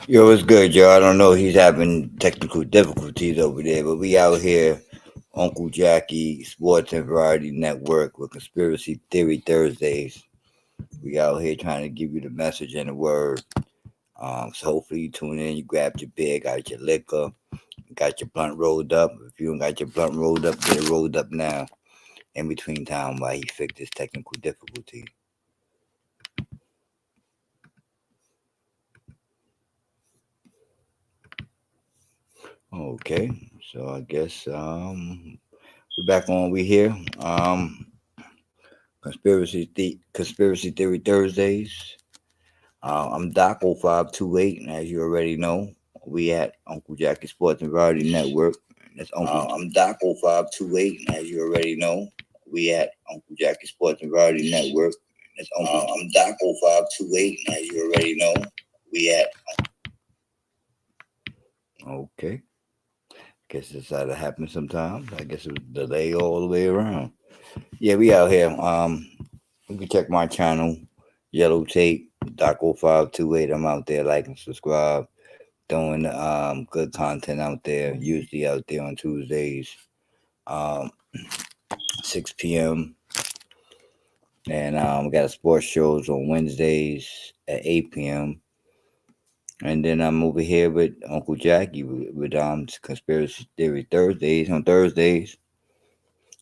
Yo, it's good, yo. I don't know. He's having technical difficulties over there, but we out here, Uncle Jacky, Sports and Variety Network with Conspiracy Theory Thursdays. We out here trying to give you the message and the word. So hopefully you tune in, you grabbed your beer, got your liquor, got your blunt rolled up. If you don't got your blunt rolled up, get it rolled up now. In between time while he fixed his technical difficulty. Okay, so I guess we're back on. We here. Conspiracy Theory Thursdays. I'm Doc0528, and as you already know, we at Uncle Jacky Sports and Variety Network. That's Uncle. I'm Doc0528, and as you already know, we at Uncle Jacky Sports and Variety Network. That's Uncle. I'm Doc0528, and as you already know, we at. Okay. Guess this had to happen sometimes. I guess it was delay all the way around. Yeah, we out here. You can check my channel, Yellow Tape, Doc0528. I'm out there, like and subscribe, doing good content out there. Usually out there on Tuesdays, um, 6 p.m. And we got sports shows on Wednesdays at 8 p.m. And then I'm over here with Uncle Jacky with Conspiracy Theory Thursdays on Thursdays.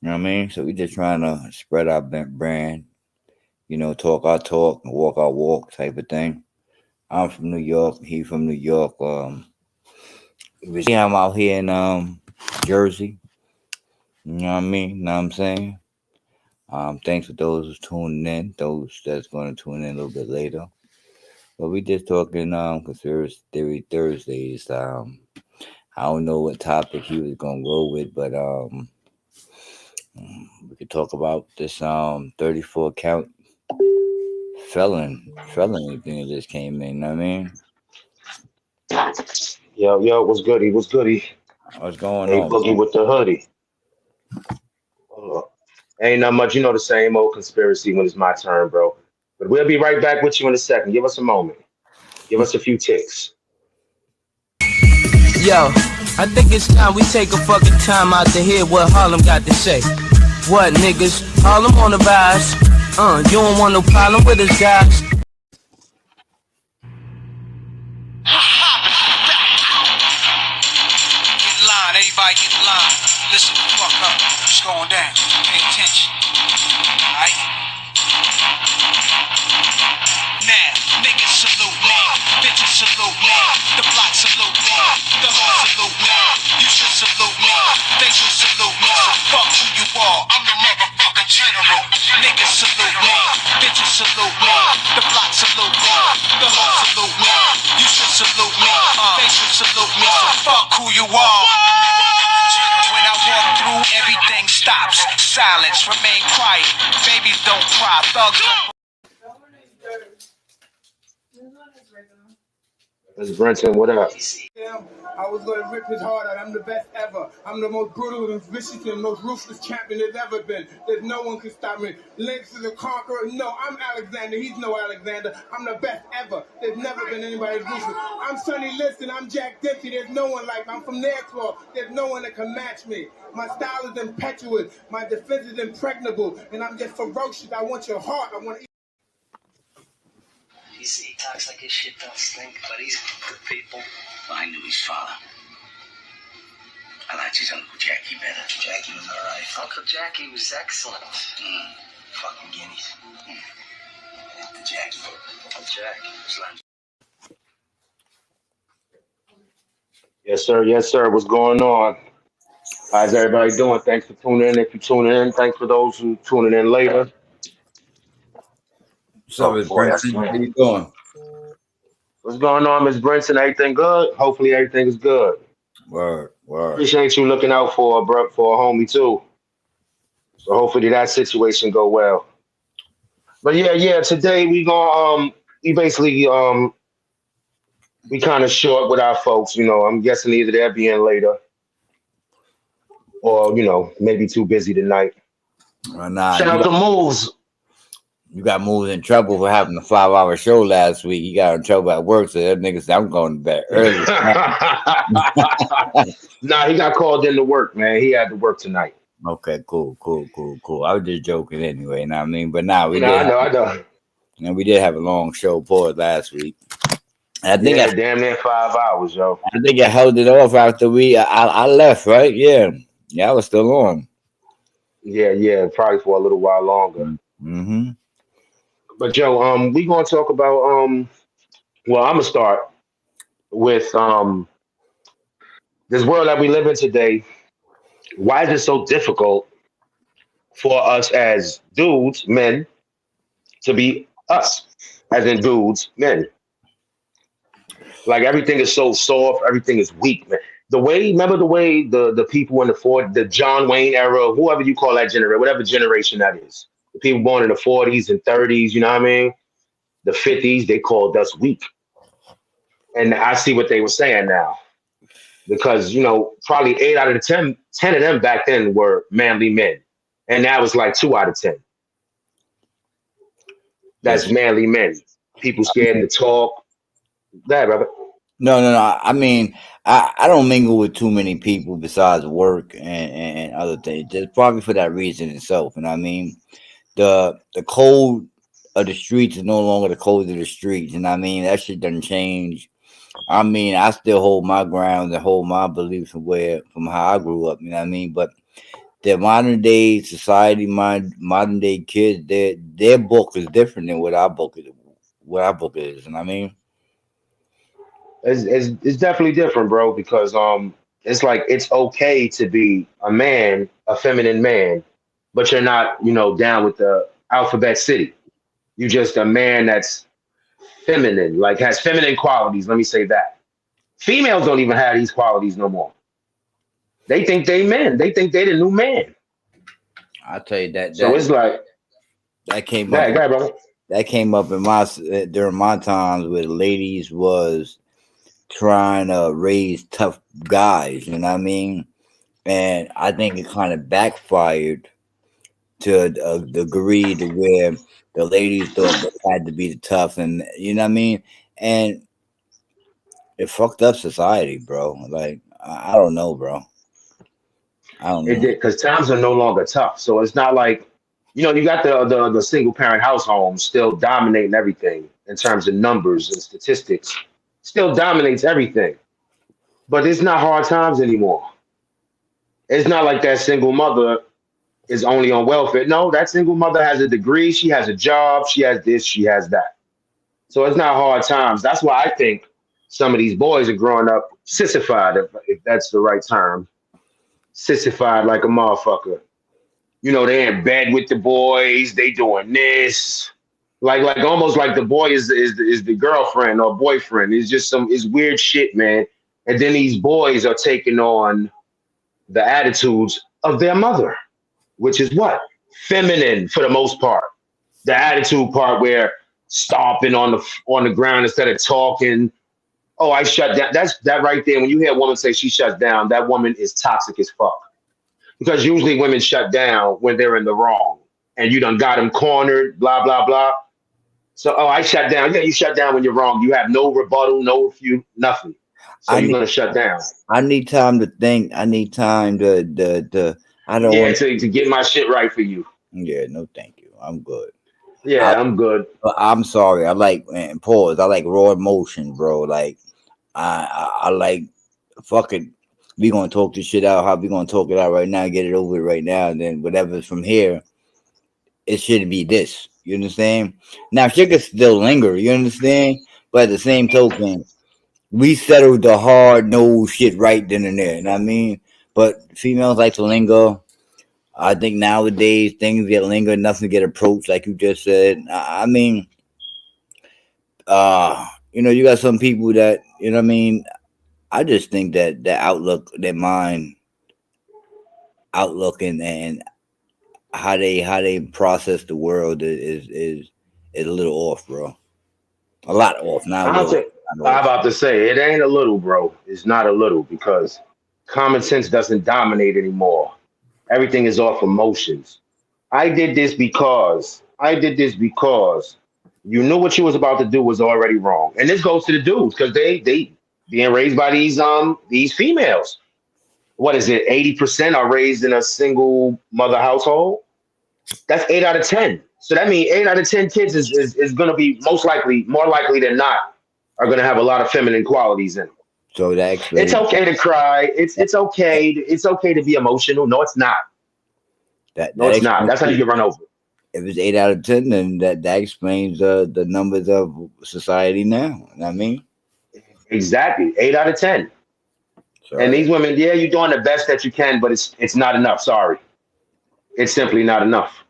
You know what I mean? So we just trying to spread our brand, talk our talk, walk our walk type of thing. I'm from New York. He from New York. I'm out here in Jersey. You know what I mean? Know what I'm saying? Thanks for those who's tuning in. Those that's going to tune in a little bit later. But we just talking conspiracy theory Thursdays. I don't know what topic he was gonna go with, but we could talk about this 34 count felony thing that just came in. You know what I mean? Yo, what's goody? What's goody? What's going Hey, on, Boogie bro? with the hoodie. Ain't not much, the same old conspiracy when it's my turn, bro. But we'll be right back with you in a second. Give us a moment. Give us a few ticks. Yo, I think it's time we take a fucking time out to hear what Harlem got to say. What, niggas? Harlem on the rise. You don't want no problem with us, guys. Get in line, everybody get in line. Listen the fuck up. What's going down? Pay attention. Alright? Now, niggas salute me. Bitches salute me. The block salute me. The hood salute me. You should salute me. They should salute me. So fuck who you are. I'm the motherfucking general. Niggas salute me. Bitches salute me. The block salute me. The hood salute me. You should salute me. They should salute me. So fuck who you are. When I walk through, everything stops. Silence, remain quiet. Babies don't cry. Thugs don't. Miss Brenton, what up? I was going to rip his heart out. I'm the best ever. I'm the most brutal and vicious and most ruthless champion there's ever been. There's no one can stop me. Lynx is a conqueror. No, I'm Alexander. He's no Alexander. I'm the best ever. There's never been anybody as ruthless. I'm Sonny Liston. I'm Jack Dempsey. There's no one like me. I'm from Nairclaw. There's no one that can match me. My style is impetuous. My defense is impregnable. And I'm just ferocious. I want your heart. I want to eat. He talks like his shit don't stink, but he's good people. Well, I knew his father. I liked his Uncle Jacky better. Jacky was all right. Uncle Jacky was excellent. Fucking guineas. After Jacky. Uncle Jack was like... Yes, sir. What's going on? How's everybody doing? Thanks for tuning in. If you're tuning in, thanks for those who tuning in later. What's up, Oh boy, that's Brenton? How slim. you doing? What's going on, Miss Brenton? Everything good? Hopefully everything is good. Word. Appreciate you looking out for a homie too. So hopefully that situation go well. But yeah. Today we basically we kind of short with our folks. I'm guessing either they're being later or maybe too busy tonight. Nah, Shout out to Moves. You got moved in trouble for having a 5 hour show last week. You got in trouble at work, so that nigga said, I'm going to bed early. Nah, he got called in to work, man. He had to work tonight. Okay, cool. I was just joking anyway, you know what I mean? But now Nah, I know. we did have a long show pause last week. I think Yeah, damn near 5 hours, yo. I think I held it off after I left, right? Yeah. Yeah, I was still on. Yeah, probably for a little while longer. Mm-hmm. But yo, we gonna talk about well, I'm gonna start with this world that we live in today. Why is it so difficult for us as dudes, men, to be us, as in dudes, men? Like everything is so soft, everything is weak, man. Remember the way the people in the John Wayne era, whoever you call that generation, whatever generation that is, the people born in the 40s and 30s, you know what I mean? The 50s, they called us weak. And I see what they were saying now. Because, probably 8 out of the 10 of them back then were manly men. And now it's like 2 out of 10. That's Yes. manly men. People scared to talk. That, brother. No. I mean, I don't mingle with too many people besides work and other things. Just probably for that reason itself. And I mean, the code of the streets is no longer the code of the streets. And I mean, that shit doesn't change. I mean, I still hold my ground and hold my beliefs from how I grew up. You know what I mean? But the modern day society, my modern day kids, their book is different than what our book is. And I mean, It's definitely different, bro, because it's like it's okay to be a man, a feminine man, but you're not, down with the alphabet city. You just a man that's feminine, like has feminine qualities. Let me say that. Females don't even have these qualities no more. They think they men. They think they the new man. I tell you So it's like that came up that guy, brother. that came up in my during my times where the ladies was trying to raise tough guys. You know what I mean? And I think it kind of backfired to a degree to where the ladies thought they had to be the tough, and you know what I mean. And it fucked up society, bro. Like I don't know, bro. I don't It know. did because times are no longer tough. So it's not like, you got the single parent house homes still dominating everything in terms of numbers and statistics. Still dominates everything. But it's not hard times anymore. It's not like that single mother is only on welfare. No, that single mother has a degree, she has a job, she has this, she has that. So it's not hard times. That's why I think some of these boys are growing up sissified, if that's the right term. Sissified like a motherfucker. They in bed with the boys, they doing this. Like almost like the boy is the girlfriend or boyfriend. It's just it's weird shit, man. And then these boys are taking on the attitudes of their mother, which is what? Feminine for the most part. The attitude part where stomping on the ground instead of talking. Oh, I shut down. That's that right there. When you hear a woman say she shuts down, that woman is toxic as fuck. Because usually women shut down when they're in the wrong and you done got them cornered, blah, blah, blah. So, oh, I shut down. Yeah, you shut down when you're wrong. You have no rebuttal, no refute, nothing. So I you're need going to shut down. I need time to think. I need time to I don't Yeah, want. to get my shit right for you. Yeah, no, thank you. I'm good. I, Yeah, I'm good. I'm sorry. I like and pause. I like raw emotion, bro. Like I like fuck it. We gonna talk this shit out. How we gonna talk it out right now? Get it over with right now, and then whatever's from here, it should be this. You understand? Now shit could still linger. You understand? But at the same token, we settled the hard no shit right then and there. You know what I mean? But females like to linger. I think nowadays things get linger, nothing get approached, like you just said. I mean, you got some people that you know what I mean. I just think that their outlook, their mind outlook, and how they process the world is a little off, bro. A lot off, not a I'll little, say, not I'm off. about to say, it ain't a little, bro. It's not a little because common sense doesn't dominate anymore. Everything is off emotions. I did this because. I did this because you knew what you was about to do was already wrong. And this goes to the dudes because they being raised by these females. What is it? 80% are raised in a single mother household. That's 8 out of 10. So that means 8 out of 10 kids is going to be most likely, more likely than not, are going to have a lot of feminine qualities in them. So that It's explains okay to cry. It's okay. It's okay to be emotional. No, it's not. that No, that it's not. explains That's how you get run over. if it's 8 out of 10, then that explains the numbers of society now. You know what I mean, Exactly. 8 out of 10. And so these women, yeah, you're doing the best that you can, but it's not enough. Sorry, it's simply not enough.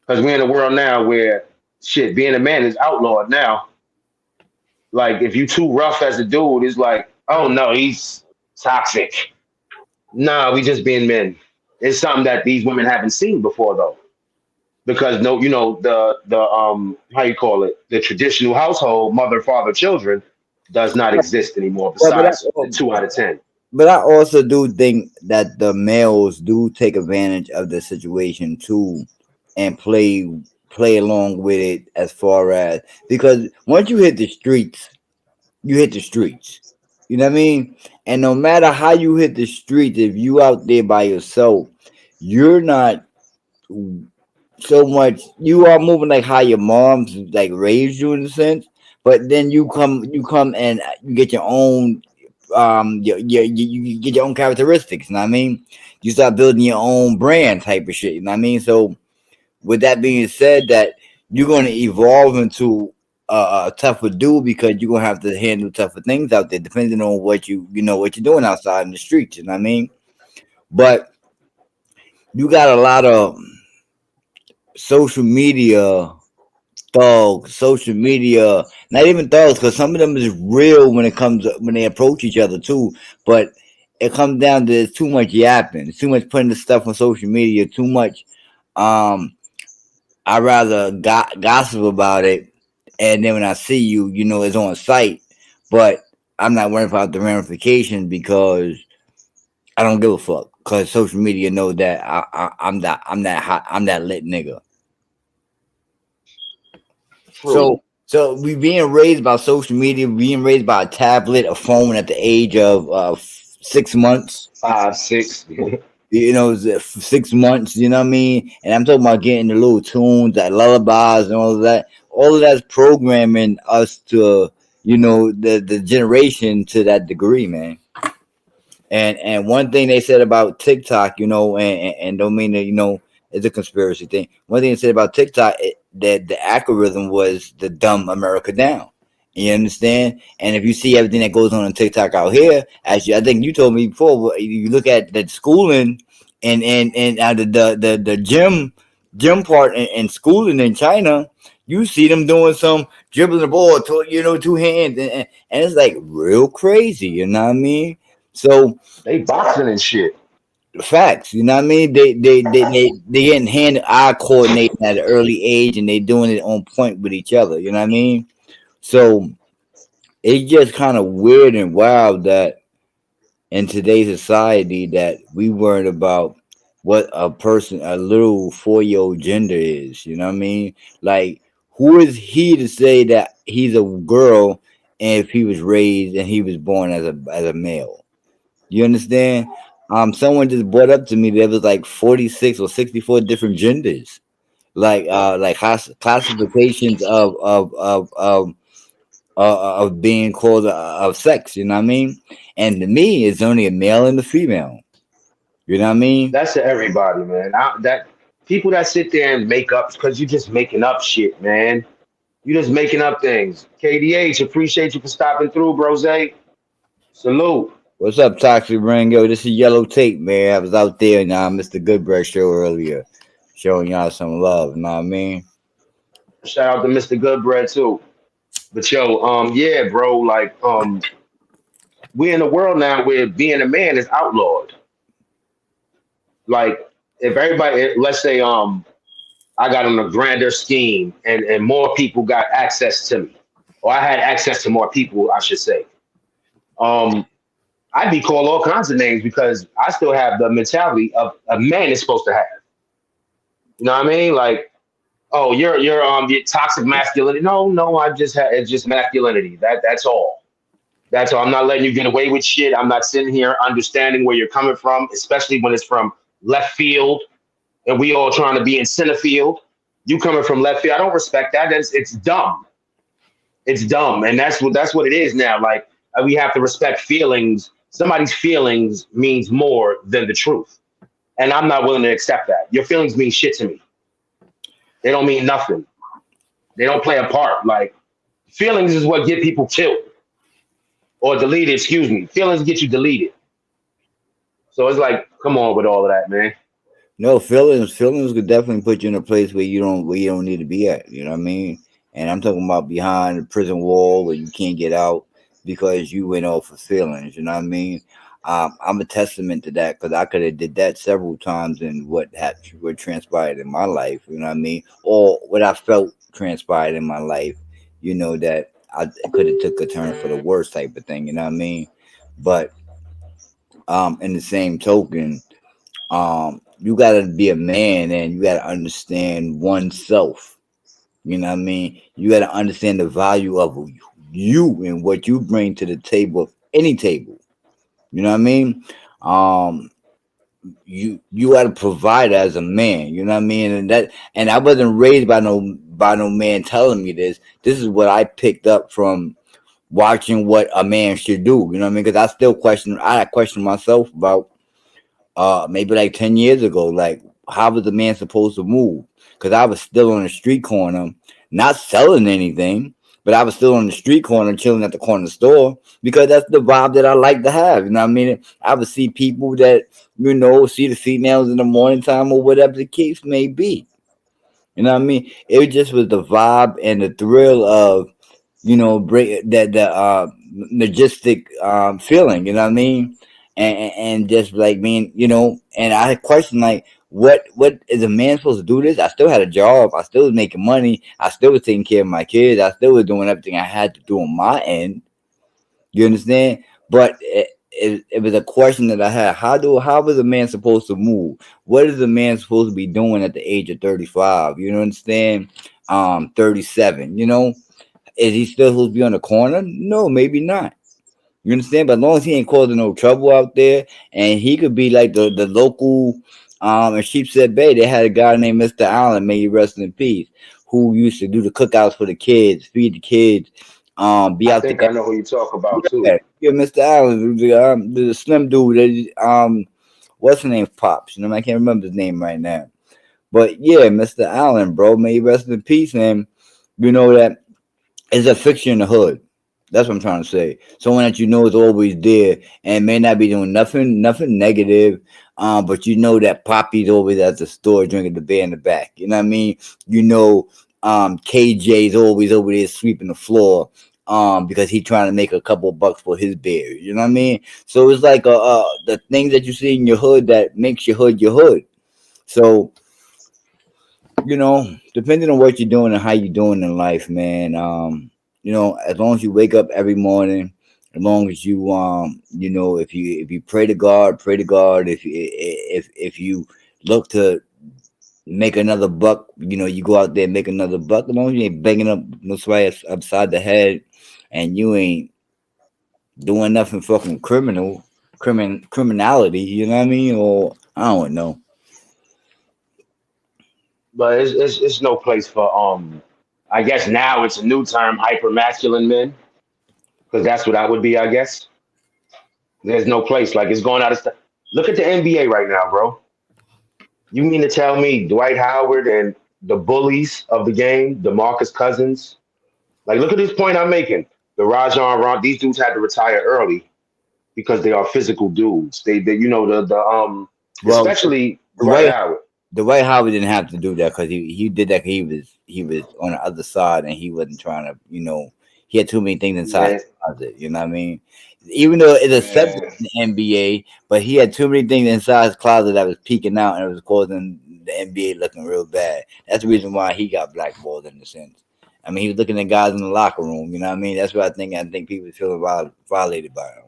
Because we're in a world now where shit, being a man is outlawed now. Like if you too rough as a dude, it's like, oh no, he's toxic. Nah, we just being men. It's something that these women haven't seen before though. Because no, the how you call it, the traditional household, mother, father, children, does not exist anymore. but but I, Besides the 2 out of 10. but I also do think that the males do take advantage of the situation too, and play along with it as far as because once you hit the streets, you hit the streets. You know what I mean? And no matter how you hit the streets, if you out there by yourself, you're not so much. You are moving like how your mom's like raised you in a sense, but then you come and you get your own you get your own characteristics. You know what I mean? You start building your own brand type of shit. You know what I mean? So with that being said, that you're going to evolve into a tougher dude because you're going to have to handle tougher things out there, depending on what you're doing outside in the streets. You know what I mean? But you got a lot of social media thugs, social media, not even thugs, because some of them is real when they approach each other too. But it comes down to there's too much yapping, too much putting the stuff on social media, too much. Um, I rather gossip about it, and then when I see you, it's on site, but I'm not worried about the ramifications because I don't give a fuck. Because social media know that I'm that hot, I'm that lit nigga. True. So we being raised by social media, being raised by a tablet, a phone at the age of 6 months. 5, 6. 6 months. You know what I mean? And I'm talking about getting the little tunes, that lullabies, and all of that. All of that's programming us to, the generation to that degree, man. And one thing they said about TikTok, and don't mean that it's a conspiracy thing. One thing they said about TikTok that the algorithm was the dumb America down. You understand? And if you see everything that goes on TikTok out here, I think you told me before, you look at the schooling and the gym part and schooling in China, you see them doing some dribbling the ball, two hands, and it's like real crazy. You know what I mean? So They boxing and shit. facts, you know what I mean? They getting hand eye coordinating at an early age, and they doing it on point with each other. You know what I mean? So it's just kind of weird and wild that in today's society that we worried about what a little 4-year old gender is. You know what I mean? Like, who is he to say that he's a girl, and if he was raised and he was born as a male? You understand? Someone just brought up to me there was like 46 or 64 different genders, like classifications of being called of sex. You know what I mean? And to me, it's only a male and a female. You know what I mean? That's to everybody, man. That people that sit there and make up because you're just making up shit, man. You just making up things. KDH, appreciate you for stopping through, brose. Salute. What's up, Toxic Ring? Yo, this is Yellow Tape, man. I was out there and I missed the Goodbread show earlier, showing y'all some love. You know what I mean? Shout out to Mr. Goodbread too. But yo, yeah, bro, like, we in a world now where being a man is outlawed. Like, if everybody, let's say, I got on a grander scheme, and more people got access to me, or I had access to more people, I should say. Um, I'd be called all kinds of names because I still have the mentality of a man is supposed to have. You know what I mean? Like, Oh, you're toxic masculinity. No, no, I just had it's just masculinity. That's all. That's all. I'm not letting you get away with shit. I'm not sitting here understanding where you're coming from, especially when it's from left field and we all trying to be in center field. You coming from left field. I don't respect that. It's dumb. It's dumb. And that's what it is now. Like we have to respect feelings. Somebody's feelings means more than the truth. And I'm not willing to accept that. Your feelings mean shit to me. They don't mean nothing. They don't play a part. Like feelings is what get people killed or deleted. Excuse me. Feelings get you deleted. So it's like, come on with all of that, man. No, feelings could definitely put you in a place where you don't need to be at. You know what I mean? And I'm talking about behind the prison wall where you can't get out because you went off for feelings. You know what I mean? I'm a testament to that because I could have did that several times in what transpired in my life. You know what I mean? Or what I felt transpired in my life. You know that I could have took a turn for the worst type of thing. You know what I mean? But in the same token, you gotta be a man and you gotta understand oneself. You know what I mean? You gotta understand the value of you and what you bring to the table of any table. You know what I mean? Um, you gotta provide as a man. You know what I mean? And I wasn't raised by no man telling me this. This is what I picked up from watching what a man should do. You know what I mean? Because I question myself about maybe like 10 years ago, like how was the man supposed to move? Because I was still on the street corner, not selling anything, but I was still on the street corner chilling at the corner store because that's the vibe that I like to have. You know what I mean? I would see people that, see the females in the morning time or whatever the case may be. You know what I mean? It just was the vibe and the thrill of, bring that the majestic feeling. You know what I mean? And just like being, and I had questioned like, what is a man supposed to do this? I still had a job. I still was making money. I still was taking care of my kids. I still was doing everything I had to do on my end. You understand? But it was a question that I had. How is a man supposed to move? What is a man supposed to be doing at the age of 35? You know, understand? 37. Is he still supposed to be on the corner? No, maybe not. You understand? But as long as he ain't causing no trouble out there, and he could be like the local, in Sheepshead Bay, they had a guy named Mr. Allen, may he rest in peace, who used to do the cookouts for the kids, feed the kids, be I out think there. I know who you talk about too. Yeah, yeah, Mr. Allen, the slim dude. What's his name? Pops. I can't remember his name right now. But yeah, Mr. Allen, bro, may he rest in peace, and you know that it's a fixture in the hood. That's what I'm trying to say. Someone that is always there and may not be doing nothing negative. But that Poppy's always at the store drinking the beer in the back. You know what I mean? KJ's always over there sweeping the floor. Because he's trying to make a couple of bucks for his beer. You know what I mean? So it's like the things that you see in your hood that makes your hood your hood. So depending on what you're doing and how you're doing in life, man. As long as you wake up every morning, as long as you if you pray to God. If you look to make another buck, you go out there and make another buck. As long as you ain't banging up no somebody upside the head, and you ain't doing nothing fucking criminality. You know what I mean? Or I don't know. But it's no place for I guess now it's a new term, hyper masculine men, because that's what I would be, I guess. There's no place like it's going out of style. Look at the NBA right now, bro. You mean to tell me Dwight Howard and the bullies of the game, DeMarcus Cousins? Like, look at this point I'm making. The Rajon Ron, these dudes had to retire early because they are physical dudes. They the Well, especially the Dwight way Howard. the White Howard didn't have to do that because he did that 'cause he was on the other side and he wasn't trying to he had too many things inside Man, his closet. You know what I mean? Even though it's accepted man, in the NBA, but he had too many things inside his closet that was peeking out and it was causing the NBA looking real bad. That's the reason why he got blackballed in a sense. I mean, he was looking at guys in the locker room. You know what I mean? That's what I think. I think people feel violated by him.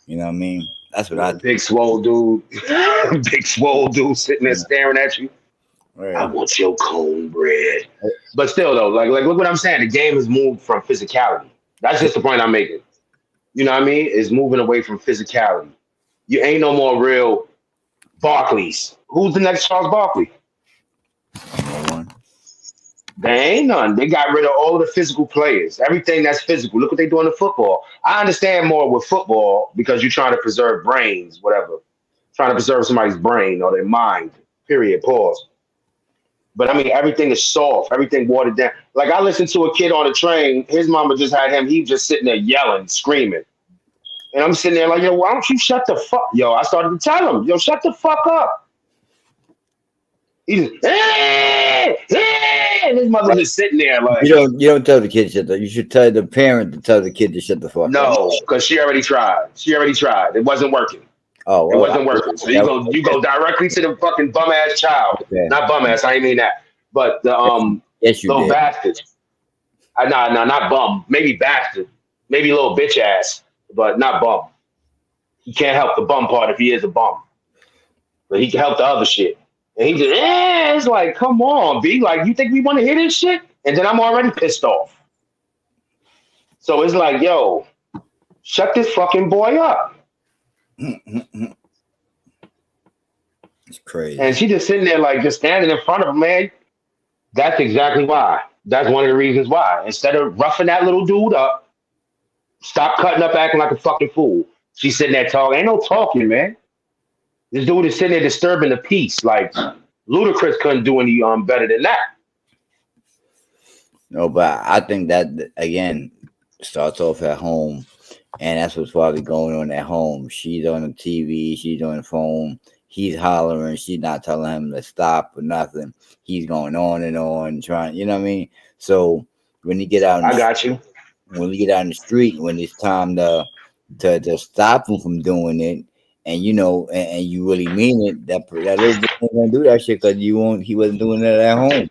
You know what I mean? That's what I yeah, think. big swole dude, big swole dude sitting there staring at you. I Right. want your cornbread. But still though, like look what I'm saying. The game has moved from physicality. That's just the point I'm making. You know what I mean? Is moving away from physicality. You ain't no more real Barclays. Who's the next Charles Barkley? No one. There ain't none. They got rid of all of the physical players. Everything that's physical. Look what they doing in football. I understand more with football because you're trying to preserve brains, whatever. Trying to preserve somebody's brain or their mind. Period. Pause. But I mean, everything is soft. Everything watered down. Like I listened to a kid on the train. His mama just had him. He just sitting there yelling, screaming, and I'm sitting there like, yo, why don't you shut the fuck? Yo, I started to tell him, yo, shut the fuck up. He just, hey, hey, and his mother just sitting there like, You don't tell the kid to shut the. You should tell the parent to tell the kid to shut the fuck up. no, because she already tried. She already tried. It wasn't working. Oh It well, wasn't working. So that, you go directly to the fucking bum ass child. okay. Not bum ass. I ain't mean that. But the Yes, you little did. bastard. Nah, not bum. Maybe bastard. Maybe little bitch ass. But not bum. He can't help the bum part if he is a bum. But he can help the other shit. And he just, it's like, come on, B. Like, you think we want to hear this shit? And then I'm already pissed off. So it's like, yo, shut this fucking boy up. It's crazy. And she just sitting there, like, just standing in front of him, man. That's exactly why. That's one of the reasons why. Instead of roughing that little dude up, stop cutting up, acting like a fucking fool. She's sitting there talking. Ain't no talking, man. This dude is sitting there disturbing the peace. Like, Ludacris couldn't do any better than that. No, but I think that again starts off at home, and that's what's probably going on at home. She's on the TV, she's on the phone, he's hollering, she's not telling him to stop or nothing. He's going on and on, trying, you know what I mean? So when you get out, I got you. when you get out in the street, when it's time to stop him from doing it, and you know, and you really mean it, that little boy ain't gonna do that shit because he wasn't doing that at home.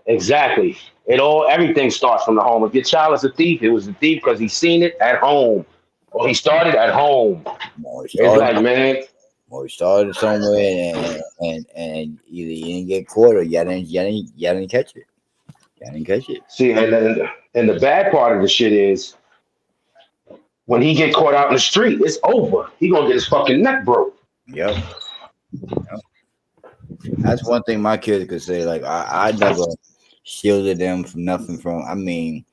Exactly. Everything starts from the home. If your child is a thief, it was a thief because he seen it at home. Or he started at home. Or he It's started, like, man, or he started somewhere, and either you didn't get caught or y'all didn't catch it. Y'all didn't catch it. see, and the bad part of the shit is when he get caught out in the street, it's over. He gonna get his fucking neck broke. Yep. That's one thing my kids could say. Like I never shielded them from nothing. From I mean,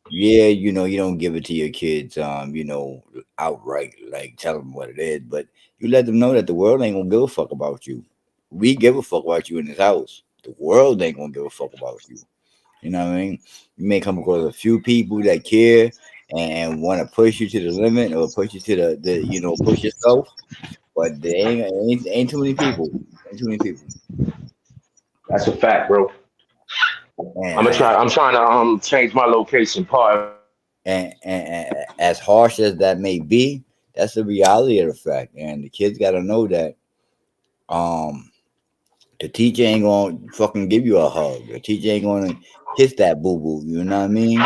yeah, you know, you don't give it to your kids, you know, outright, like tell them what it is, but you let them know that the world ain't gonna give a fuck about you. We give a fuck about you in this house. The world ain't gonna give a fuck about you. You know what I mean? You may come across a few people that care and want to push you to the limit or push you to the you know, push yourself, but there ain't too many people. Ain't too many people. That's a fact, bro. And I, I'm trying to change my location part. and as harsh as that may be, that's the reality of the fact. And the kids got to know that um the teacher ain't gonna fucking give you a hug. The teacher ain't gonna kiss that boo boo. You know what I mean?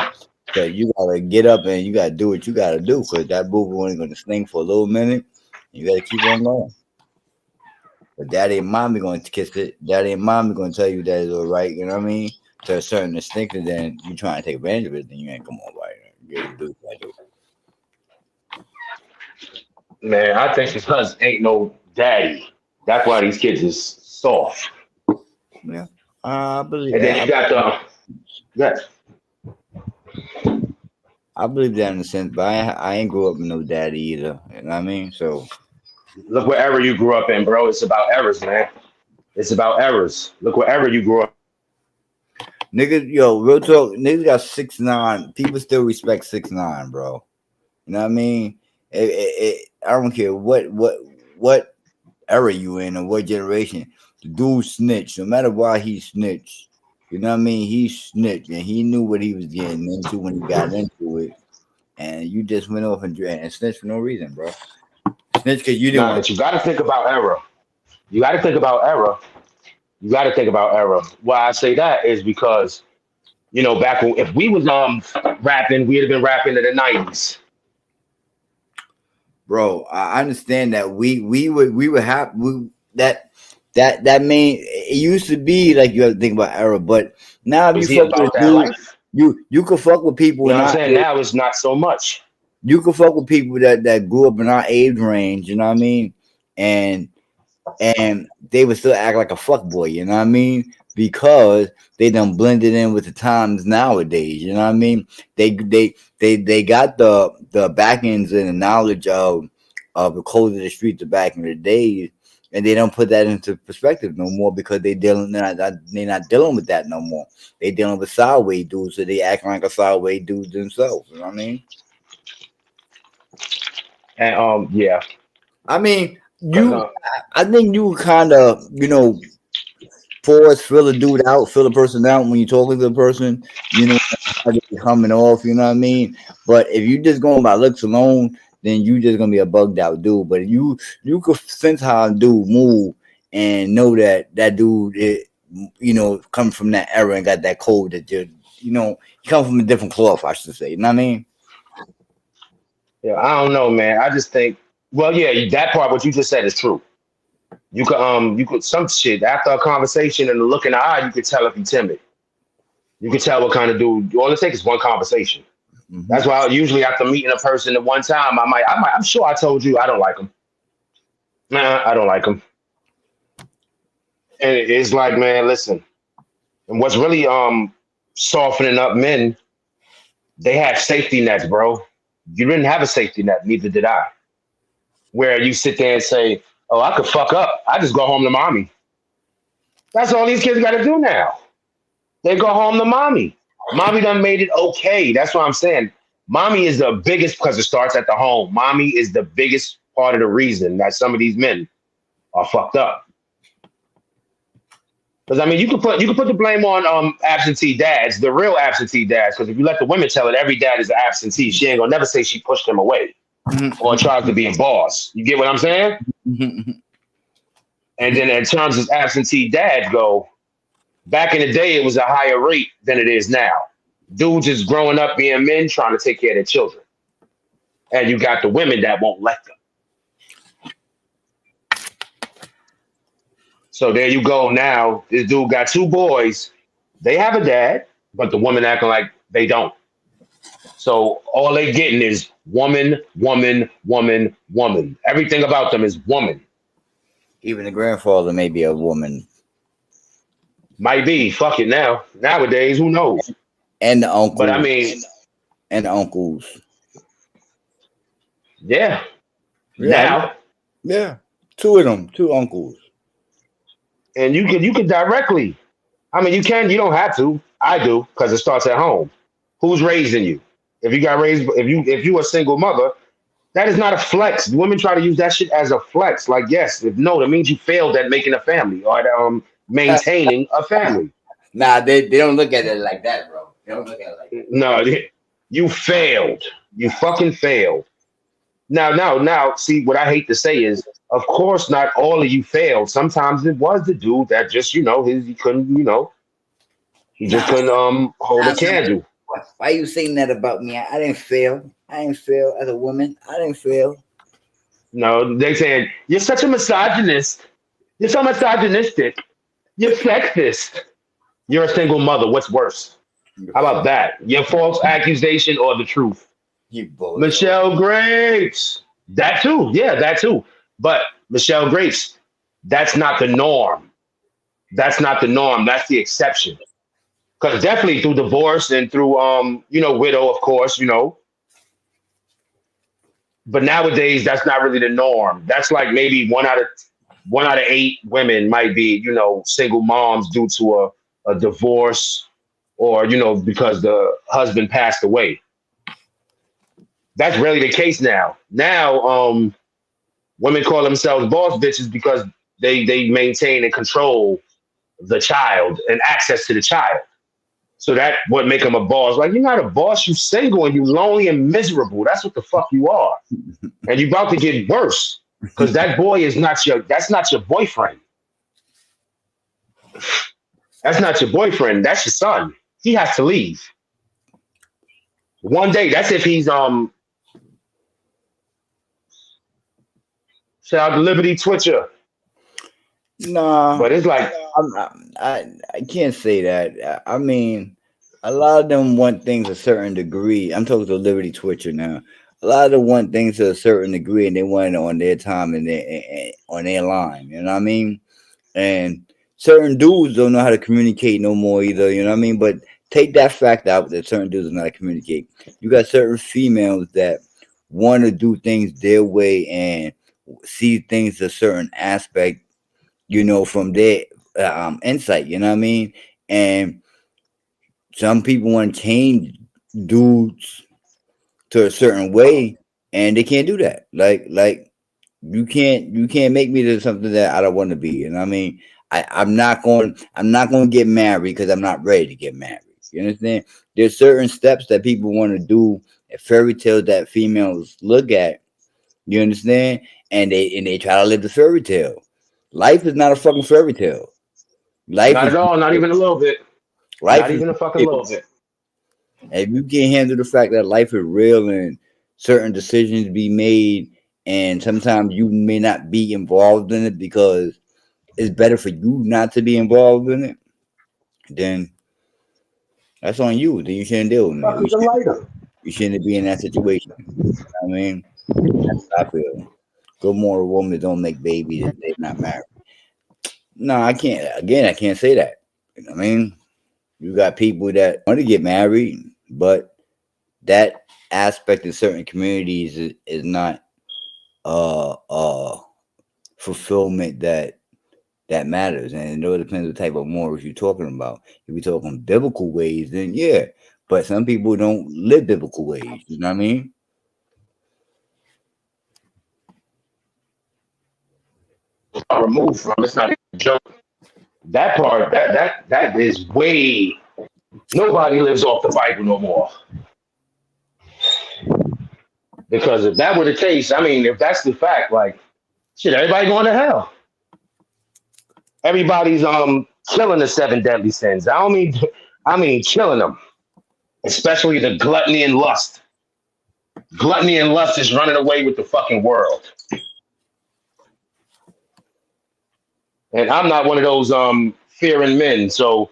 So you gotta get up and you gotta do what you gotta do because that boo boo ain't gonna sling for a little minute. You gotta keep on going. But daddy and mommy going to kiss it. Daddy and mommy going to tell you that it's all right. You know what I mean? To a certain extent, and then you trying to take advantage of it, then you ain't come on right. You do what you Man, I think it's because ain't no daddy. That's why these kids is soft. do. Yeah, I believe And then that. you got the yeah. I believe that in a sense, but I ain't grew up with no daddy either. You know what I mean? So Look wherever you grew up in, bro. It's about errors, man. It's about errors. Look wherever you grew up. niggas, yo, real talk, niggas got 6'9". People still respect 6'9", bro. You know what I mean? I don't care what era you in or what generation. The dude snitched. No matter why he snitched. You know what I mean? He snitched and he knew what he was getting into when he got into it. And you just went off and snitched for no reason, bro. Snitch because you didn't Nah, want but you got to think about error. You got to think about error. You got to think about error. Why I say that is because back when if we was rapping, we'd have been rapping in the '90s. bro. I understand that we would have that That mean it used to be like you have to think about era, but now if you Was he fuck with about a that dude, life? you could fuck with people You know in what I'm our saying? Now it's not so much. you could fuck with people that grew up in our age range, you know what I mean? And they would still act like a fuck boy, you know what I mean? Because they done blended in with the times nowadays, you know what I mean? They got the back ends and the knowledge of the code of the street the back in the days, and they don't put that into perspective no more because they're not dealing with that no more. They dealing with sideways dudes, so they acting like a sideways dude themselves. You know what I mean? And yeah, I mean, because I think you kind of, force fill a dude out, fill a person out when you're talking to the person, you know, how they coming off, you know what I mean? But if you just going by looks alone, then you just gonna be a bugged out dude. But you could sense how a dude move and know that dude, coming from that era and got that code that he come from a different cloth, I should say. You know what I mean? yeah, I don't know, man. I just think, well, yeah, that part what you just said is true. You could some shit after a conversation and a look in the eye, you could tell if he's timid. You could tell what kind of dude. All it takes is one conversation. Hmm. That's why usually after meeting a person at one time, I'm sure I told you I don't like him. Nah, I don't like him. And it's like, man, listen. And what's really softening up men, they have safety nets, bro. You didn't have a safety net, neither did I. Where you sit there and say, "Oh, I could fuck up. I just go home to mommy." That's all these kids got to do now. They go home to mommy. Mommy done made it okay. That's what I'm saying. Mommy is the biggest because it starts at the home. Mommy is the biggest part of the reason that some of these men are fucked up. Because I mean, you can put the blame on absentee dads, the real absentee dads. Because if you let the women tell it, every dad is an absentee. She ain't gonna never say she pushed him away or tries to be a boss. You get what I'm saying? And then in terms of absentee dads go, back in the day, it was a higher rate than it is now. Dudes is growing up being men trying to take care of their children. And you got the women that won't let them. So there you go. Now, this dude got two boys. They have a dad, but the woman acting like they don't. So all they getting is woman, woman, woman, woman. Everything about them is woman. Even the grandfather may be a woman, Might be. Fuck it now. Nowadays, who knows? and the But I uncles mean, and the uncles. yeah. Yeah, Now, yeah. Two of them, two uncles. and you could directly. I mean, you can. You don't have to. I do because it starts at home. Who's raising you? If you got raised, if you a single mother, that is not a flex. Women try to use that shit as a flex. Like, yes, if no, that means you failed at making a family or at maintaining a family. Nah, they don't look at it like that, bro. They don't look at it like that. No, you failed. You fucking failed. Now, see, what I hate to say is, of course, not all of you failed. Sometimes it was the dude that just, he couldn't, he just Nah, couldn't hold nah, a son. candle. Why you saying that about me? I didn't fail. I didn't fail as a woman. I didn't fail. No, they saying you're such a misogynist. You're so misogynistic. You're sexist. You're a single mother. What's worse? How about that? Your false accusation or the truth? You bozo. Michelle Grace. That too. Yeah, that too. But Michelle Grace, that's not the norm. That's not the norm. That's the exception. Because definitely through divorce and through widow, of course, but nowadays that's not really the norm. That's like maybe one out of eight women might be, single moms due to a divorce or, because the husband passed away. That's really the case now. Now, women call themselves boss bitches because they maintain and control the child and access to the child. So that would make them a boss. Like, you're not a boss, you single and you lonely and miserable. That's what the fuck you are. And you're about to get worse. Because that boy that's not your boyfriend. That's not your boyfriend. That's your son. He has to leave. One day, that's if he's shout out to Liberty Twitcher. Nah, But it's like, I can't say that. I mean, a lot of them want things a certain degree. I'm talking to Liberty Twitcher now. A lot of them want things to a certain degree, and they want it on their time and on their line. You know what I mean? And certain dudes don't know how to communicate no more either. You know what I mean? But take that fact out that certain dudes don't know how to communicate. You got certain females that want to do things their way and see things a certain aspect, from their insight. You know what I mean? And some people want to change dudes to a certain way, and they can't do that. Like you can't make me to something that I don't want to be. You know what I mean? I'm not going to get married because I'm not ready to get married. You understand? There's certain steps that people want to do, fairy tales that females look at. You understand? And they try to live the fairy tale. Life is not a fucking fairy tale. Life not is at all, not even a little bit. Not life is even a fucking real. little bit. And if you can't handle the fact that life is real and certain decisions be made, and sometimes you may not be involved in it because it's better for you not to be involved in it, then that's on you. Then you shouldn't deal with me. Fuck is the lighter? You shouldn't be in that situation. You know what I mean? That's how I feel. Good moral women don't make babies if they're not married. No, I can't. Again, I can't say that. You know what I mean? You got people that want to get married, but that aspect in certain communities is not fulfillment that matters. And it all depends what type of morals you're talking about. If you're talking biblical ways, then yeah. But some people don't live biblical ways. You know what I mean? Removed from it's not a joke. That part, that is way. Nobody lives off the Bible no more. Because if that were the case, I mean, if that's the fact, like, shit, everybody going to hell. Everybody's killing the seven deadly sins. I mean killing them, especially the gluttony and lust. Gluttony and lust is running away with the fucking world. And I'm not one of those fearing men, so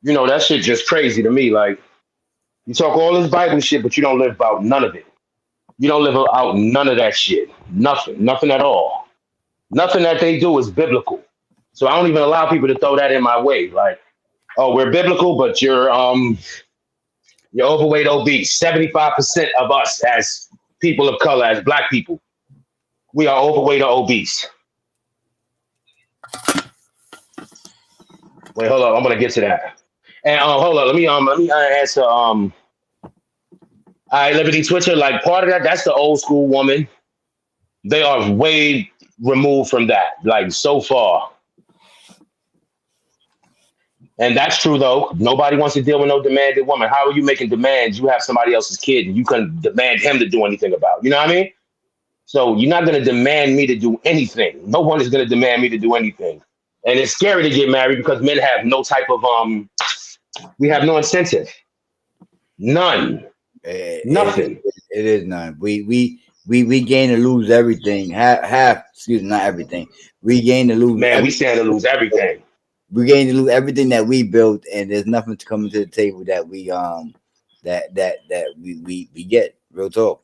that shit just crazy to me. Like, you talk all this Bible shit, but you don't live about none of it. You don't live out none of that shit. Nothing at all. Nothing that they do is biblical. So I don't even allow people to throw that in my way. Like, oh, we're biblical, but you're overweight, obese. 75% of us as people of color, as black people, we are overweight or obese. Wait, hold on. I'm gonna get to that. And hold on. Let me answer. I Liberty Twitter. Like, part of that's the old school woman. They are way removed from that. Like, so far. And that's true though. Nobody wants to deal with no demanded woman. How are you making demands? You have somebody else's kid and you couldn't demand him to do anything about. You know what I mean? So you're not gonna demand me to do anything. No one is gonna demand me to do anything. And it's scary to get married because men have no type of we have no incentive. None. It, Nothing. it is none. We gain to lose everything. Half. Excuse me, not everything. We gain to lose. Man, we stand to lose everything. We gain to lose everything that we built, and there's nothing to come to the table that we get. Real talk.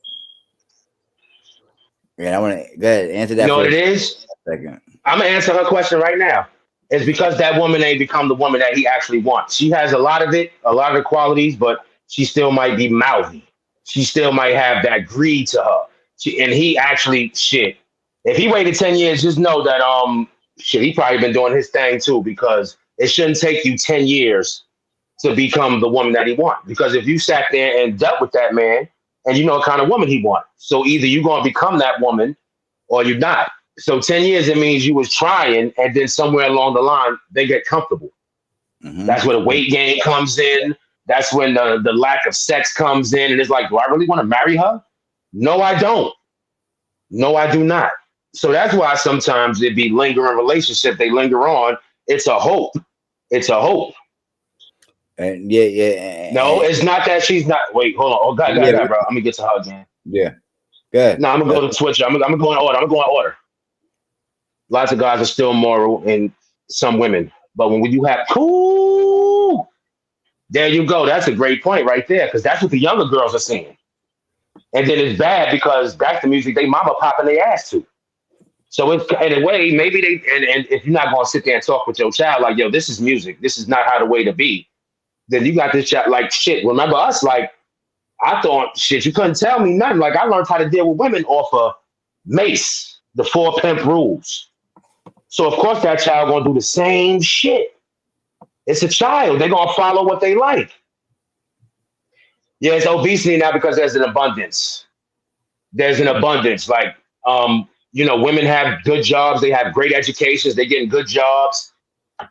And I want to go ahead answer You that know for what a it is? second. I'm gonna answer her question right now. It's because that woman ain't become the woman that he actually wants. She has a lot of it, a lot of the qualities, but she still might be mouthy. She still might have that greed to her. And he actually shit. If he waited 10 years, just know that shit, he probably been doing his thing too, because it shouldn't take you 10 years to become the woman that he wants. Because if you sat there and dealt with that man and you know what kind of woman he wants. So either you're gonna become that woman or you're not. So 10 years, it means you was trying, and then somewhere along the line, they get comfortable. Mm-hmm. That's where the weight gain comes in. That's when the lack of sex comes in. And it's like, do I really want to marry her? No, I don't. No, I do not. So that's why sometimes it be lingering relationship. They linger on. It's a hope. It's a hope. And yeah, No, it's not that she's not. Wait, hold on. Oh, yeah, God, bro. Let me get to her again. yeah. Good. No, I'm gonna go to Twitch. I'm gonna go in order. I'm gonna go in order. Lots of guys are still moral, and some women. But when you have cool, there you go. That's a great point right there, because that's what the younger girls are seeing. And then it's bad because that's the music they mama popping their ass to. So it's in a way, maybe they and if you're not gonna sit there and talk with your child like, yo, this is music, this is not how the way to be, then you got this child like shit. Remember us, like I thought shit, you couldn't tell me nothing. Like I learned how to deal with women off of Mace, the four pimp rules. So of course that child gonna do the same shit. It's a child. They're gonna follow what they like. Yeah, it's obesity now because there's an abundance. There's an abundance. Like women have good jobs, they have great educations, they're getting good jobs.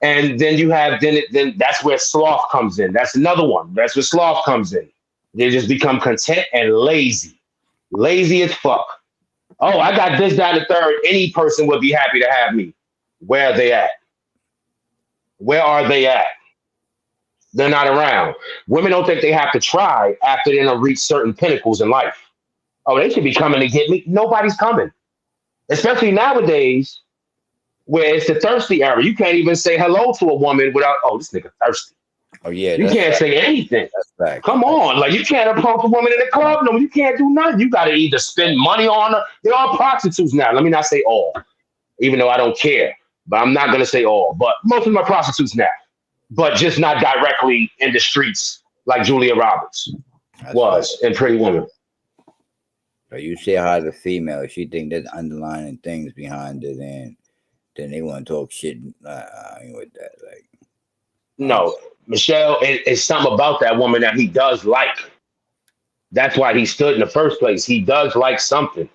And then you have then that's where sloth comes in. That's another one. That's where sloth comes in. They just become content and lazy. Lazy as fuck. Oh, I got this, that, and the third. Any person would be happy to have me. Where are they at? Where are they at? They're not around. Women don't think they have to try after they don't reach certain pinnacles in life. Oh, they should be coming to get me. Nobody's coming. Especially nowadays, where it's the thirsty era. You can't even say hello to a woman without, oh, this nigga thirsty. Oh yeah, You can't say anything. That's fact. Come on. Like you can't approach a woman in the club. No, you can't do nothing. You gotta either spend money on her. They're all prostitutes now. Let me not say all, even though I don't care. But I'm not gonna say all. But most of them are prostitutes now. But just not directly in the streets like Julia Roberts was in Pretty Woman. So you say how the female, she think there's underlying things behind it, and then they want to talk shit with that. Like, no, Michelle, it's something about that woman that he does like. That's why he stood in the first place. He does like something,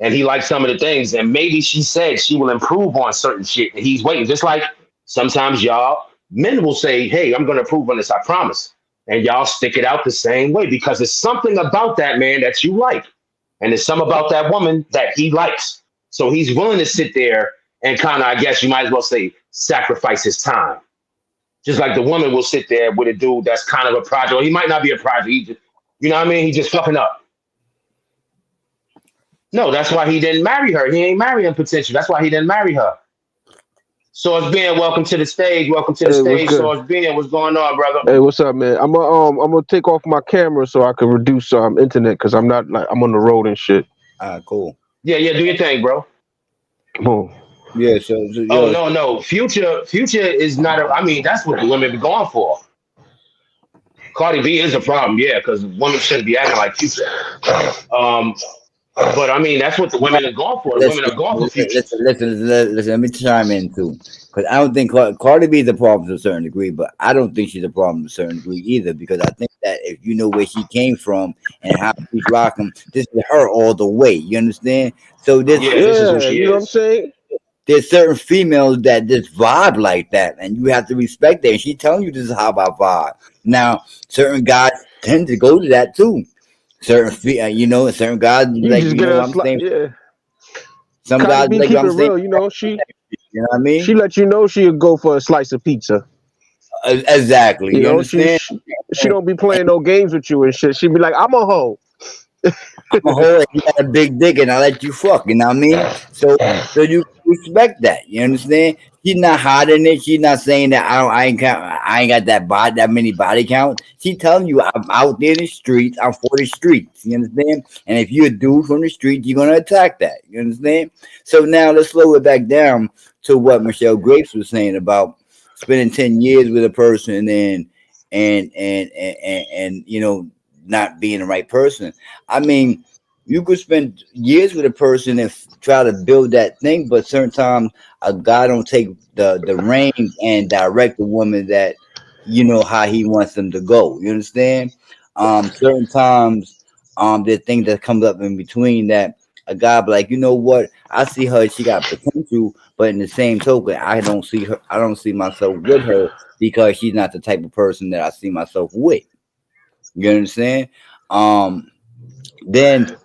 and he likes some of the things. And maybe she said she will improve on certain shit. And he's waiting, just like sometimes y'all men will say, "Hey, I'm going to improve on this. I promise." And y'all stick it out the same way because there's something about that man that you like. And there's some about that woman that he likes. So he's willing to sit there and kind of, I guess you might as well say, sacrifice his time. Just like the woman will sit there with a dude that's kind of a project. Or he might not be a project. He just, you know what I mean? He just fucking up. No, that's why he didn't marry her. He ain't marrying potential. That's why he didn't marry her. Source Ben, welcome to the stage. Welcome to the stage. Source Ben, what's going on, brother? Hey, what's up, man? I'm gonna take off my camera so I can reduce internet because I'm not like I'm on the road and shit. Cool. Yeah, do your thing, bro. Boom. Yeah. So no. Future is not. I mean, that's what the women be going for. Cardi B is a problem, yeah, because women shouldn't be acting like Future. But I mean, that's what the women are going for. The women are going for Future. Listen. Let me chime in too, because I don't think Cardi B is a problem to a certain degree, but I don't think she's a problem to a certain degree either. Because I think that if you know where she came from and how she's rocking, this is her all the way. You understand? So this is who she you know what I'm saying? There's certain females that just vibe like that, and you have to respect that. And she's telling you this is how I vibe. Now, certain guys tend to go to that too. Certain certain guys like I'm saying. Yeah. Some guys like keep I'm it saying. real, she. You know what I mean? She let you know she'll go for a slice of pizza. Exactly. You understand? She don't be playing no games with you and shit. She be like, I'm a hoe. I'm a hoe and you got a big dick and I let you fuck, you know what I mean? So you respect that, you understand? She's not hiding it. She's not saying that I ain't got that many body count. She telling you I'm out there in the streets, I'm for the streets, you understand? And if you're a dude from the streets, you're gonna attack that. You understand? So now let's slow it back down to what Michelle Grapes was saying about spending 10 years with a person and not being the right person. I mean, you could spend years with a person and try to build that thing, but certain times a guy don't take the reins and direct the woman that how he wants them to go. You understand? Certain times there's things that comes up in between that a guy be like, you know what, I see her, she got potential, but in the same token, I don't see myself with her because she's not the type of person that I see myself with. You understand? Then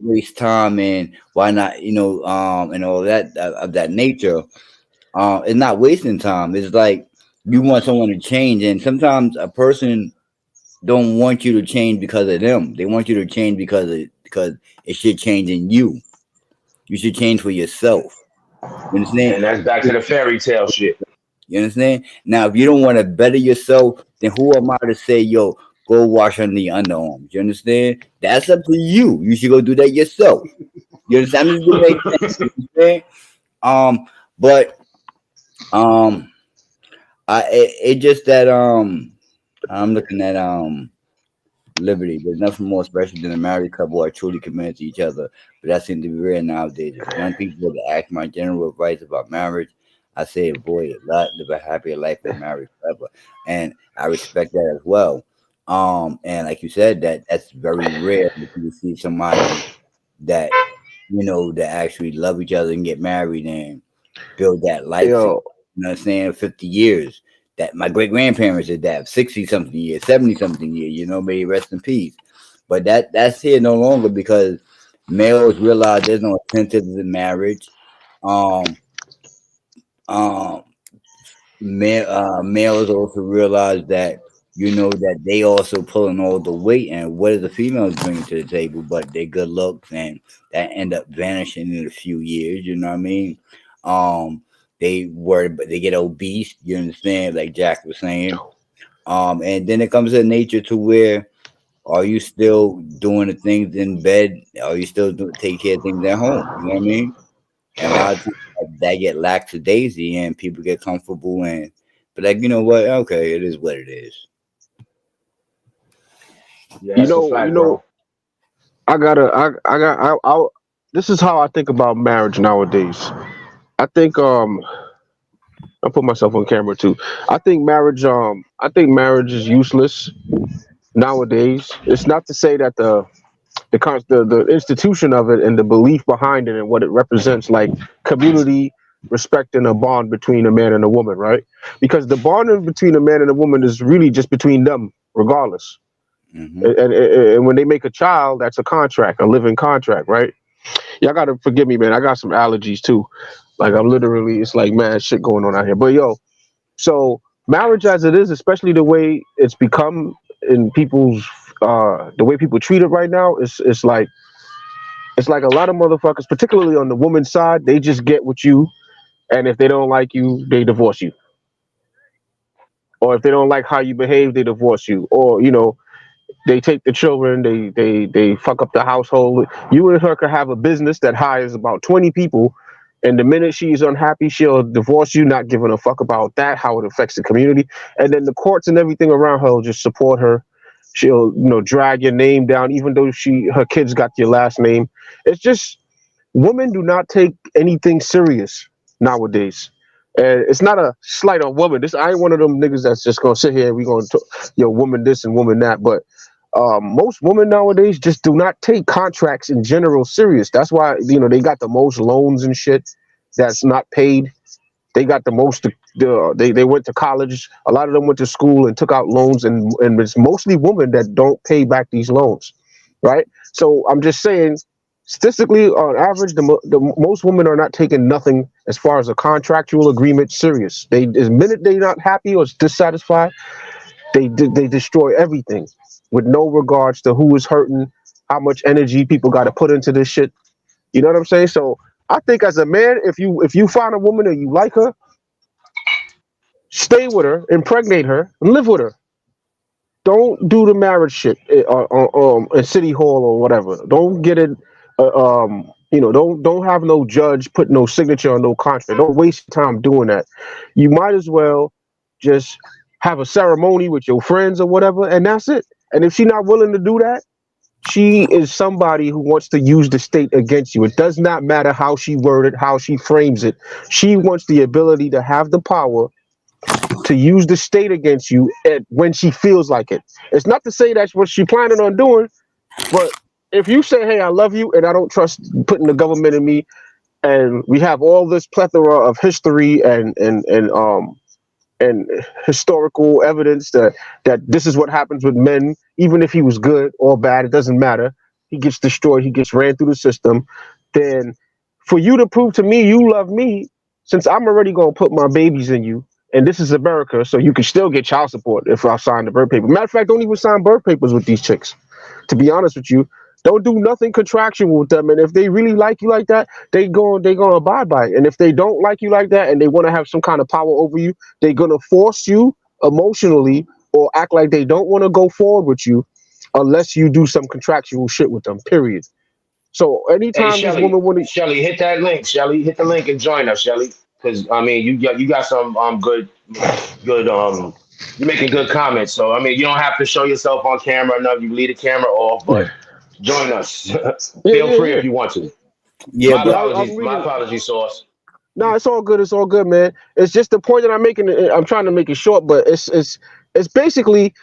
waste time and why not, and all that of that nature. It's not wasting time. It's like you want someone to change, and sometimes a person don't want you to change because of them. They want you to change because it should change in you. You should change for yourself. You understand? And that's back to the fairy tale shit. You understand? Now, if you don't want to better yourself, then who am I to say, yo, go wash on the underarms? You understand? That's up to you. You should go do that yourself. You understand? I'm just giving an example. You understand? But it just that I'm looking at liberty. There's nothing more special than a married couple who are truly committed to each other. But that seems to be rare nowadays. If young people were to ask my general advice about marriage, I say avoid it. Live a happier life than married forever. And I respect that as well. And like you said, that's very rare that you see somebody that that actually love each other and get married and build that life together. Yo, You know what I'm saying? 50 years. That my great grandparents did that, 60 something years, 70 something years, may he rest in peace. But that's here no longer because males realize there's no incentives in marriage. Um um Males also realize that that they also pulling all the weight, and what does the females bring to the table but their good looks, and that end up vanishing in a few years. You know what I mean? um they get obese, you understand, like Jack was saying. And then it comes to nature to where, are you still doing the things in bed? Are you still taking care of things at home? You know what I mean? And a lot of times that get lackadaisy and people get comfortable and but like, you know what? Okay, it is what it is. Yeah, you that's a know, you fact, know, bro. I gotta, I got, I. This is how I think about marriage nowadays. I think, I put myself on camera too. I think marriage is useless nowadays. It's not to say that the institution of it and the belief behind it and what it represents, like community, respect, and a bond between a man and a woman, right? Because the bond between a man and a woman is really just between them, regardless. Hmm. And when they make a child, that's a contract, a living contract, right? Y'all gotta forgive me, man. I got some allergies too. Like I'm literally, it's like mad shit going on out here. But yo, so marriage as it is, especially the way it's become in people's the way people treat it right now, it's like a lot of motherfuckers, particularly on the woman's side, they just get with you, and if they don't like you, they divorce you. Or if they don't like how you behave, they divorce you. Or they take the children, they fuck up the household. You and her could have a business that hires about 20 people, and the minute she's unhappy, she'll divorce you, not giving a fuck about that, how it affects the community. And then the courts and everything around her will just support her. She'll, drag your name down, even though her kids got your last name. It's just women do not take anything serious nowadays. And it's not a slight on women. This I ain't one of them niggas that's just gonna sit here and we gonna talk, woman this and woman that. But most women nowadays just do not take contracts in general serious. That's why they got the most loans and shit that's not paid. They got the most. They went to college. A lot of them went to school and took out loans, and it's mostly women that don't pay back these loans, right? So I'm just saying, statistically, on average, the most women are not taking nothing as far as a contractual agreement serious. The minute they're not happy or dissatisfied, they destroy everything with no regards to who is hurting, how much energy people got to put into this shit. You know what I'm saying? So I think as a man, if you find a woman and you like her, stay with her, impregnate her, and live with her. Don't do the marriage shit in city hall or whatever. Don't get it. Don't have no judge put no signature on no contract. Don't waste your time doing that. You might as well just have a ceremony with your friends or whatever, and that's it. And if she's not willing to do that, she is somebody who wants to use the state against you. It does not matter how she worded, how she frames it. She wants the ability to have the power to use the state against you when she feels like it. It's not to say that's what she's planning on doing, but if you say, "Hey, I love you, and I don't trust putting the government in me," and we have all this plethora of history and historical evidence that this is what happens with men, even if he was good or bad, it doesn't matter. He gets destroyed, he gets ran through the system. Then for you to prove to me you love me, since I'm already gonna put my babies in you, and this is America, so you can still get child support if I sign the birth paper. Matter of fact, don't even sign birth papers with these chicks. To be honest with you, Don't do nothing contractual with them. And if they really like you like that, they gonna abide by it. And if they don't like you like that and they want to have some kind of power over you, they're gonna force you emotionally or act like they don't want to go forward with you unless you do some contractual shit with them. Period. So Hey, anytime these women want to, Shelly, hit that link. Shelly, hit the link and join us, Shelly. Because I mean, you got some good you're making good comments. So I mean, you don't have to show yourself on camera enough. You can leave the camera off, but join us. yeah, Feel yeah, free yeah, if you want to. Yeah, but I'm My reading. apologies, Source. No, it's all good. It's all good, man. It's just the point that I'm making. I'm trying to make it short, but it's basically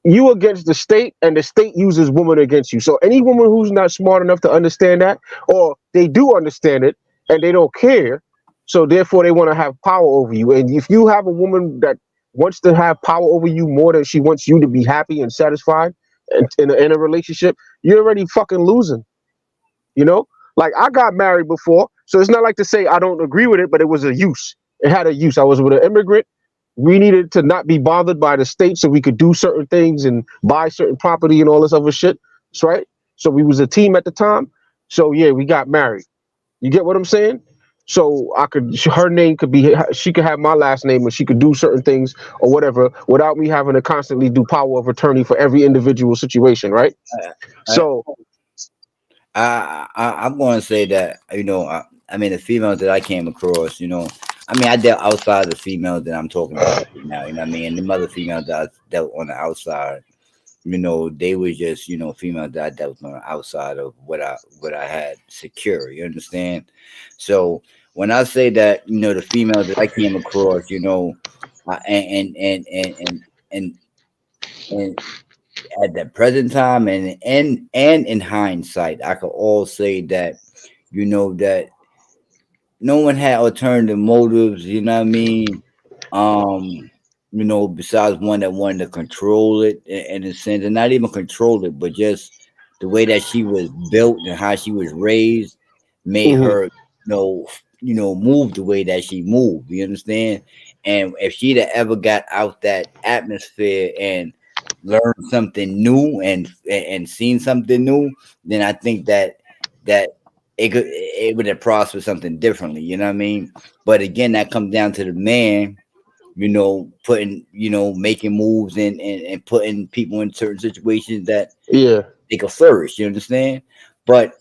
you against the state, and the state uses woman against you. So any woman who's not smart enough to understand that, or they do understand it and they don't care, so therefore they want to have power over you. And if you have a woman that wants to have power over you more than she wants you to be happy and satisfied in a relationship, you're already fucking losing. You know, like I got married before, so it's not like to say I don't agree with it, but it was a use. It had a use. I was with an immigrant. We needed to not be bothered by the state, so we could do certain things and buy certain property and all this other shit. That's right. So we was a team at the time. So yeah, we got married. You get what I'm saying? So her name could be, she could have my last name, and she could do certain things or whatever without me having to constantly do power of attorney for every individual situation, right? I, So I'm going to say that I mean the females that I came across, I mean I dealt outside the females that I'm talking about right now. You know what I mean? And the other females that I dealt on the outside, they were just females that I dealt on the outside of what I had secure. You understand? So when I say that, the females that I came across, and and at the present time and in hindsight, I could all say that that no one had alternative motives, you know what I mean? Um, besides one that wanted to control it in a sense, and not even control it, but just the way that she was built and how she was raised made mhm, her, move the way that she moved. You understand? And if she'd have ever got out that atmosphere and learned something new and seen something new, then I think that it would have prospered something differently, you know what I mean? But again, that comes down to the man, putting, making moves and putting people in certain situations that yeah, they could flourish, you understand? But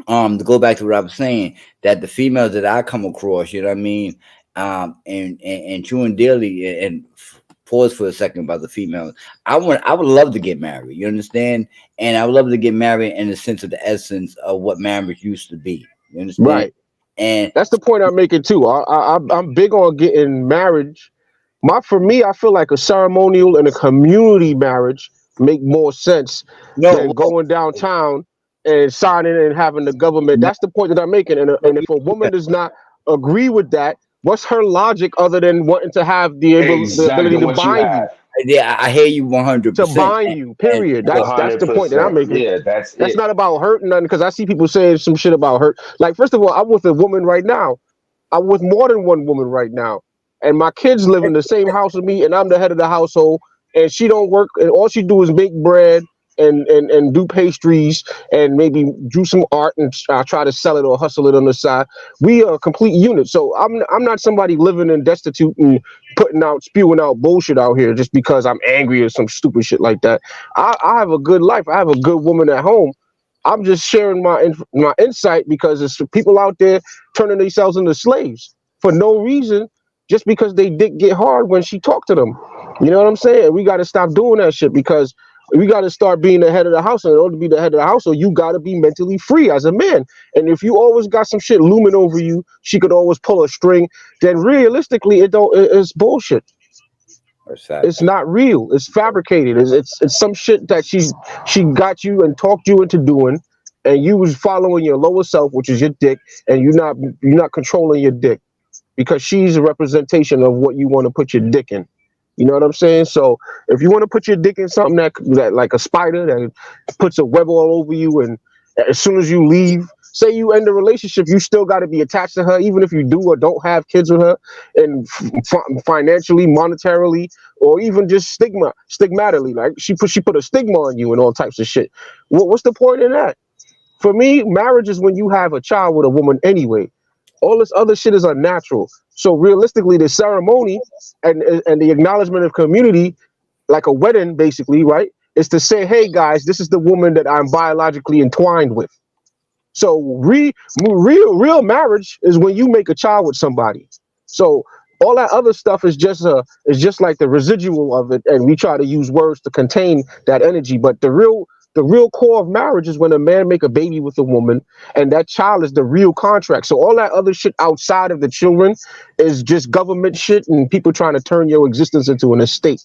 to go back to what I was saying, that the females that I come across, you know what I mean, and true and daily, and pause for a second about the females. I would love to get married. You understand? And I would love to get married in the sense of the essence of what marriage used to be. You understand? right. And That's the point I'm making too. I'm big on getting marriage. For me, I feel like a ceremonial and a community marriage make more sense no, than going downtown and signing and having the government. no, That's the point that I'm making. And if a woman does not agree with that, what's her logic other than wanting to have the Exactly ability to what you bind have. you, yeah, I hear you 100%. And Period. One That's hundred the point that I'm percent. making. Yeah, that's That's it. not about hurting nothing, because I see people saying some shit about hurt. Like, first of all, I'm with a woman right now. I'm with more than one woman right now, and my kids live in the same house with me, and I'm the head of the household. And she don't work, and all she do is make bread and do pastries and maybe do some art and try to sell it or hustle it on the side. We are a complete unit. So I'm not somebody living in destitute and spewing out bullshit out here just because I'm angry or some stupid shit like that. I have a good life. I have a good woman at home. I'm just sharing my insight because there's people out there turning themselves into slaves for no reason, just because they dick get hard when she talked to them. You know what I'm saying? We got to stop doing that shit, because we got to start being the head of the house. And in order to be the head of the household, you got to be mentally free as a man. And if you always got some shit looming over you, she could always pull a string. Then realistically, it's bullshit. It's not real. It's fabricated. It's some shit that she got you and talked you into doing, and you was following your lower self, which is your dick, and you're not controlling your dick, because she's a representation of what you want to put your dick in. You know what I'm saying? So if you want to put your dick in something that like a spider that puts a web all over you, and as soon as you leave, say you end the relationship, you still got to be attached to her, even if you do or don't have kids with her, and financially, monetarily, or even just stigmatically. Like she put a stigma on you and all types of shit. What's the point in that? For me, marriage is when you have a child with a woman anyway. All this other shit is unnatural. So realistically, the ceremony and the acknowledgement of community, like a wedding, basically, right, is to say, hey guys, this is the woman that I'm biologically entwined with. So real marriage is when you make a child with somebody. So all that other stuff is just like the residual of it, and we try to use words to contain that energy. But the real core of marriage is when a man make a baby with a woman, and that child is the real contract. So all that other shit outside of the children is just government shit and people trying to turn your existence into an estate.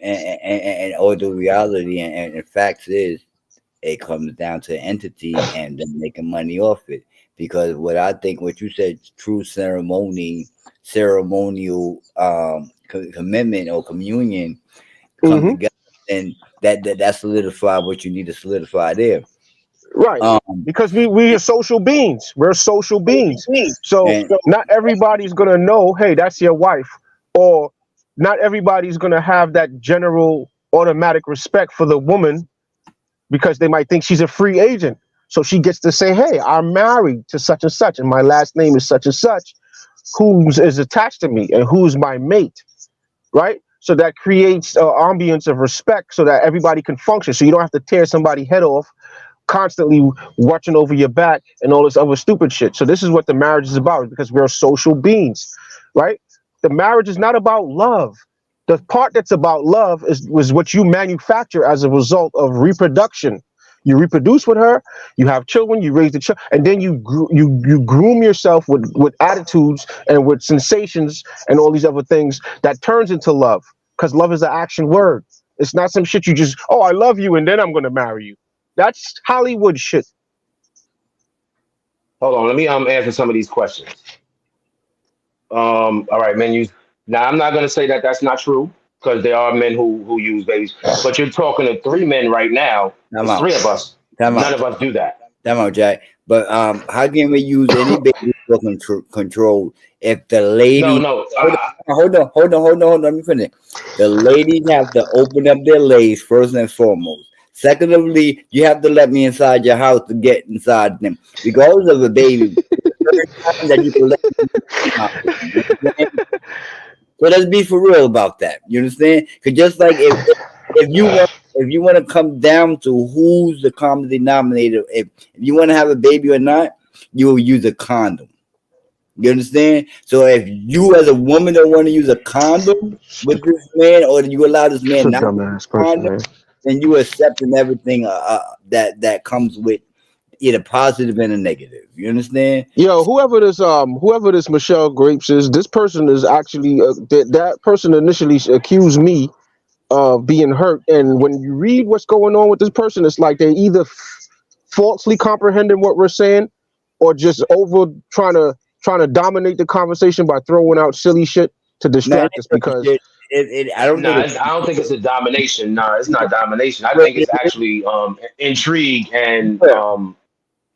And all the reality and facts is it comes down to entity and then making money off it. Because what you said, true ceremonial commitment or communion come Hmm. together, and that solidify what you need to solidify there. Right. Um, Because we are social beings. We're social beings. So and not everybody's gonna know, hey, that's your wife. Or not everybody's gonna have that general automatic respect for the woman because they might think she's a free agent. So she gets to say, hey, I'm married to such and such, and my last name is such and such, who's is attached to me and who's my mate, right? So that creates an ambience of respect so that everybody can function. So you don't have to tear somebody's head off constantly watching over your back and all this other stupid shit. So this is what the marriage is about, because we're social beings, right? The marriage is not about love. The part that's about love was what you manufacture as a result of reproduction. You reproduce with her, you have children, you raise the child, and then you groom yourself with attitudes and with sensations and all these other things that turns into love. Because love is an action word. It's not some shit you just, oh, I love you and then I'm gonna marry you. That's Hollywood shit. Hold on, let me answer some of these questions. All right, men use. Now, I'm not gonna say that that's not true because there are men who use babies, but you're talking to three men right now. time It's out, three of us. time None out, of us do that. time out, Jack. But how can we use any baby for control if the No, lady? no. Hold on. Let me finish. The ladies have to open up their legs first and foremost. Secondly, you have to let me inside your house to get inside them, regardless of the baby. Certain time that you can let me out. You understand? So let's be for real about that. You understand? Because just like if you want to come down to who's the common denominator, if you want to have a baby or not, you will use a condom. You understand? So if you as a woman don't want to use a condom with this man, or you allow this It's man a not to use dumbass a person, condom, man. then you accepting everything that comes with either positive and a negative. You understand? Yo, whoever this Michelle Grapes is, this person is actually that person initially accused me of being hurt, and when you read what's going on with this person, it's like they either falsely comprehending what we're saying, or just over trying to dominate the conversation by throwing out silly shit to No, it distract us. ain't really Because shit. I don't think Nah, it's. I don't think it's a domination. Nah, it's not domination. I But think it's actually intrigue and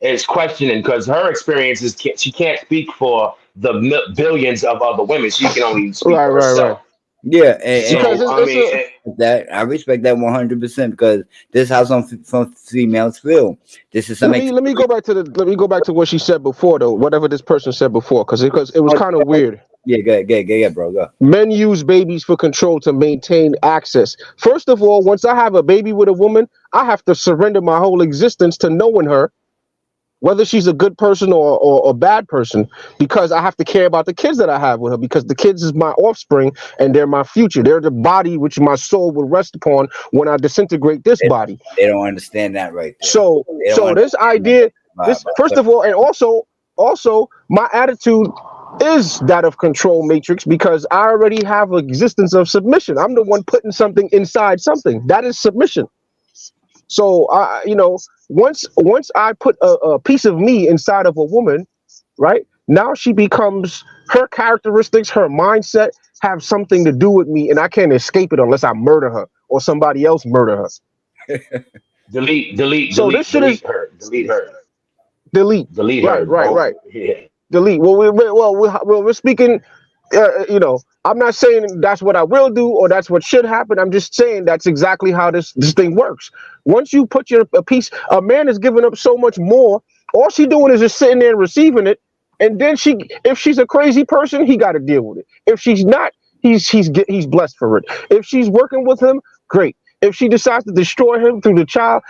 it's questioning because her experiences she can't speak for the billions of other women. She can only speak right, for right, right. herself. Yeah, Because So it's, I it's mean, a that I respect that 100% because this is how some females feel. This is some let me go back to what she said before, though. Whatever this person said before, because it was kind of weird. yeah, go, bro, go. Men use babies for control to maintain access. First of all, once I have a baby with a woman, I have to surrender my whole existence to knowing her, whether she's a good person or a bad person, because I have to care about the kids that I have with her, because the kids is my offspring and they're my future. They're the body which my soul will rest upon when I disintegrate this They, body. they don't understand that right there. So They don't so this understand idea, that this vibe. first of all, and also my attitude is that of control matrix, because I already have an existence of submission. I'm the one putting something inside something. That is submission. So once I put a piece of me inside of a woman, right? Now she becomes, her characteristics, her mindset have something to do with me, and I can't escape it unless I murder her or somebody else murder her. delete, delete, So this delete, shit is delete her, delete her. Delete. Delete Right, her, right, bro. right. Yeah. Delete. We're speaking. I'm not saying that's what I will do or that's what should happen. I'm just saying that's exactly how this thing works. Once you put a man is giving up so much more. All she doing is just sitting there and receiving it, and then if she's a crazy person, he got to deal with it. If she's not, he's blessed for it. If she's working with him, great. If she decides to destroy him through the child,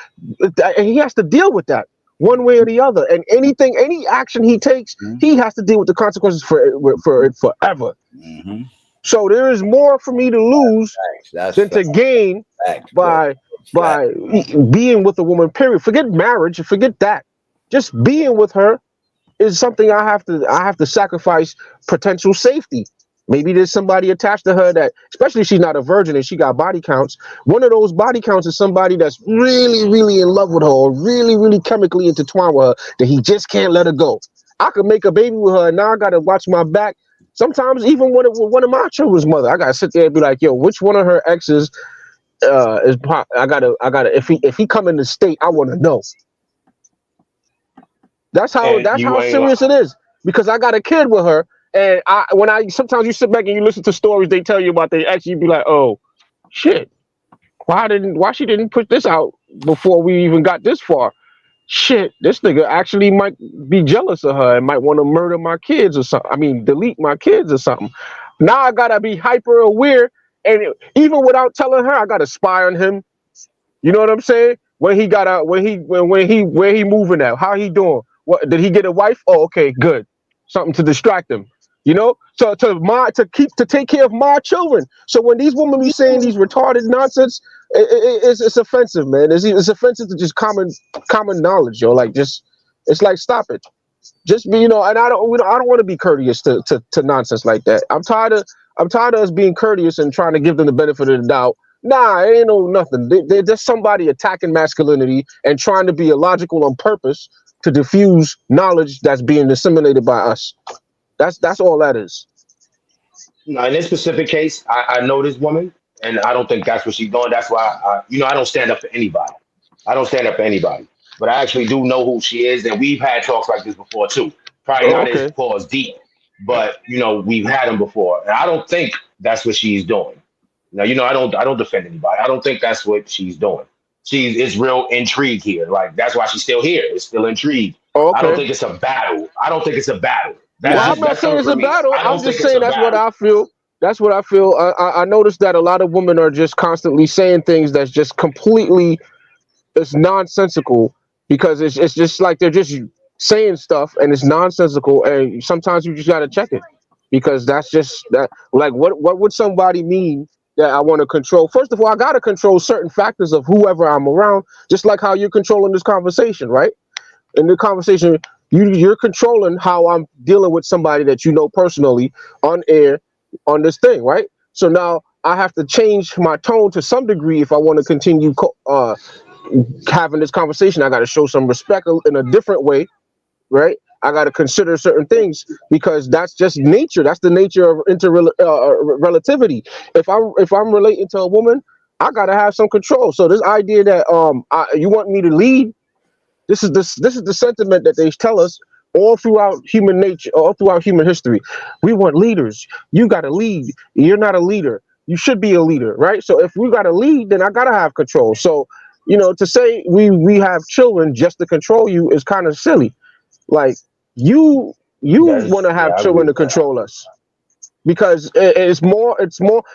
he has to deal with that one way or the other. And any action he takes, he has to deal with the consequences for it forever. Mm-hmm. So there is more for me to lose That's than to gain fact, bro. by Fact. being with a woman. Period. Forget marriage. Forget that. Just being with her is something I have to sacrifice potential safety. Maybe there's somebody attached to her that, especially if she's not a virgin and she got body counts. One of those body counts is somebody that's really, really in love with her or really, really chemically intertwined with her that he just can't let her go. I could make a baby with her and now I gotta watch my back. Sometimes even with one of my children's mother, I gotta sit there and be like, yo, which one of her exes is pop? I gotta if he come in the state, I wanna know. That's And how you ain't serious it is because I got a kid with her, and sometimes you sit back and you listen to stories they tell you about their ex, you be like, oh shit, why she didn't put this out before we even got this far? Shit, this nigga actually might be jealous of her and might want to murder my kids or something. I mean, delete my kids or something. Now I gotta be hyper aware, and even without telling her, I gotta spy on him. You know what I'm saying? When he got out, where he moving at, how he doing? What did he get a wife? Oh, okay, good. Something to distract him. You know, so to take care of my children. So when these women be saying these retarded nonsense, it's offensive, man. It's offensive to just common knowledge, yo. Like just it's like stop it. Just be, and I don't want to be courteous to nonsense like that. I'm tired of us being courteous and trying to give them the benefit of the doubt. Nah, it ain't no nothing. They're just somebody attacking masculinity and trying to be illogical on purpose to diffuse knowledge that's being disseminated by us. That's all that is. Now, in this specific case, I know this woman, and I don't think that's what she's doing. That's why, I don't stand up for anybody. I don't stand up for anybody, but I actually do know who she is, and we've had talks like this before too. Probably Oh, not as okay. cause deep, but we've had them before, and I don't think that's what she's doing. Now, I don't defend anybody. I don't think that's what she's doing. She's it's real intrigue here. Like that's why she's still here. It's still intrigue. Oh, I don't okay. think it's a battle. I don't think it's a battle. Well, I'm not That's saying coming it's a from me. battle. I I'm don't think just it's saying a that's what battle. I feel. That's what I feel. I noticed that a lot of women are just constantly saying things that's just completely it's nonsensical because it's just like they're just saying stuff and it's nonsensical and sometimes you just got to check it because that's just that like what would somebody mean that I want to control? First of all, I got to control certain factors of whoever I'm around, just like how you're controlling this conversation, right? In the conversation, you're controlling how I'm dealing with somebody that you know personally on air on this thing, right? So now I have to change my tone to some degree if I want to continue having this conversation. I got to show some respect in a different way, right? I got to consider certain things because that's just nature. That's the nature of relativity. If I'm relating to a woman, I got to have some control. So this idea that you want me to lead, this is the sentiment that they tell us all throughout human nature, all throughout human history. We want leaders. You got to lead. You're not a leader. You should be a leader, right? So if we got to lead, then I got to have control. So to say we have children just to control you is kind of silly. Like you want to have I agree children to with that. control us because it's more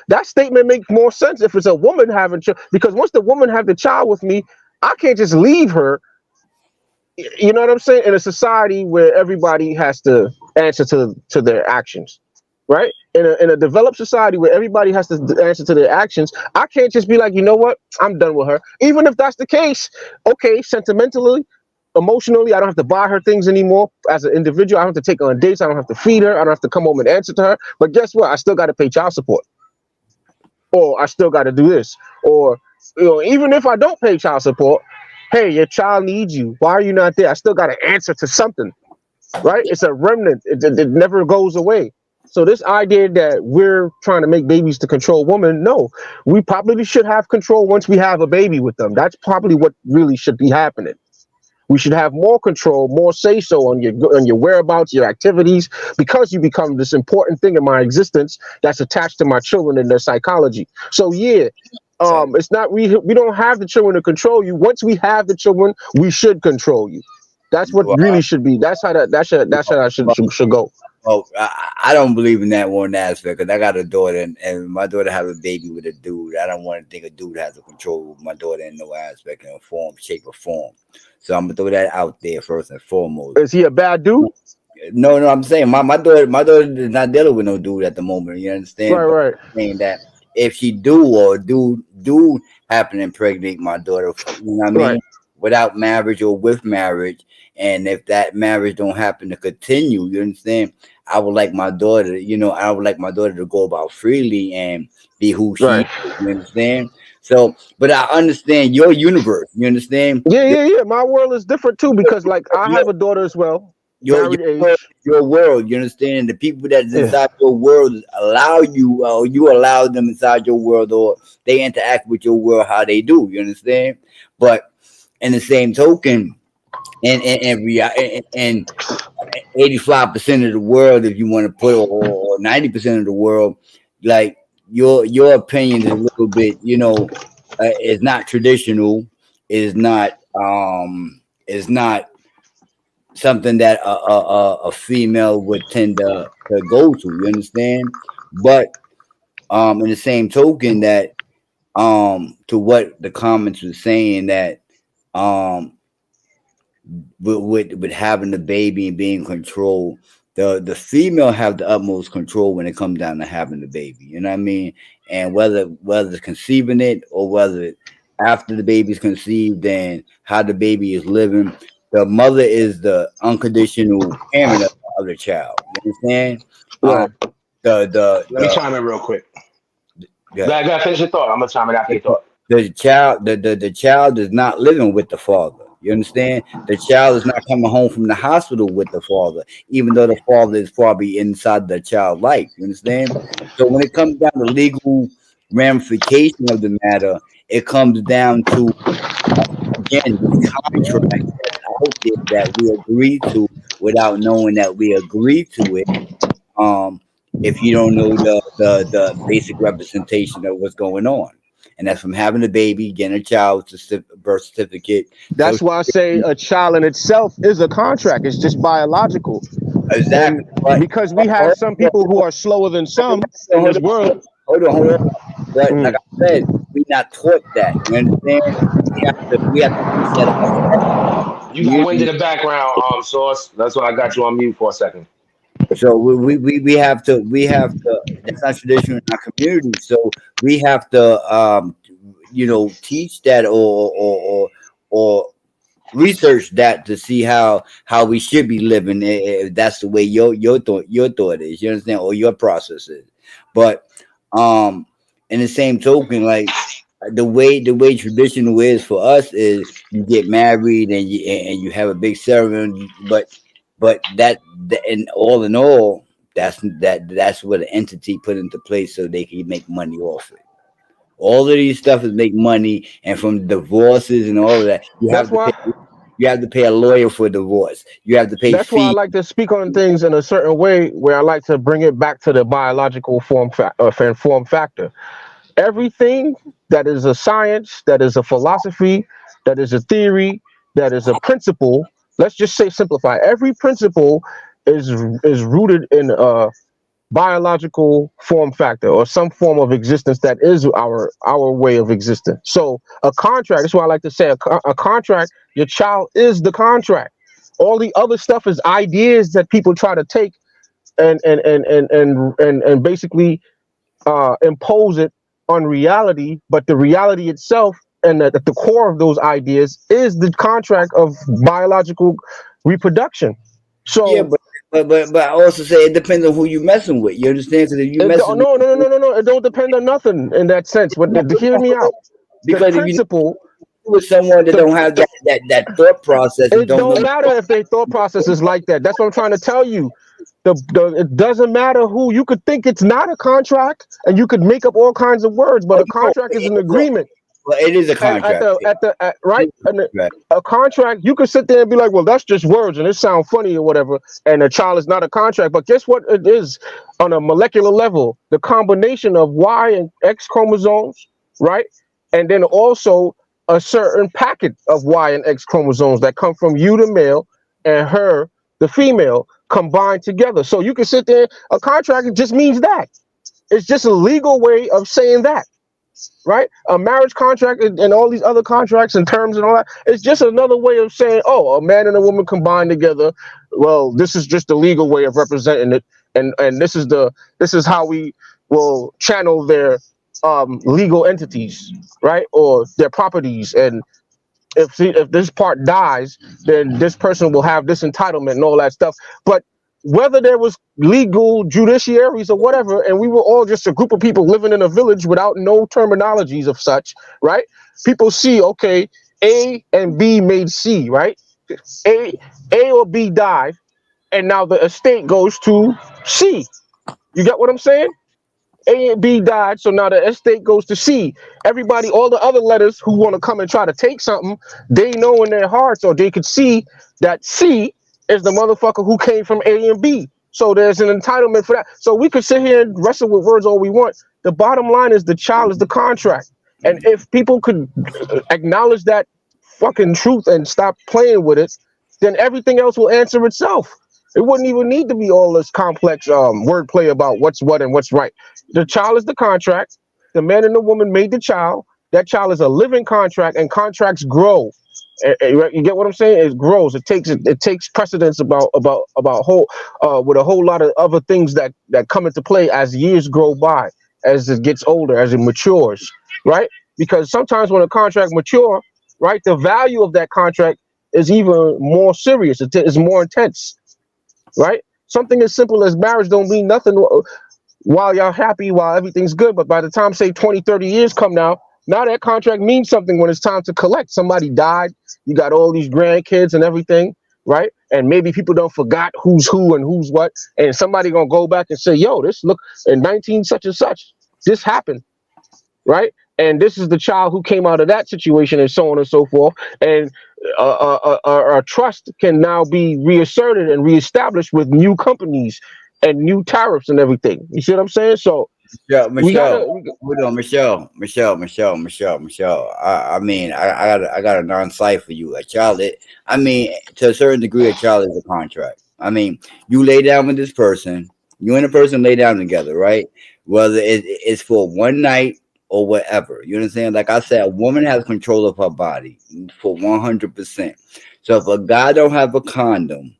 that statement makes more sense if it's a woman having children because once the woman have the child with me, I can't just leave her. You know what I'm saying? In a society where everybody has to answer to their actions, right? In a developed society where everybody has to answer to their actions, I can't just be like, you know what? I'm done with her. Even if that's the case, okay, sentimentally, emotionally, I don't have to buy her things anymore as an individual. I don't have to take her on dates. I don't have to feed her. I don't have to come home and answer to her. But guess what? I still got to pay child support, or I still got to do this, or even if I don't pay child support, hey, your child needs you. Why are you not there? I still got to answer to something, right? It's a remnant. It never goes away. So this idea that we're trying to make babies to control women, no, we probably should have control once we have a baby with them. That's probably what really should be happening. We should have more control, more say so on your whereabouts, your activities, because you become this important thing in my existence that's attached to my children and their psychology. So yeah, it's not we don't have the children to control you. Once we have the children, we should control you. That's what Well, really should be. That's how that should go. well, I don't believe in that one aspect because I got a daughter, and my daughter have a baby with a dude. I don't want to think a dude has to control my daughter in no aspect, in form, shape, or form. So I'm gonna throw that out there first and foremost. Is he a bad dude? No, I'm saying my daughter is not dealing with no dude at the moment. You understand? Right, But right, I'm saying that if she do or do happen to impregnate my daughter, you know what I right. mean, without marriage or with marriage, and if that marriage don't happen to continue, you understand? I would like my daughter, I would like my daughter to go about freely and be who she Right. is. You understand? So, but I understand your universe. You understand? Yeah, yeah, yeah. My world is different too because like I Your have a daughter as well, your married world, age. your world. You understand? The people that's Yeah. inside your world allow you, or you allow them inside your world, or they interact with your world how they do. You understand? But in the same token, and 85% of the world, if you want to put, or 90% of the world, like your opinion is a little bit, is not traditional, is not something that a female would tend to go to. You understand? But in the same token, that to what the comments were saying, that um with having the baby and being controlled, the female have the utmost control when it comes down to having the baby. You know what I mean? And whether it's conceiving it or whether after the baby's conceived and how the baby is living, the mother is the unconditional parent of the other child. You understand? Um, Right. Let me the chime in real quick. the Go ahead, finish your thought. I'm gonna chime in after your thought. the child is not living with the father. You understand? The child is not coming home from the hospital with the father, even though the father is probably inside the child's life. You understand? So when it comes down to legal ramification of the matter, it comes down to, again, this contract that's out there that we agree to without knowing that we agree to it. um, if you don't know the basic representation of what's going on. And that's from having a baby, getting a child, birth certificate, That's social why I say security. a child in itself is a contract. It's just biological. And Exactly. But because we have some people who are slower than some in hold this on, world. hold on. But like Mm. I said, we not taught that. You understand? We have to teach that ourselves. You got wind in Community. the background, source. That's why I got you on mute for a second. So we have to. That's not traditional in our community. So we have to teach that, or research that to see how we should be living, if that's the way your thought is. You understand? Or your process is. But um in the same token, like, the way traditional is for us is you get married and you have a big ceremony, but and all in all, that's what an entity put into place so they can make money off it. All of these stuff is make money, and from divorces and all of that, you That's have to why pay. You have to pay a lawyer for divorce. You have to pay that's why I fees. like to speak on things in a certain way where I like to bring it back to the biological form factor. Everything that is a science, that is a philosophy, that is a theory, that is a principle. Let's just say simplify. Every principle is is rooted in a biological form factor or some form of existence that is our way of existing. So a contract. That's why I like to say a contract. Your child is the contract. All the other stuff is ideas that people try to take and basically impose it on reality, but the reality itself and at the core of those ideas is the contract of biological reproduction. Yeah, So but I also say it depends on who you messing with. You understand? Because if you no, messing no, no, no, no, no. It don't depend on nothing in that sense. But hear me out. The because if you principle, with someone that the don't have that thought process and it don't don't know. matter if their thought process is like that. That's what I'm trying to tell you. It doesn't matter who you could think it's not a contract, and you could make up all kinds of words, but Oh, a contract is an so agreement. Well, it is a And at contract. the at the at, right, and Right. a contract, you could sit there and be like, well, that's just words and it sounds funny or whatever, and a child is not a contract. But guess what? It is on a molecular level. The combination of Y and X chromosomes, right, and then also a certain packet of Y and X chromosomes that come from you, the male, and her, the female, combined together. So you can sit there. A contract it just means that. It's just a legal way of saying that, right? A marriage contract and all these other contracts and terms and all that. It's just another way of saying, oh, a man and a woman combined together. Well, this is just the legal way of representing it, and this is how we will channel their legal entities, right, or their properties. And if this part dies, then this person will have this entitlement and all that stuff. But whether there was legal judiciaries or whatever, and we were all just a group of people living in a village without no terminologies of such, right? People see, okay, A and B made C, right? A or B died, and now the estate goes to C. You get what I'm saying? A and B died, so now the estate goes to C. Everybody, all the other letters who want to come and try to take something, they know in their hearts, or they could see that C is the motherfucker who came from A and B. So there's an entitlement for that. So we could sit here and wrestle with words all we want. The bottom line is the child is the contract. And if people could acknowledge that fucking truth and stop playing with it, then everything else will answer itself. It wouldn't even need to be all this complex wordplay about what's what and what's right. The child is the contract. The man and the woman made the child. That child is a living contract, and contracts grow. You get what I'm saying? It grows. It takes precedence about whole with a whole lot of other things that come into play as years grow by, as it gets older, as it matures, right? Because sometimes when a contract mature, right, the value of that contract is even more serious. It is more intense, right? Something as simple as marriage don't mean nothing while y'all happy, while everything's good. But by the time, say, 20, 30 years come now that contract means something when it's time to collect. Somebody died, you got all these grandkids and everything, right? And maybe people don't forgot who's who and who's what. And somebody gonna go back and say, yo, this look in 19 such and such, this happened, right? And this is the child who came out of that situation, and so on and so forth. And our trust can now be reasserted and reestablished with new companies and new tariffs and everything. You see what I'm saying? So Yeah, we gotta. hold on, Michelle. I mean, I got a non-site for you. A child, I mean, to a certain degree, a child is a contract. I mean, you lay down with this person, you and the person lay down together, right? Whether it's for one night or whatever. You understand? Like I said, a woman has control of her body for 100%. So if a guy don't have a condom,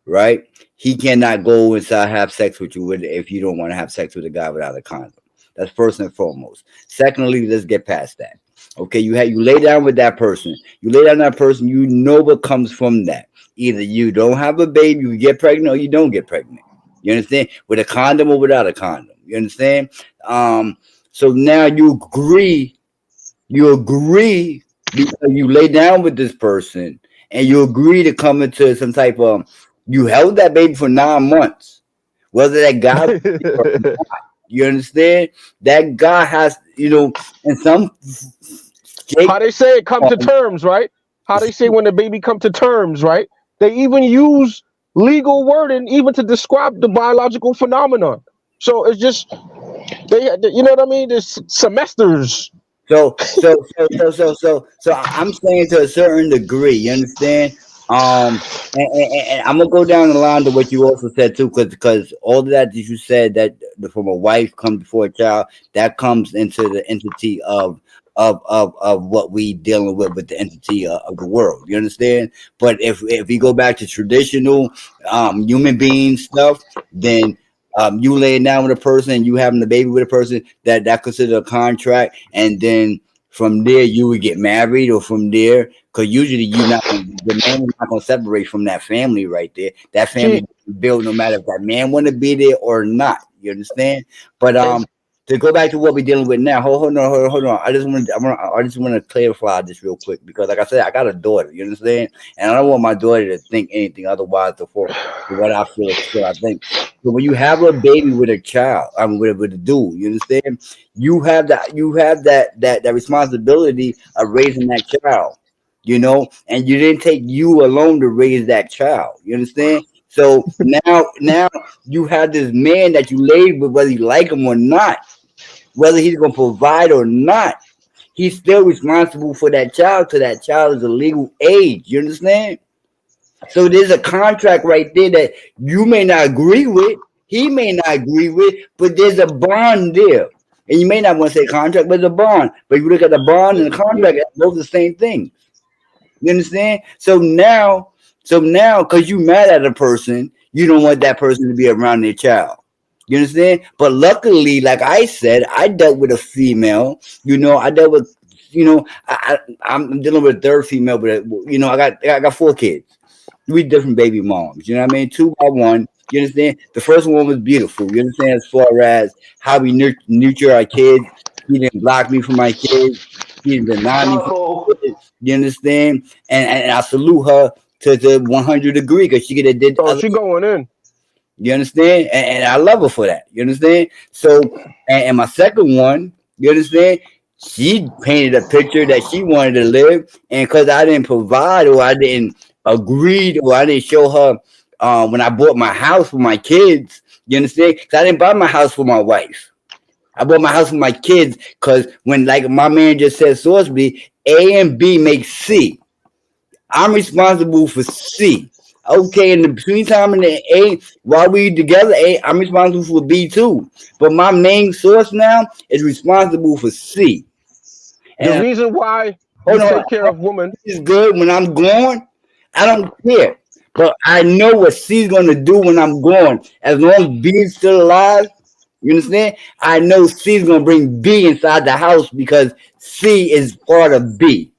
right? He cannot go inside have sex with you if you don't want to have sex with a guy without a condom. That's first and foremost. Secondly, let's get past that. Okay, you lay down with that person. You lay down with that person. You know what comes from that. Either you don't have a baby, you get pregnant, or you don't get pregnant. You understand? With a condom or without a condom. You understand? So now you agree because you lay down with this person and you agree to come into some type of you held that baby for 9 months. Whether that guy you understand? That guy has, in some How they say it come to terms, right? How they say when the baby come to terms, right? They even use legal wording even to describe the biological phenomenon. So it's just you know what I mean? There's semesters. So I'm saying to a certain degree, you understand? And I'm gonna go down the line to what you also said too, because all of that you said that from a wife comes before a child, that comes into the entity of what we dealing with the entity of the world. You understand? But if we go back to traditional human being stuff, then you laying down with a person, you having a baby with a person, that considered a contract, and then from there you would get married, or from there, because usually the man is not gonna separate from that family right there. That family built no matter if that man want to be there or not. You understand? But to go back to what we're dealing with now, hold on. I just want to clarify this real quick, because, like I said, I got a daughter. You understand? And I don't want my daughter to think anything otherwise for what I feel. I think. So when you have a baby with a child, I mean with a dude, you understand? You have that responsibility of raising that child, and you didn't take you alone to raise that child. You understand? So now you have this man that you laid with, whether you like him or not, whether he's gonna provide or not. He's still responsible for that child till that child is a legal age. You understand? So there's a contract right there that you may not agree with, he may not agree with, but there's a bond there. And you may not want to say contract, but it's a bond. But if you look at the bond and the contract, it's both the same thing. You understand? So now, because you mad at a person, you don't want that person to be around their child. You understand? But luckily, like I said, I dealt with a female. I dealt with, I'm dealing with a third female, but I got 4 kids. 3 different baby moms. You know what I mean? 2 by 1. You understand? The first one was beautiful. You understand? As far as how we nurture our kids, she didn't block me from my kids. She didn't deny me from Oh, my kids. You understand? And I salute her to the 100 degree because she could have did So other. she going in. You understand? And I love her for that. You understand? So, and my second one, you understand? She painted a picture that she wanted to live, and because I didn't provide or I didn't agree or I didn't show her when I bought my house for my kids, you understand? Because I didn't buy my house for my wife. I bought my house for my kids because when, like my man just said, sourcely, A and B make C. I'm responsible for C. Okay, in the between time in the A, while we together, A, I'm responsible for B too. But my main source now is responsible for C. The And reason why you hold on, take care of women, C is good when I'm gone. I don't care. But I know what C's gonna do when I'm gone. As long as B is still alive, you understand? I know C's gonna bring B inside the house because C is part of B.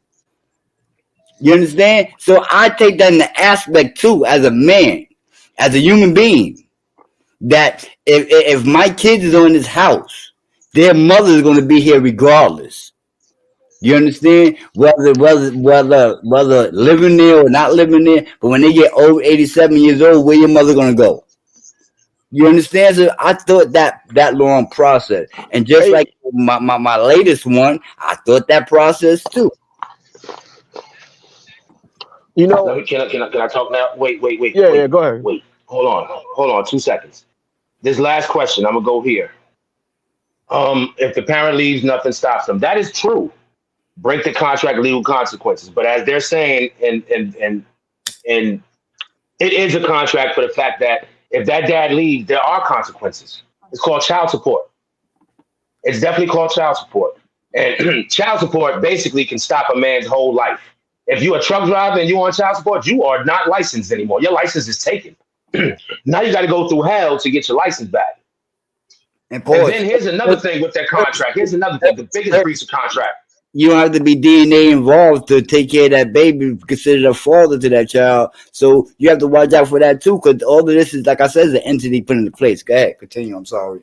You understand? So I take that in the aspect too, as a man, as a human being, that if my kids is on this house, their mother is going to be here regardless. You understand? Whether living there or not living there, but when they get over 87 years old, where your mother going to go? You understand? So I thought that long process, and just hey, like my latest one, I thought that process too. you know, can I talk now? Wait, wait, wait, yeah, wait, go ahead. wait. Hold on, 2 seconds. This last question, I'm gonna go here. If the parent leaves, nothing stops them. That is true. Break the contract, legal consequences. But as they're saying, and it is a contract for the fact that if that dad leaves, there are consequences. It's called child support. It's definitely called child support. And child support basically can stop a man's whole life. If you're a truck driver and you're on child support, you are not licensed anymore. Your license is taken. Now you got to go through hell to get your license back. And And pause. then here's another thing with that contract. Here's another thing. The biggest breach of contract. You don't have to be DNA involved to take care of that baby, considered a father to that child. So you have to watch out for that too, because all of this is, like I said, is an entity put into place. Go ahead, continue. I'm sorry.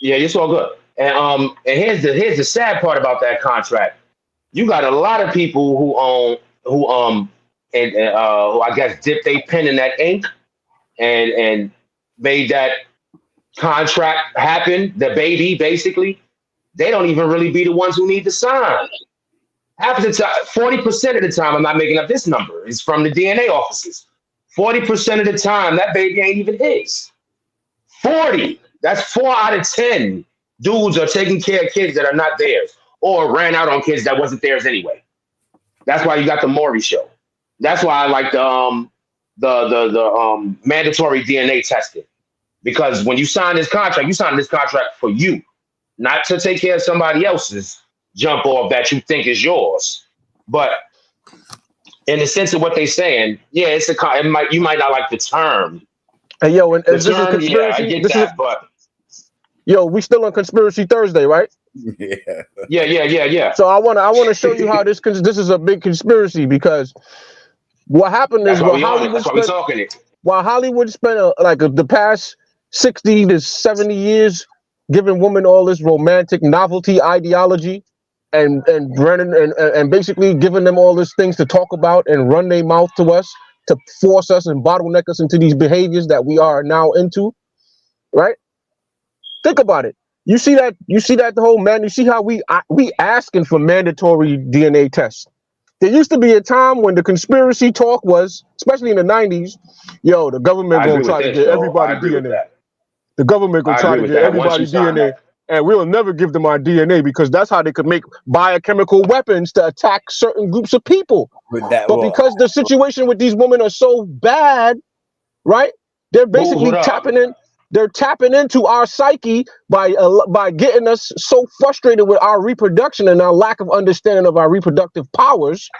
Yeah, it's all good. And here's the sad part about that contract. You got a lot of people who own who I guess dipped their pen in that ink and made that contract happen. The baby basically, they don't even really be the ones who need to sign. Half of the time, 40% of the time, I'm not making up this number, is from the DNA offices. 40% of the time, that baby ain't even his. 40. That's 4 out of 10 dudes are taking care of kids that are not theirs or ran out on kids that wasn't theirs anyway. That's why you got the Maury show. That's why I like the mandatory DNA testing. Because when you sign this contract for you, not to take care of somebody else's jump off that you think is yours. But in the sense of what they're saying, yeah, you might not like the term. Hey, yo, and The this is term, yeah, I conspiracy. get that, but Yo, we still on Conspiracy Thursday, right? Yeah. yeah. So I wanna show you how this is a big conspiracy because what happened That's is why we on it. That's why we talking it. while Hollywood spent the past 60 to 70 years giving women all this romantic novelty ideology and basically giving them all these things to talk about and run their mouth to us to force us and bottleneck us into these behaviors that we are now into. right? Think about it. You see that the whole man. You see how we asking for mandatory DNA tests. There used to be a time when the conspiracy talk was, especially in the 90s, yo, the government I gonna agree with try to this get though. I everybody agree with DNA. that. The government gonna I try agree to with get that. Once you everybody sign DNA, that, and we'll never give them our DNA because that's how they could make biochemical weapons to attack certain groups of people. With that, But well, because the situation with these women are so bad, right? They're booze, what basically up? tapping in. They're tapping into our psyche by getting us so frustrated with our reproduction and our lack of understanding of our reproductive powers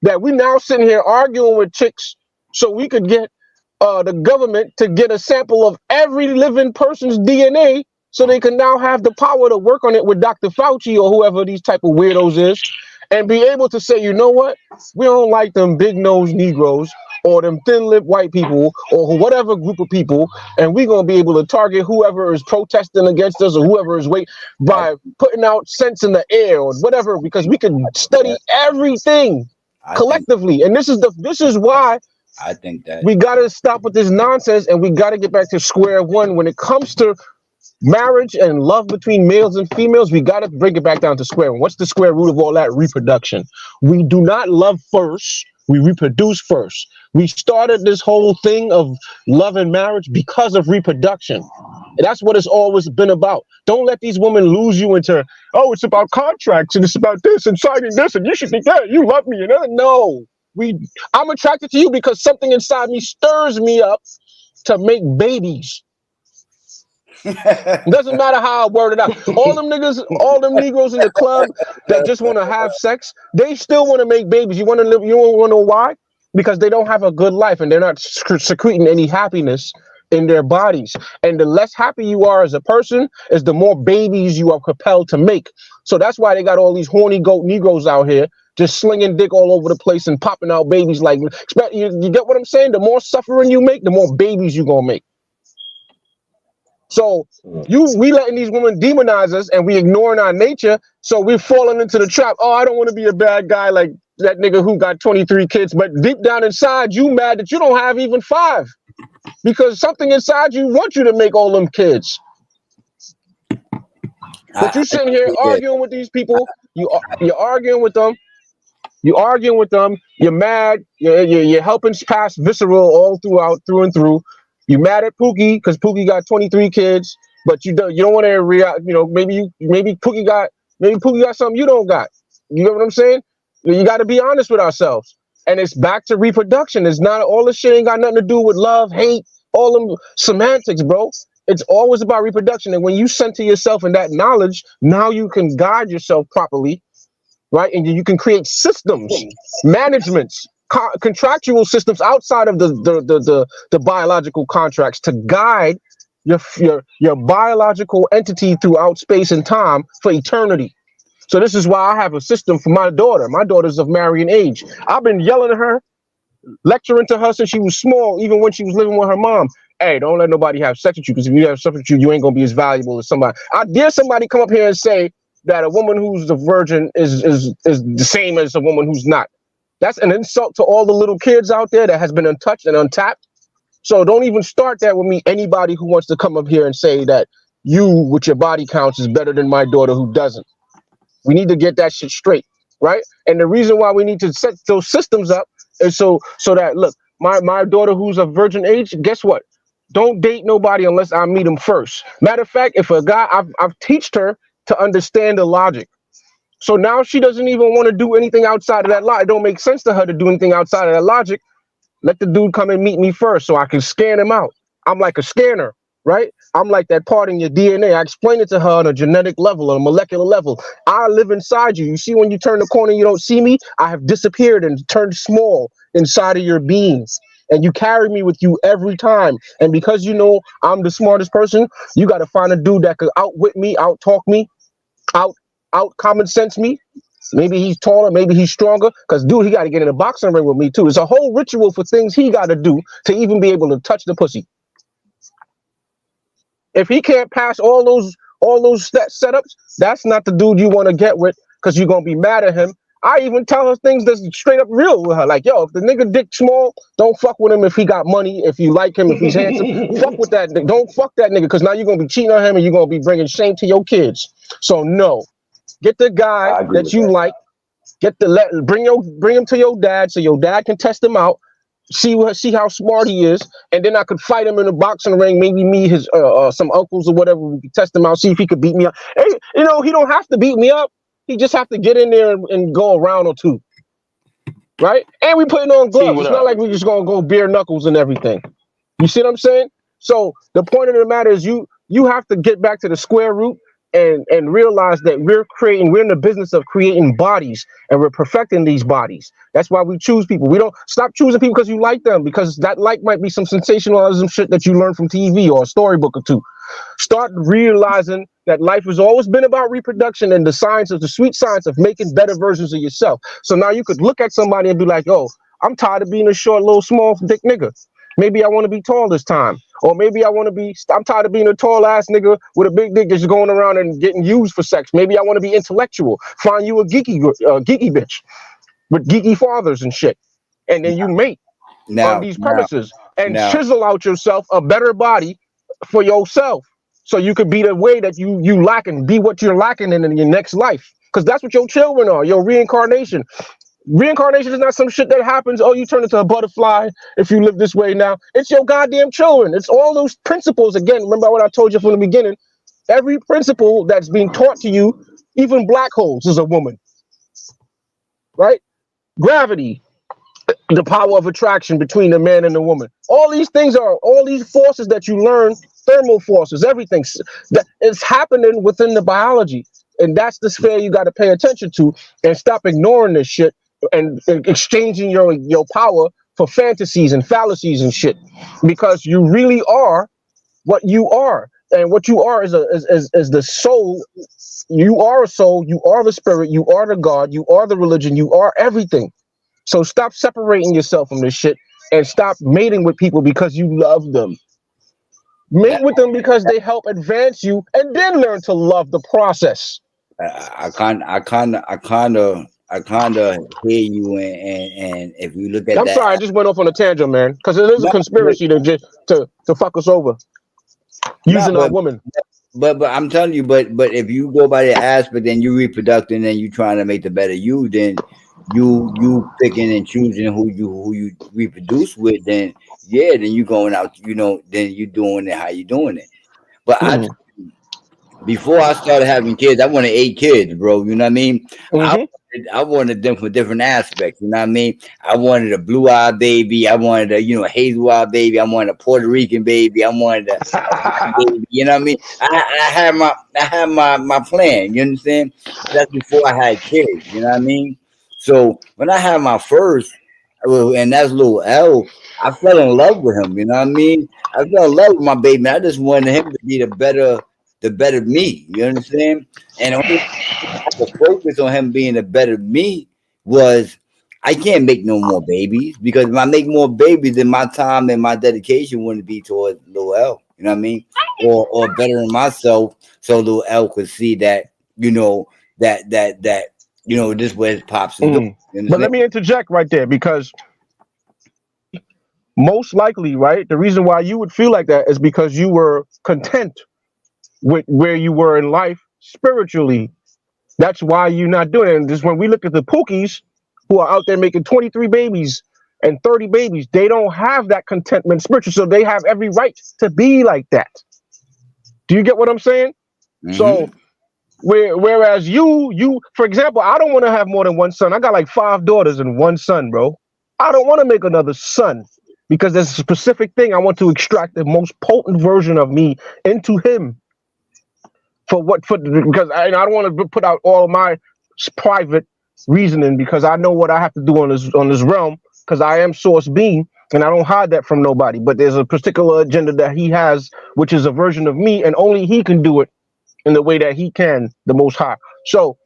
that we now sitting here arguing with chicks so we could get the government to get a sample of every living person's DNA so they can now have the power to work on it with Dr. Fauci or whoever these type of weirdos is and be able to say, you know what, we don't like them big nosed Negroes or them thin lipped white people or whatever group of people, and we're gonna be able to target whoever is protesting against us or whoever is wait I, by putting out scents in the air or whatever, because we can study that, everything I think, collectively. And this is why I think that, we got to stop with this nonsense and we got to get back to square one when it comes to marriage and love between males and females. We got to bring it back down to square one. What's the square root of all that? Reproduction. We do not love first, we reproduce first. We started this whole thing of love and marriage because of reproduction. And that's what it's always been about. Don't let these women lose you into, oh, it's about contracts and it's about this and signing this and you should be that. You love me. And no, I'm attracted to you because something inside me stirs me up to make babies. It doesn't matter how I word it out. All them niggas, all them Negroes in the club that just want to have sex, they still want to make babies. You want to live, you want to know why? Because they don't have a good life and they're not secreting any happiness in their bodies. And the less happy you are as a person, is the more babies you are compelled to make. So that's why they got all these horny goat Negroes out here just slinging dick all over the place and popping out babies. Like, you get what I'm saying? The more suffering you make, the more babies you gonna make. So we letting these women demonize us and we ignoring our nature. So we're falling into the trap. Oh, I don't want to be a bad guy like that nigga who got 23 kids. But deep down inside, you mad that you don't have even 5 because something inside you wants you to make all them kids. But you sitting here yeah, arguing with these people. You're arguing with them. You're arguing with them. You're mad. You're helping pass visceral all through and through. You mad at Pookie because Pookie got 23 kids, but you don't want to react. You know, maybe Pookie got something you don't got. You know what I'm saying? You got to be honest with ourselves. And it's back to reproduction. It's not all this shit ain't got nothing to do with love, hate, all them semantics, bro. It's always about reproduction. And when you center yourself in that knowledge, now you can guide yourself properly, right? And you can create systems, managements, contractual systems outside of the biological contracts to guide your biological entity throughout space and time for eternity. So this is why I have a system for my daughter. My daughter's of marrying age. I've been yelling at her, lecturing to her since she was small, even when she was living with her mom. Hey, don't let nobody have sex with you, because if you have sex with you, you ain't gonna be as valuable as somebody. I dare somebody come up here and say that a woman who's a virgin is the same as a woman who's not. That's an insult to all the little kids out there that has been untouched and untapped. So don't even start that with me. Anybody who wants to come up here and say that you with your body counts is better than my daughter who doesn't. We need to get that shit straight, right? And the reason why we need to set those systems up is so that, look, my daughter who's of virgin age, guess what? Don't date nobody unless I meet him first. Matter of fact, if a guy, I've teached her to understand the logic. So now she doesn't even want to do anything outside of that logic. It don't make sense to her to do anything outside of that logic. Let the dude come and meet me first so I can scan him out. I'm like a scanner, right? I'm like that part in your DNA. I explain it to her on a genetic level, on a molecular level. I live inside you. You see, when you turn the corner, you don't see me. I have disappeared and turned small inside of your beings. And you carry me with you every time. And because you know I'm the smartest person, you got to find a dude that could outwit me, out-talk me, out common sense me. Maybe he's taller, maybe he's stronger. Because, dude, he got to get in a boxing ring with me, too. It's a whole ritual for things he got to do to even be able to touch the pussy. If he can't pass all those setups, that's not the dude you want to get with, because you're going to be mad at him. I even tell her things that's straight up real with her. Like, yo, if the nigga dick small, don't fuck with him if he got money. If you like him, if he's handsome, fuck with that nigga. Don't fuck that nigga, because now you're gonna be cheating on him and you're gonna be bringing shame to your kids. So no, get the guy I agree that with you that. like. Bring him to your dad so your dad can test him out. See how smart he is, and then I could fight him in a boxing ring. Maybe me, his some uncles or whatever. We could test him out, see if he could beat me up. Hey, he don't have to beat me up. He just have to get in there and go a round or two, right? And we putting on See gloves. what It's not up? like we just gonna go bare knuckles and everything. You see what I'm saying? So the point of the matter is you have to get back to the square root and realize that we're in the business of creating bodies, and we're perfecting these bodies. That's why we choose people. We don't stop choosing people because you like them, because that like might be some sensationalism shit that you learn from TV or a storybook or two. Start realizing that life has always been about reproduction and the sweet science of making better versions of yourself. So now you could look at somebody and be like, oh, I'm tired of being a short, little, small dick nigga. Maybe I want to be tall this time. Or maybe I'm tired of being a tall ass nigga with a big dick that's going around and getting used for sex. Maybe I want to be intellectual. Find you a geeky bitch with geeky fathers and shit. And then you mate on Now, these now, premises and now, chisel out yourself a better body for yourself. So you could be the way that you lacking, be what you're lacking in your next life. Because that's what your children are, your reincarnation. Reincarnation is not some shit that happens. Oh, you turn into a butterfly if you live this way now. It's your goddamn children. It's all those principles. Again, remember what I told you from the beginning? Every principle that's being taught to you, even black holes, is a woman, right? Gravity, the power of attraction between the man and the woman. All these forces that you learn, thermal forces, everything that is happening within the biology. And that's the sphere you got to pay attention to and stop ignoring this shit and exchanging your power for fantasies and fallacies and shit, because you really are what you are. And what you are is the soul. You are a soul, you are the spirit, you are the God, you are the religion, you are everything. So stop separating yourself from this shit and stop mating with people because you love them. Mate with them because they help advance you, and then learn to love the process. I kind of hear you, and if you look at I'm sorry, I that, just went off on a tangent, man, because it is a no, but conspiracy to fuck us over no, using our women. but I'm telling you, but if you go by the aspect and you reproducing and you trying to make the better you, then you picking and choosing who you reproduce with, then yeah, then you going out, then you doing it how you doing it. But Mm-hmm. before I started having kids, I wanted 8 kids, bro. You know what I mean? I Mm-hmm. I wanted them for different aspects. You know what I mean? I wanted a blue-eyed baby. I wanted a hazel-eyed baby. I wanted a Puerto Rican baby. I wanted a black baby. You know what I mean? I had my plan. You understand? That's before I had kids. You know what I mean? So when I had my first, and that's little L, I fell in love with him. You know what I mean? I fell in love with my baby. I just wanted him to be the better me. You understand? And the only I could focus on him being a better me was I can't make no more babies, because if I make more babies, then my time and my dedication wouldn't be towards little L. You know what I mean? Or bettering myself so little L could see that, this is what his pops is doing. Mm. You But understand? let me interject right there, because most likely, right, the reason why you would feel like that is because you were content with where you were in life spiritually. That's why you're not doing it. And just when we look at the Pookies who are out there making 23 babies and 30 babies, they don't have that contentment spiritual. So they have every right to be like that. Do you get what I'm saying? So Mm-hmm. whereas you, for example, I don't want to have more than one son. I got like 5 daughters and one son, bro. I don't want to make another son because there's a specific thing I want to extract the most potent version of me into him. Because I don't want to put out all my private reasoning, because I know what I have to do on this realm, because I am source being and I don't hide that from nobody. But there's a particular agenda that he has, which is a version of me, and only he can do it in the way that he can, the most high. So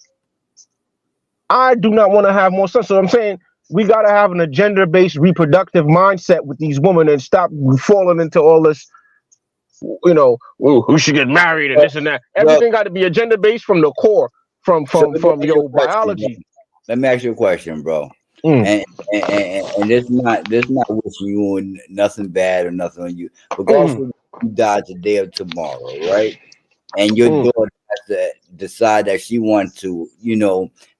I do not want to have more sons. So I'm saying we got to have an agenda-based reproductive mindset with these women and stop falling into all this, ooh, who should get married and Well, this and that. well, Everything got to be agenda-based from the core, from so from let me from ask you a your question. biology. let me ask you a question, bro. Mm, And this not wishing you on nothing bad or nothing on you. Regardless mm, of if you die today or tomorrow, right? And your mm. daughter has to decide that she wants to,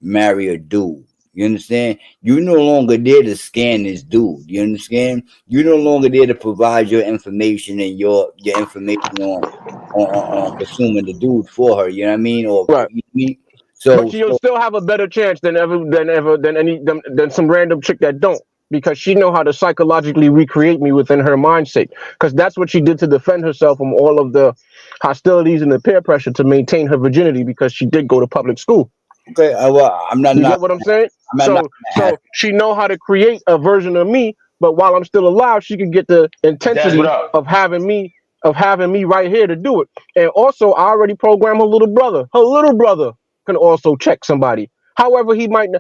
marry a dude. You understand? You're no longer there to scan this dude. You understand? You're no longer there to provide your information and your information on consuming the dude for her. You know what I mean? Or Right. you mean But so she'll so still have a better chance than some random chick that don't, because she know how to psychologically recreate me within her mindset. Because that's what she did to defend herself from all of the hostilities and the peer pressure to maintain her virginity, because she did go to public school. okay. Well, I'm not You not get what I'm saying? I'm not So she know how to create a version of me, but while I'm still alive, she can get the That's what intensity up. of having me right here to do it. And also, I already programmed her little brother. Her little brother can also check somebody. However, he might.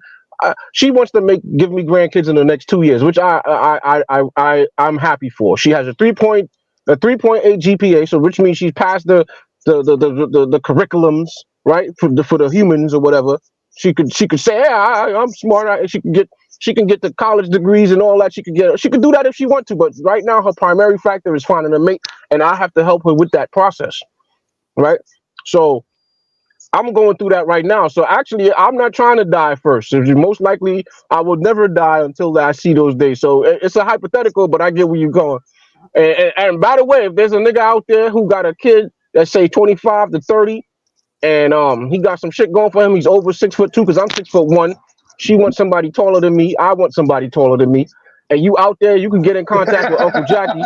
She wants to give me grandkids in the next 2 years, which I'm happy for. She has a 3.8 GPA, so which means she's passed the curriculums, right, for the humans or whatever. She could say, yeah, I'm smart. She can get the college degrees and all that. She could do that if she want to. But right now, her primary factor is finding a mate, and I have to help her with that process, right? So I'm going through that right now. So actually, I'm not trying to die first. Most likely, I will never die until I see those days. So it's a hypothetical, but I get where you're going. And by the way, if there's a nigga out there who got a kid that's say 25 to 30, and he got some shit going for him. He's over 6'2" because I'm 6'1". She wants somebody taller than me. I want somebody taller than me. And you out there, you can get in contact with Uncle Jacky.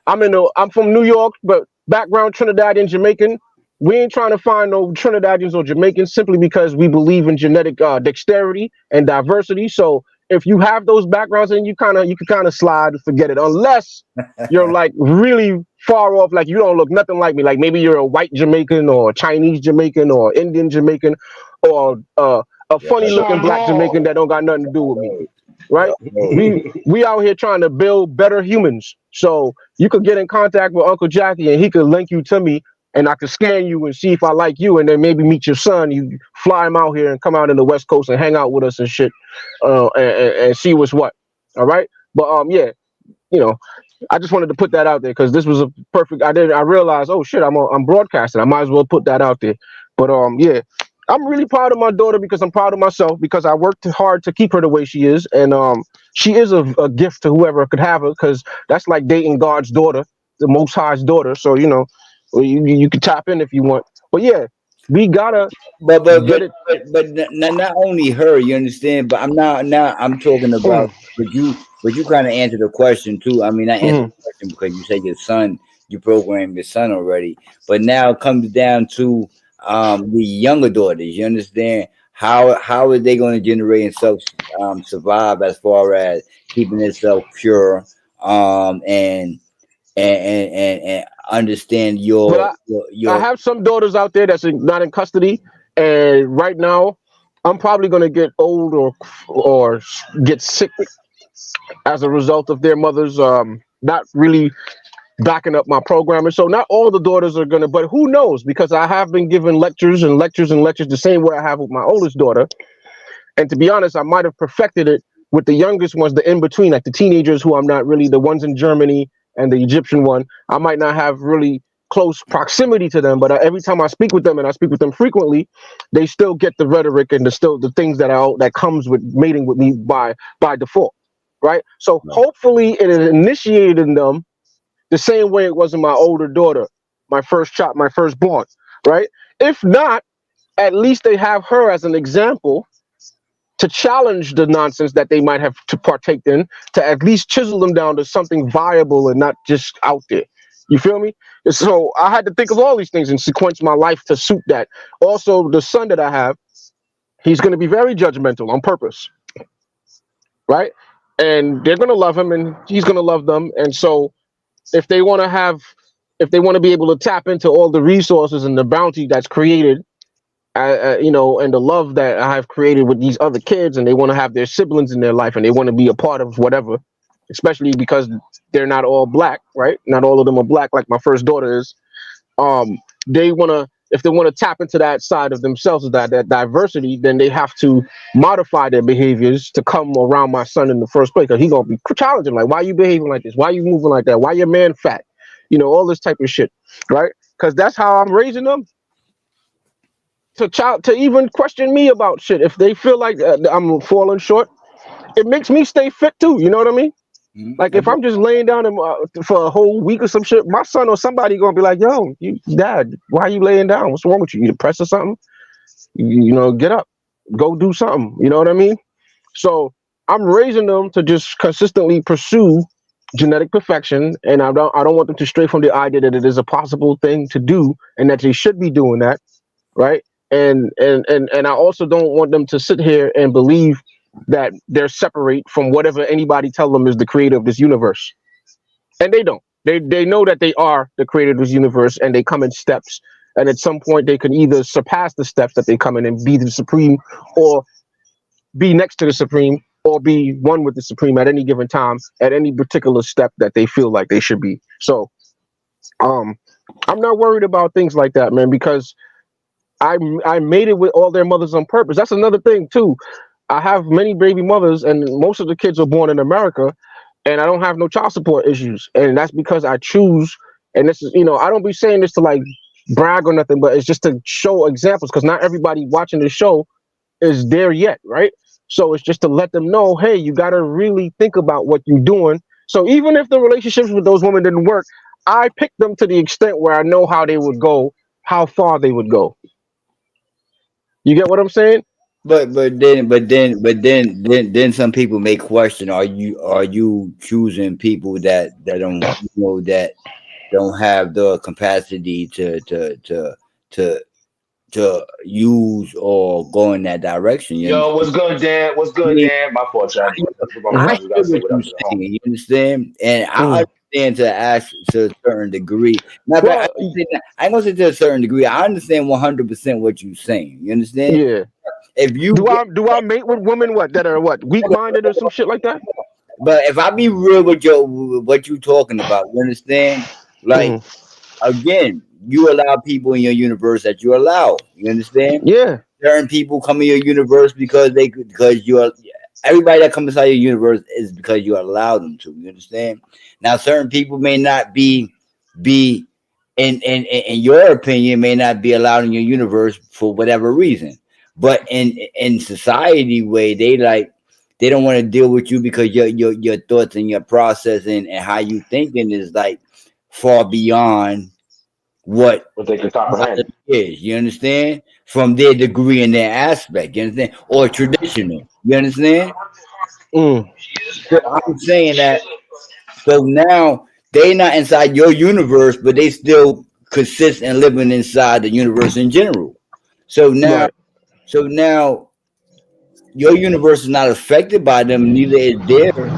I'm from New York, but background Trinidadian Jamaican. We ain't trying to find no Trinidadians or Jamaicans simply because we believe in genetic dexterity and diversity. So if you have those backgrounds, then you can kind of slide and forget it, unless you're like really far off, like you don't look nothing like me. Like maybe you're a white Jamaican or Chinese Jamaican or Indian Jamaican or a yeah, funny looking Sean black Jamaican Paul. that don't got nothing to do with me, yeah, right? no. We out here trying to build better humans. So you could get in contact with Uncle Jackie and he could link you to me, and I could scan you and see if I like you, and then maybe meet your son. You fly him out here and come out in the West Coast and hang out with us and shit, and see what's what. All right, but yeah, you know, I just wanted to put that out there because this was a perfect. I realized, oh shit, I'm broadcasting. I might as well put that out there. But yeah, I'm really proud of my daughter because I'm proud of myself because I worked hard to keep her the way she is, and she is a gift to whoever could have her, because that's like dating God's daughter, the Most High's daughter. So well, you can tap in if you want. But yeah, we gotta But but get but it. not only her, you understand. But now I'm talking about. Mm, But you kind of answered the question too. I mean, I answered mm. the question because you said your son, you programmed your son already. But now it comes down to the younger daughters. You understand how are they going to generate and survive as far as keeping themselves pure and and understand But your I your have some daughters out there that's not in custody, and right now I'm probably gonna get old or get sick as a result of their mothers not really backing up my programming. So not all the daughters are gonna, but who knows? Because I have been given lectures and lectures and lectures the same way I have with my oldest daughter. And to be honest, I might have perfected it with the youngest ones, the in between, like the teenagers who I'm not really, the ones in Germany and the Egyptian one. I might not have really close proximity to them, but every time I speak with them, and I speak with them frequently, they still get the rhetoric and the things that comes with mating with me by default, right? So hopefully it initiated in them the same way it was in my older daughter, my first child, my firstborn, right? If not, at least they have her as an example to challenge the nonsense that they might have to partake in, to at least chisel them down to something viable and not just out there. You feel me? So I had to think of all these things and sequence my life to suit that. Also, the son that I have, he's going to be very judgmental on purpose, right? And they're going to love him, and he's going to love them. And so, if they want to have, if they want to be able to tap into all the resources and the bounty that's created, and the love that I have created with these other kids, and they want to have their siblings in their life, and they want to be a part of whatever, especially because they're not all black, right? Not all of them are black, like my first daughter is. They want to if they want to tap into that side of themselves, that diversity, then they have to modify their behaviors to come around my son in the first place. Because he gonna be challenging, like, why you behaving like this? Why you moving like that? Why your man fat? You know, all this type of shit, right? Because that's how I'm raising them to even question me about shit. If they feel like I'm falling short, it makes me stay fit too. You know what I mean? Like if I'm just laying down for a whole week or some shit, my son or somebody gonna be like, "Yo, Dad, why are you laying down? What's wrong with you? You depressed or something? You know, get up, go do something." You know what I mean? So I'm raising them to just consistently pursue genetic perfection, and I don't want them to stray from the idea that it is a possible thing to do, and that they should be doing that, right? And I also don't want them to sit here and believe that they're separate from whatever anybody tell them is the creator of this universe. And they don't. They know that they are the creator of this universe, and they come in steps. And at some point, they can either surpass the steps that they come in and be the supreme, or be next to the supreme, or be one with the supreme at any given time, at any particular step that they feel like they should be. So, I'm not worried about things like that, man, because I made it with all their mothers on purpose. That's another thing too. I have many baby mothers, and most of the kids are born in America, and I don't have no child support issues. And that's because I choose. And this is, I don't be saying this to like brag or nothing, but it's just to show examples, because not everybody watching the show is there yet, right? So it's just to let them know, hey, you got to really think about what you're doing. So even if the relationships with those women didn't work, I picked them to the extent where I know how they would go, how far they would go. You get what I'm saying? But then some people may question: Are you choosing people that don't that don't have the capacity to to use or go in that direction? You Yo, what's good, Dan? What's good, understand? Dan? My fault, y'all. I We hear gotta say what what you're up to the saying. homie. You understand, and I Mm. understand to a certain degree. Not that Well, I ain't gonna say to a certain degree. I understand 100% what you're saying. You understand? yeah. If you Do get, I mate with women that are weak minded or some shit like that? but if I be real with what you talking about, you understand? Like Mm. again, you allow people in your universe that you allow. You understand? Yeah. Certain people come in your universe because you are everybody that comes inside your universe is because you allow them to. You understand? Now, certain people may not be in your opinion may not be allowed in your universe for whatever reason, but in society way they don't want to deal with you because your thoughts and your processing and how you thinking is like far beyond what But they can comprehend. is, you understand? From their degree and their aspect, you understand? Or traditional, you understand? Mm. So I'm saying that so now they not inside your universe, but they still consist and living inside the universe in general. So now, Right. so now your universe is not affected by them, neither is theirs.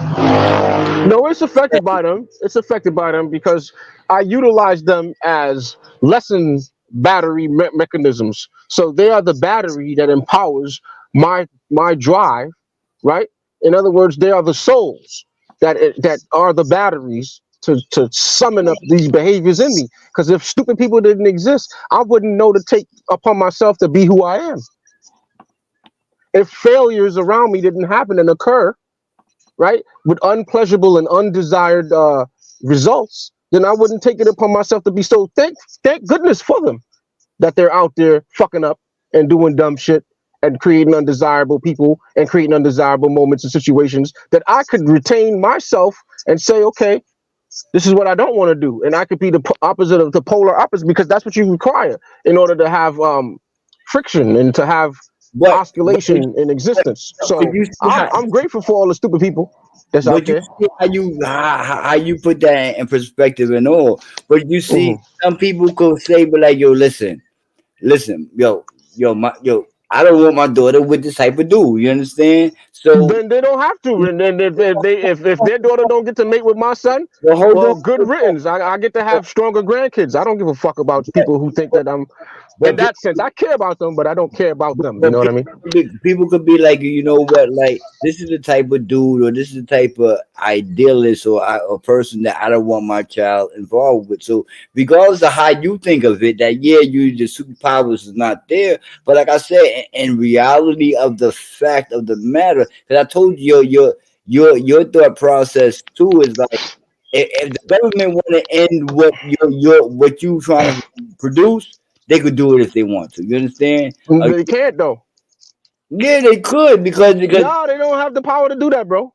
No, it's affected by them. It's affected by them because I utilize them as lesson battery mechanisms. So they are the battery that empowers my drive, right? In other words, they are the souls that are the batteries to summon up these behaviors in me. Because if stupid people didn't exist, I wouldn't know to take upon myself to be who I am. If failures around me didn't happen and occur, right, with unpleasurable and undesired results, then I wouldn't take it upon myself to be so thank goodness for them that they're out there fucking up and doing dumb shit and creating undesirable people and creating undesirable moments and situations that I could retain myself and say, okay, this is what I don't want to do, and I could be the opposite of the polar opposite, because that's what you require in order to have friction and to have But oscillation in existence. could So you see I'm grateful for all the stupid people that's out but you there. see how you put that in perspective and all. But you see, Hmm. some people could say, "But like, yo, listen, yo, I don't want my daughter with this type of dude." You understand? So, Then they don't have to. And then if their daughter don't get to mate with my son, hold well, on. good riddance. I get to have stronger grandkids. I don't give a fuck about people who think that I'm in But that sense. I care about them, but I don't care about them. You But know what I mean? people could be like, you know what, like this is the type of dude, or this is the type of idealist, or a person that I don't want my child involved with. So, regardless of how you think of it, that yeah, you the superpowers is not there. But like I said, in reality of the fact of the matter, because I told you your thought process too is like if the government want to end what you trying to produce, they could do it if they want to. You understand? They can't though. Yeah, they could because No, they don't have the power to do that, bro.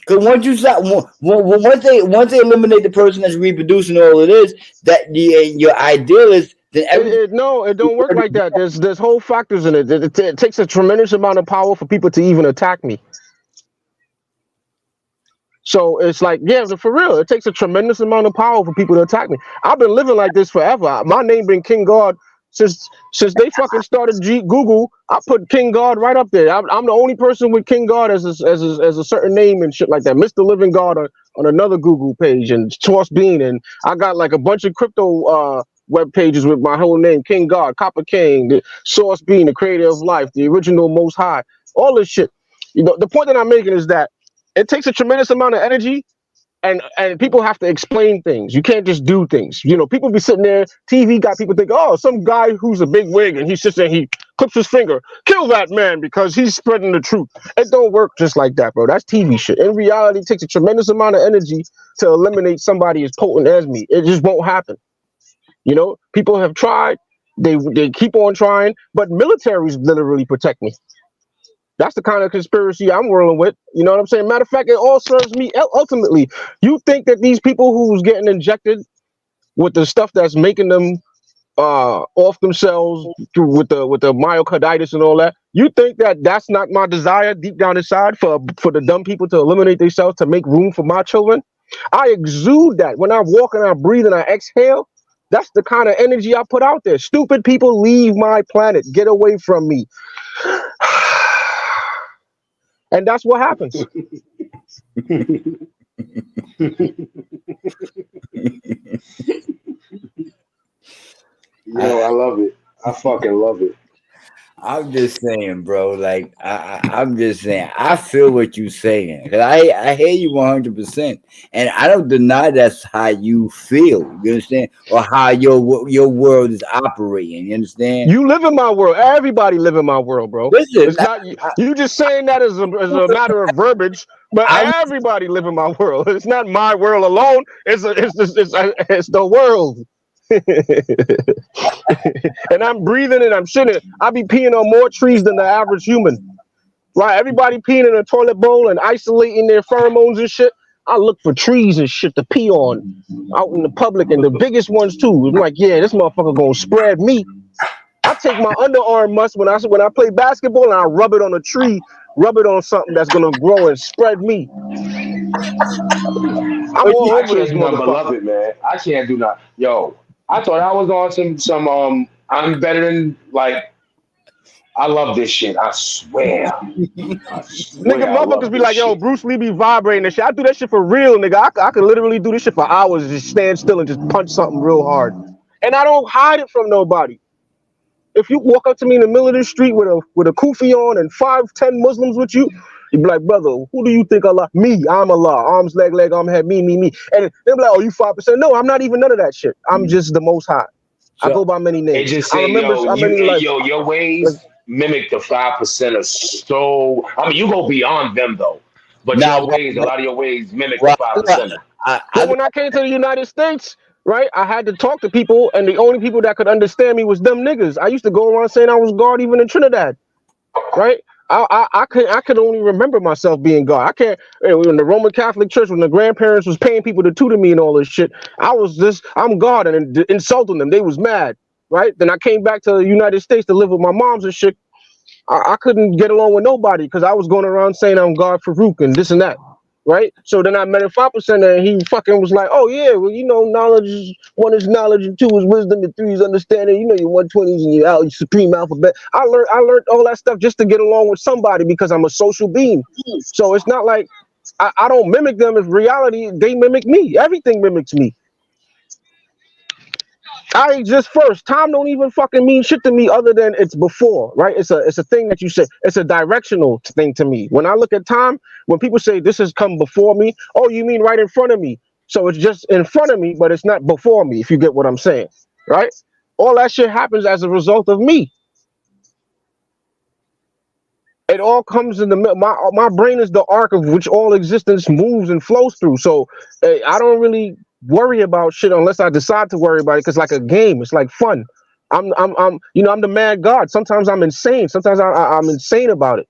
because once you stop, once they eliminate the person that's reproducing all of this, that your ideal is then everything. No, it don't work like that. There's whole factors in it. It takes a tremendous amount of power for people to even attack me. So it's like, yeah, for real, it takes a tremendous amount of power for people to attack me. I've been living like this forever. My name been King God since they fucking started Google. I put King God right up there. I'm the only person with King God as a certain name and shit like that. Mr. Living God on another Google page, and Source Bean, and I got like a bunch of crypto web pages with my whole name: King God, Copper King, the Source Bean, the Creator of Life, the Original Most High, all this shit. You know, the point that I'm making is that it takes a tremendous amount of energy, and people have to explain things. You can't just do things. You know, people be sitting there, TV got people think, oh, some guy who's a big wig and he sits there and he clips his finger, kill that man because he's spreading the truth. It don't work just like that, bro. That's TV shit. In reality, it takes a tremendous amount of energy to eliminate somebody as potent as me. It just won't happen. You know, people have tried, they keep on trying, but militaries literally protect me. That's the kind of conspiracy I'm whirling with. You know what I'm saying? Matter of fact, it all serves me ultimately. You think that these people who's getting injected with the stuff that's making them off themselves with the myocarditis and all that, you think that that's not my desire deep down inside for the dumb people to eliminate themselves to make room for my children? I exude that when I walk and I breathe and I exhale. That's the kind of energy I put out there. Stupid people, leave my planet. Get away from me. And that's what happens. Yo, I love it. I fucking love it. I'm just saying, bro. Like I'm just saying, I feel what you're saying. 'Cause I hear you 100%, and I don't deny that's how you feel. You understand, or how your world is operating. You understand? You live in my world. Everybody live in my world, bro. Listen, It's not you just saying that as a matter of verbiage, but I'm everybody live in my world. It's not my world alone. It's the world. And I'm breathing and I'm shitting. I be peeing on more trees than the average human. Right? Everybody peeing in a toilet bowl and isolating their pheromones and shit. I look for trees and shit to pee on out in the public, and the biggest ones too. I'm like, yeah, this motherfucker gonna spread me. I take my underarm muscle when I play basketball and I rub it on a tree, rub it on something that's gonna grow and spread me. I'm all I over can't this do nothing but love motherfucker. it, man. I can't do nothing. Yo, I thought I was on some I'm better than like I love this shit. I swear. I Nigga, swear I motherfuckers love be this like, yo, shit. Bruce Lee be vibrating and shit. I do that shit for real, nigga. I could literally do this shit for hours, just stand still and just punch something real hard. And I don't hide it from nobody. If you walk up to me in the middle of the street with a kufi on and 5, 10 Muslims with you, you be like, brother, who do you think Allah? Me, I'm Allah. Arms, leg, arm, head, me. And they'll be like, oh, you 5%. No, I'm not even none of that shit. I'm just the most high. I so go by many It names. just I say, remember yo, how many like your ways mimic the 5% of so I mean you go beyond them though. But now, your ways, a lot of your ways mimic the well, 5%. I But when I came to the United States, right, I had to talk to people, and the only people that could understand me was them niggas. I used to go around saying I was God even in Trinidad, right? I could only remember myself being God. I can't. In the Roman Catholic Church, when the grandparents was paying people to tutor me and all this shit, I'm God and insulting them. They was mad, right? Then I came back to the United States to live with my moms and shit. I couldn't get along with nobody because I was going around saying I'm God Farouk and this and that. Right? So then I met a 5% and he fucking was like, oh yeah, well, you know, one is knowledge and two is wisdom and three is understanding. You know, your 120s and your supreme alphabet. I learned all that stuff just to get along with somebody because I'm a social being. So it's not like I don't mimic them. In reality, they mimic me. Everything mimics me. I exist first. Time don't even fucking mean shit to me other than it's before, right? It's a thing that you say. It's a directional thing to me. When I look at time, when people say this has come before me, oh, you mean right in front of me. So it's just in front of me, but it's not before me, if you get what I'm saying, right? All that shit happens as a result of me. It all comes in the middle. My brain is the arc of which all existence moves and flows through. So I don't really worry about shit unless I decide to worry about it. Cause like a game, it's like fun. I'm the mad god. Sometimes I'm insane. Sometimes I'm insane about it.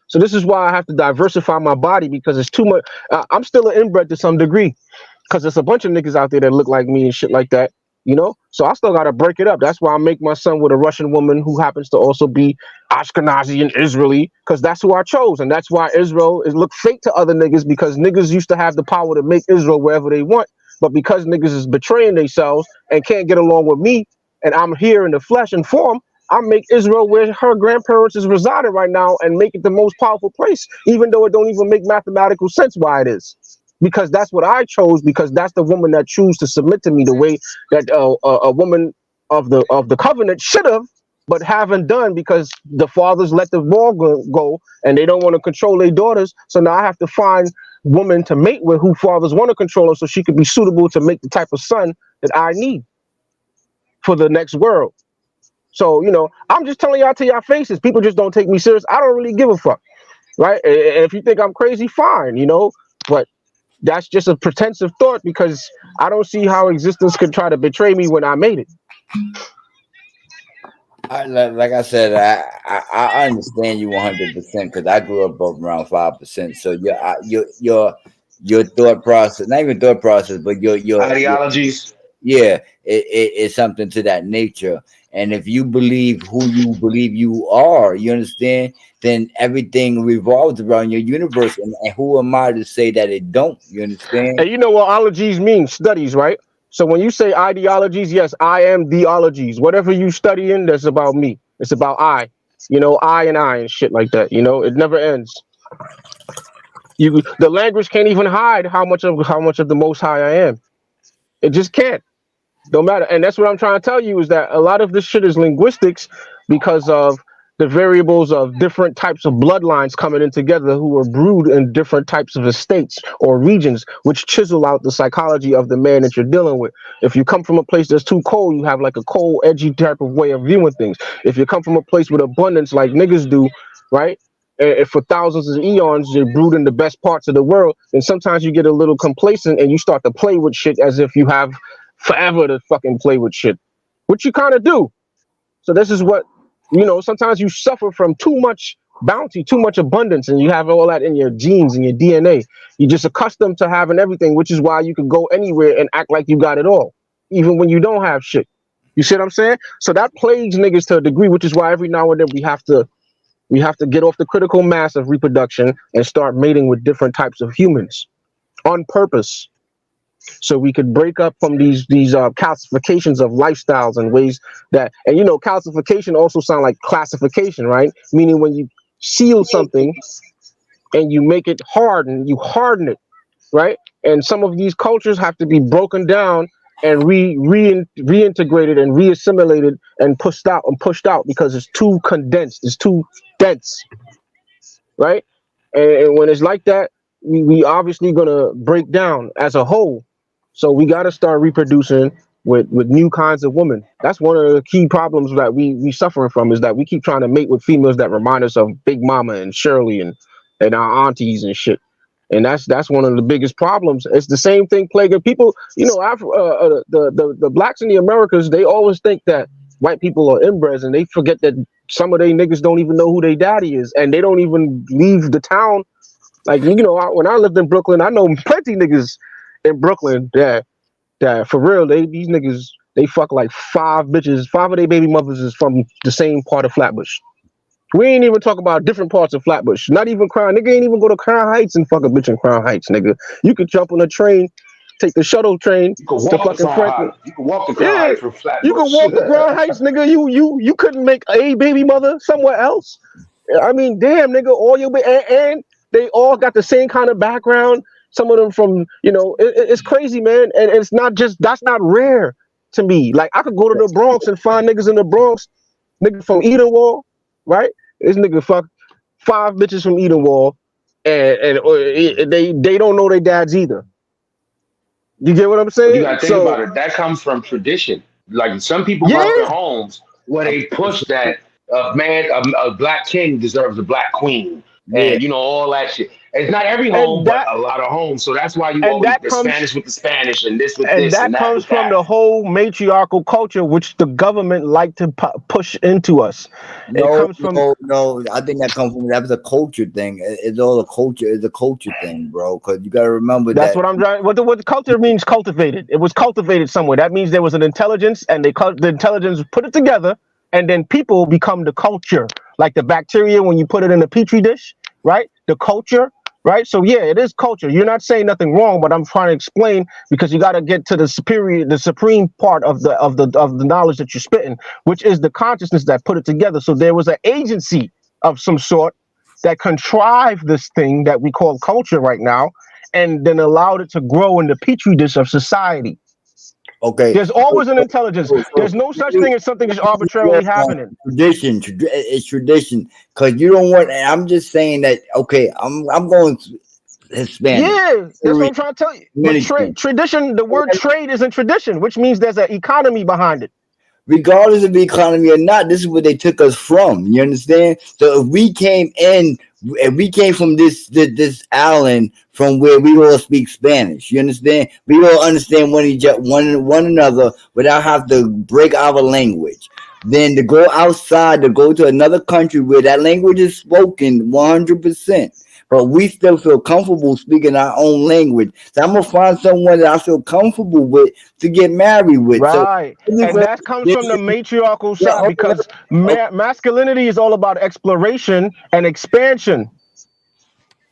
So this is why I have to diversify my body because it's too much. I'm still an inbred to some degree because there's a bunch of niggas out there that look like me and shit like that. So I still gotta break it up. That's why I make my son with a Russian woman who happens to also be Ashkenazi and Israeli, because that's who I chose, and that's why Israel is look fake to other niggas because niggas used to have the power to make Israel wherever they want, but because niggas is betraying themselves and can't get along with me, and I'm here in the flesh and form. I make Israel where her grandparents is residing right now and make it the most powerful place, even though it don't even make mathematical sense why it is. Because that's what I chose. Because that's the woman that choose to submit to me the way that a woman of the covenant should have, but haven't done because the fathers let the ball go and they don't want to control their daughters. So now I have to find women to mate with who fathers want to control her, so she could be suitable to make the type of son that I need for the next world. So I'm just telling y'all to your faces. People just don't take me serious. I don't really give a fuck, right? And if you think I'm crazy, fine. But that's just a pretensive thought because I don't see how existence could try to betray me when I made it. Like I said, I understand you 100% because I grew up around 5%. So your thought process, not even thought process, but your Ideologies. yeah, it's something to that nature. And if you believe who you believe you are, you understand, then everything revolves around your universe. And who am I to say that it don't? You understand? And you know what ologies mean? Studies, right? So when you say ideologies, yes, I am the ologies. Whatever you studying, that's about me. It's about I. I and shit like that. It never ends. The language can't even hide how much of the Most High I am. It just can't. Don't matter. And that's what I'm trying to tell you is that a lot of this shit is linguistics because of the variables of different types of bloodlines coming in together who are brewed in different types of estates or regions, which chisel out the psychology of the man that you're dealing with. If you come from a place that's too cold, you have like a cold, edgy type of way of viewing things. If you come from a place with abundance like niggas do, right? And for thousands of eons, you're brewed in the best parts of the world, then sometimes you get a little complacent and you start to play with shit as if you have forever to fucking play with shit, which you kind of do. So this is what, sometimes you suffer from too much bounty, too much abundance, and you have all that in your genes and your DNA. You're just accustomed to having everything, which is why you can go anywhere and act like you got it all, even when you don't have shit. You see what I'm saying? So that plagues niggas to a degree, which is why every now and then we have to get off the critical mass of reproduction and start mating with different types of humans on purpose. So we could break up from these calcifications of lifestyles and ways that, and calcification also sound like classification, right? Meaning when you seal something and you make it harden, you harden it, right? And some of these cultures have to be broken down and reintegrated and reassimilated and pushed out because it's too condensed, it's too dense, right? And when it's like that, we obviously gonna break down as a whole. So we got to start reproducing with new kinds of women. That's one of the key problems that we suffering from is that we keep trying to mate with females that remind us of Big Mama and Shirley and our aunties and shit. And that's one of the biggest problems. It's the same thing plaguing people. The blacks in the Americas, they always think that white people are inbreds, and they forget that some of they niggas don't even know who their daddy is, and they don't even leave the town. Like when I lived in Brooklyn, I know plenty niggas in Brooklyn that for real, these niggas they fuck like 5 bitches. 5 of their baby mothers is from the same part of Flatbush. We ain't even talk about different parts of Flatbush. Not even Crown. Nigga ain't even go to Crown Heights and fuck a bitch in Crown Heights, nigga. You could jump on a train, take the shuttle train to fucking Franklin. You can walk the Crown Heights from Flatbush. You can walk the Crown Heights, nigga. You couldn't make a baby mother somewhere else. I mean, damn, nigga, all your and they all got the same kind of background. Some of them from, it's crazy, man. And it's not just, that's not rare to me. Like I could go to the Bronx and find niggas in the Bronx, niggas from Edenwall, right? This nigga fuck 5 bitches from Edenwall, and they don't know their dads either. You get what I'm But you saying? gotta think So about it. That comes from tradition. Like some people yeah, grew up in homes where they push that a black king deserves a black queen, Yeah. and all that shit. It's not every home, and but that a lot of homes. So that's why you and always that the comes Spanish with the Spanish and this with and this and that that comes with from that. the whole matriarchal culture which the government like to push into us. It No, comes from no, no. I think that comes from that was a culture thing. It's all a culture. It's a culture thing, bro. Because you got to remember That's that. what I'm trying. What the culture means cultivated. It was cultivated somewhere. That means there was an intelligence, and the intelligence put it together, and then people become the culture, like the bacteria when you put it in a petri dish, right? The culture, right? So yeah, it is culture. You're not saying nothing wrong, but I'm trying to explain because you got to get to the supreme part of the knowledge that you're spitting, which is the consciousness that put it together. So there was an agency of some sort that contrived this thing that we call culture right now and then allowed it to grow in the petri dish of society. Okay. There's always an intelligence. So There's no such thing as something just arbitrarily happening. tradition, it's tradition. Because you don't want. And I'm just saying that. Okay, I'm going Hispanic, Yeah, that's what Syrian, I'm trying to tell you. But Dominican. tradition, the word trade is in tradition, which means there's an economy behind it. Regardless of the economy or not, this is where they took us from. You understand? So if we came in, if we came from this island from where we all speak Spanish, you understand? We all understand one another without have to break our language. Then to go outside, to go to another country where that language is spoken 100%, but we still feel comfortable speaking our own language. So I'm gonna find someone that I feel comfortable with to get married with. So Right. And that comes from the matriarchal yeah, side because masculinity is all about exploration and expansion,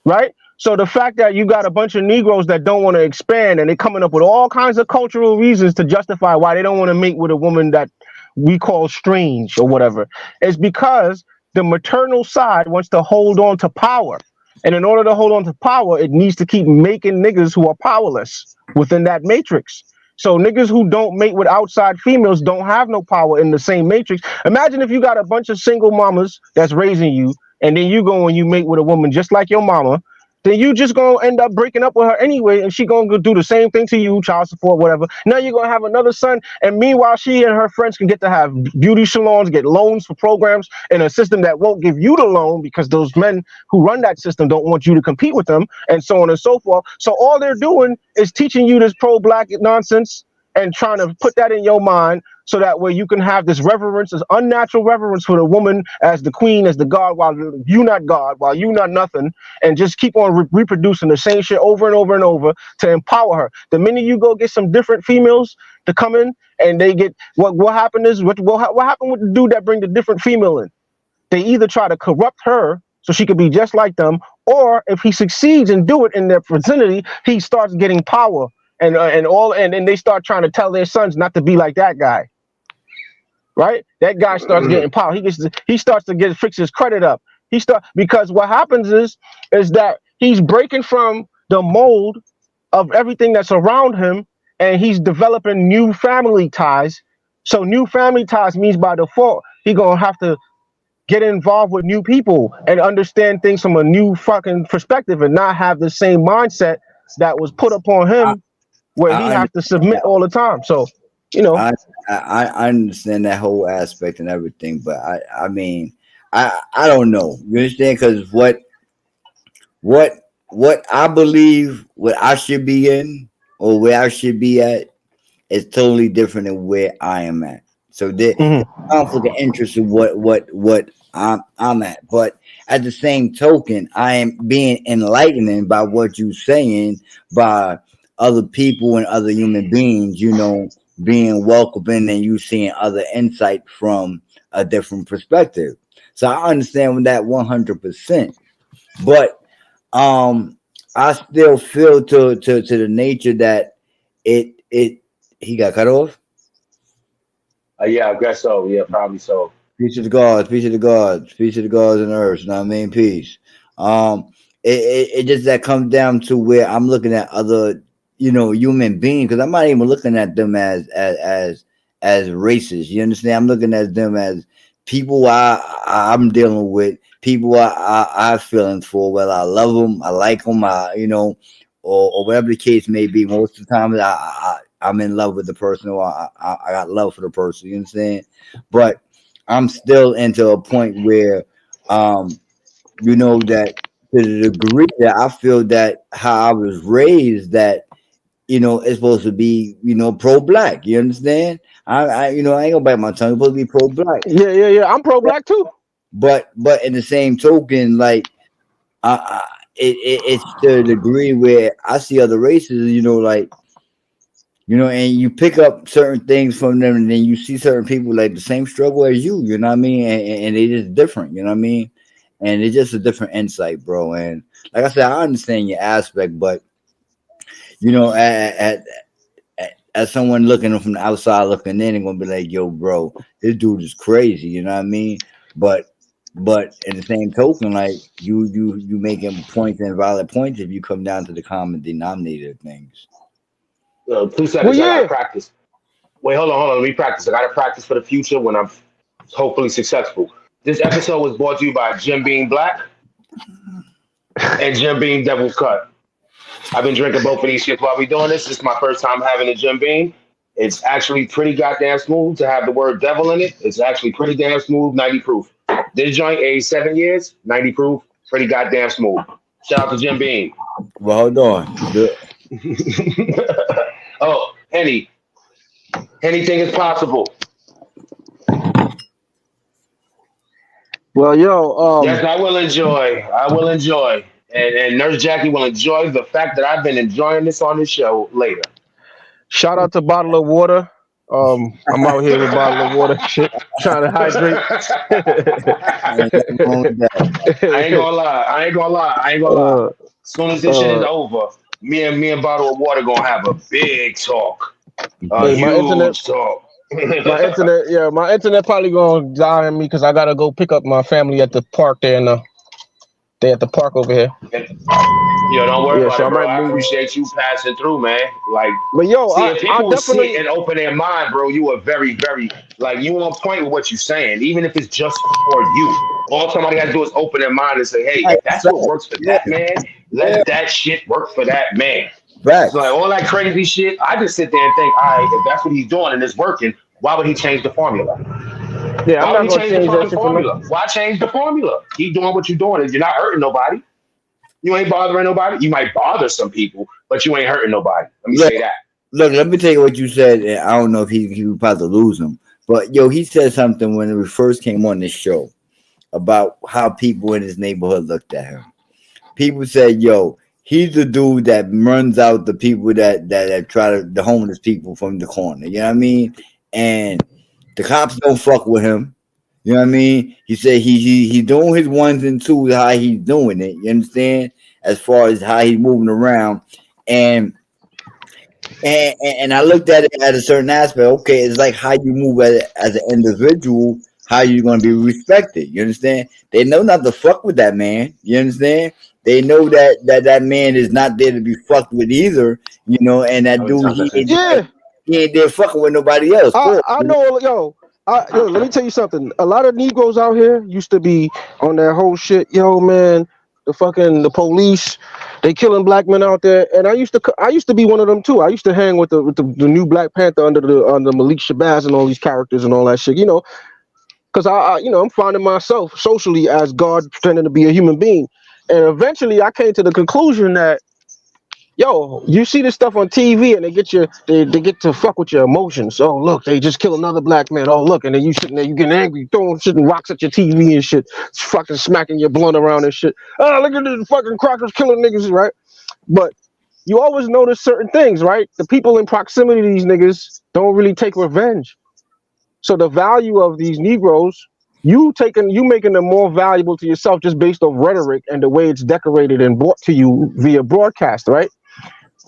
right? So the fact that you got a bunch of Negroes that don't want to expand and they're coming up with all kinds of cultural reasons to justify why they don't want to mate with a woman that we call strange or whatever, is because the maternal side wants to hold on to power. And in order to hold on to power, it needs to keep making niggas who are powerless within that matrix. So niggas who don't mate with outside females don't have no power in the same matrix. Imagine if you got a bunch of single mamas that's raising you, and then you go and you mate with a woman just like your mama, then you just gonna end up breaking up with her anyway, and she gonna go do the same thing to you, child support, whatever. Now you're gonna have another son, and meanwhile she and her friends can get to have beauty salons, get loans for programs in a system that won't give you the loan because those men who run that system don't want you to compete with them, and so on and so forth. So all they're doing is teaching you this pro-black nonsense and trying to put that in your mind so that way you can have this reverence, this unnatural reverence for the woman as the queen, as the god, while you not God, while you not nothing, and just keep on reproducing the same shit over and over and over to empower her. The minute you go get some different females to come in and they get what happened is what happened with the dude that bring the different female in? They either try to corrupt her so she could be just like them, or if he succeeds and do it in their vicinity, he starts getting power and then they start trying to tell their sons not to be like that guy. Right? That guy starts getting power. He starts to fix his credit up. Because what happens is that he's breaking from the mold of everything that's around him, and he's developing new family ties. So new family ties means by default he gonna have to get involved with new people and understand things from a new fucking perspective and not have the same mindset that was put upon him where he I has to submit all the time. So, you know. I understand that whole aspect and everything, but I mean I don't know. You understand? Because what I believe what I should be in or where I should be at is totally different than where I am at. So there's conflict of interest in what I'm at. But at the same token, I am being enlightened by what you're saying by other people and other human beings, being welcoming and you seeing other insight from a different perspective. So I understand that 100%. But I still feel to the nature that it he got cut off. Yeah, I guess so. Yeah, probably so. Peace to the gods, peace to the gods, peace to the gods and earth. You know what I mean? Peace. It just that comes down to where I'm looking at other, human beings because I'm not even looking at them as as racist. You understand? I'm looking at them as people I'm dealing with, people I have feelings for, whether I love them, I like them, or whatever the case may be. Most of the time, I'm in love with the person, or I got love for the person. You understand? But I'm still into a point where, um, that to the degree that I feel that how I was raised, that it's supposed to be, pro black. You understand? I ain't gonna bite my tongue. It's supposed to be pro black. Yeah. I'm pro black too. But in the same token, like it's to the degree where I see other races, like and you pick up certain things from them, and then you see certain people like the same struggle as you. You know what I mean? And they just different. You know what I mean? And it's just a different insight, bro. And like I said, I understand your aspect, but as someone looking from the outside looking in, and gonna be like, "Yo, bro, this dude is crazy." You know what I mean? But in the same token, like you making points and valid points if you come down to the common denominator of things. 2 seconds. Well, I gotta yeah. practice. Wait, hold on. Let me practice. I gotta practice for the future when I'm hopefully successful. This episode was brought to you by Jim Beam Black and Jim Beam Devil's Cut. I've been drinking both of these shits while we doing this. This is my first time having a Jim Beam. It's actually pretty goddamn smooth to have the word devil in it. It's actually pretty damn smooth, 90 proof. This joint, aged 7 years, 90 proof, pretty goddamn smooth. Shout out to Jim Beam. Well, hold on. Oh, Henny. Anything is possible. Well, yo, Yes, I will enjoy. I will enjoy. And Nurse Jackie will enjoy the fact that I've been enjoying this on the show later. shout out to Bottle of Water. I'm out here with Bottle of Water, shit, trying to hydrate. Ain't nothing wrong with I ain't gonna lie. I ain't gonna lie. I ain't gonna lie. uh, As soon as this shit is uh, over, me and Bottle of Water gonna have a big talk. A hey, huge talk. my internet probably gonna die on me because I gotta go pick up my family at the park there, and they at the park over here. Yo, don't worry Yeah, about so I it, bro. might I move. appreciate you passing through, man. Like, But yo, see, if I people would sit definitely, and open their mind, bro, you are very, very, like, you on point with what you're saying, even if it's just for you. All somebody has to do is open their mind and say, hey, if that's what that. works for Yeah, that man, yeah, let that shit work for that man. So, like, facts. all that crazy shit, I just sit there and think, all right, if that's what he's doing and it's working, why would he change the formula? yeah, I'm Why would not he gonna change the change that fucking shit for no. formula? Why change the formula? Keep doing what you're doing. You're not hurting nobody. You ain't bothering nobody. You might bother some people, but you ain't hurting nobody. Let me Look, say that. look. Let me tell you what you said. And I don't know if he was about to lose him, but yo, he said something when we first came on this show about how people in his neighborhood looked at him. People said, "Yo, he's the dude that runs out the people that try to the homeless people from the corner." You know what I mean? And the cops don't fuck with him. You know what I mean? He said he's doing his ones and twos how he's doing it. You understand? As far as how he's moving around, and and I looked at it at a certain aspect. Okay, it's like how you move as an individual, how you going to be respected. You understand? They know not to fuck with that man. You understand? They know that man is not there to be fucked with either. And that How many dude, times I said? Yeah, he ain't there fucking with nobody else. For I know, yo. Yo, let me tell you something. A lot of Negroes out here used to be on that whole shit. Yo, man, the police, they killing black men out there. And I used to be one of them too. I used to hang with the new Black Panther under Malik Shabazz and all these characters and all that shit. Because I'm finding myself socially as God pretending to be a human being. And eventually, I came to the conclusion that, yo, you see this stuff on TV and they get to fuck with your emotions. Oh, look, they just killed another black man. Oh, look, and then you sitting there, you getting angry, throwing shit and rocks at your TV and shit, fucking smacking your blunt around and shit. Oh, look at this fucking crackers killing niggas, right? But you always notice certain things, right? The people in proximity to these niggas don't really take revenge. So the value of these Negroes, you making them more valuable to yourself just based on rhetoric and the way it's decorated and brought to you via broadcast, right?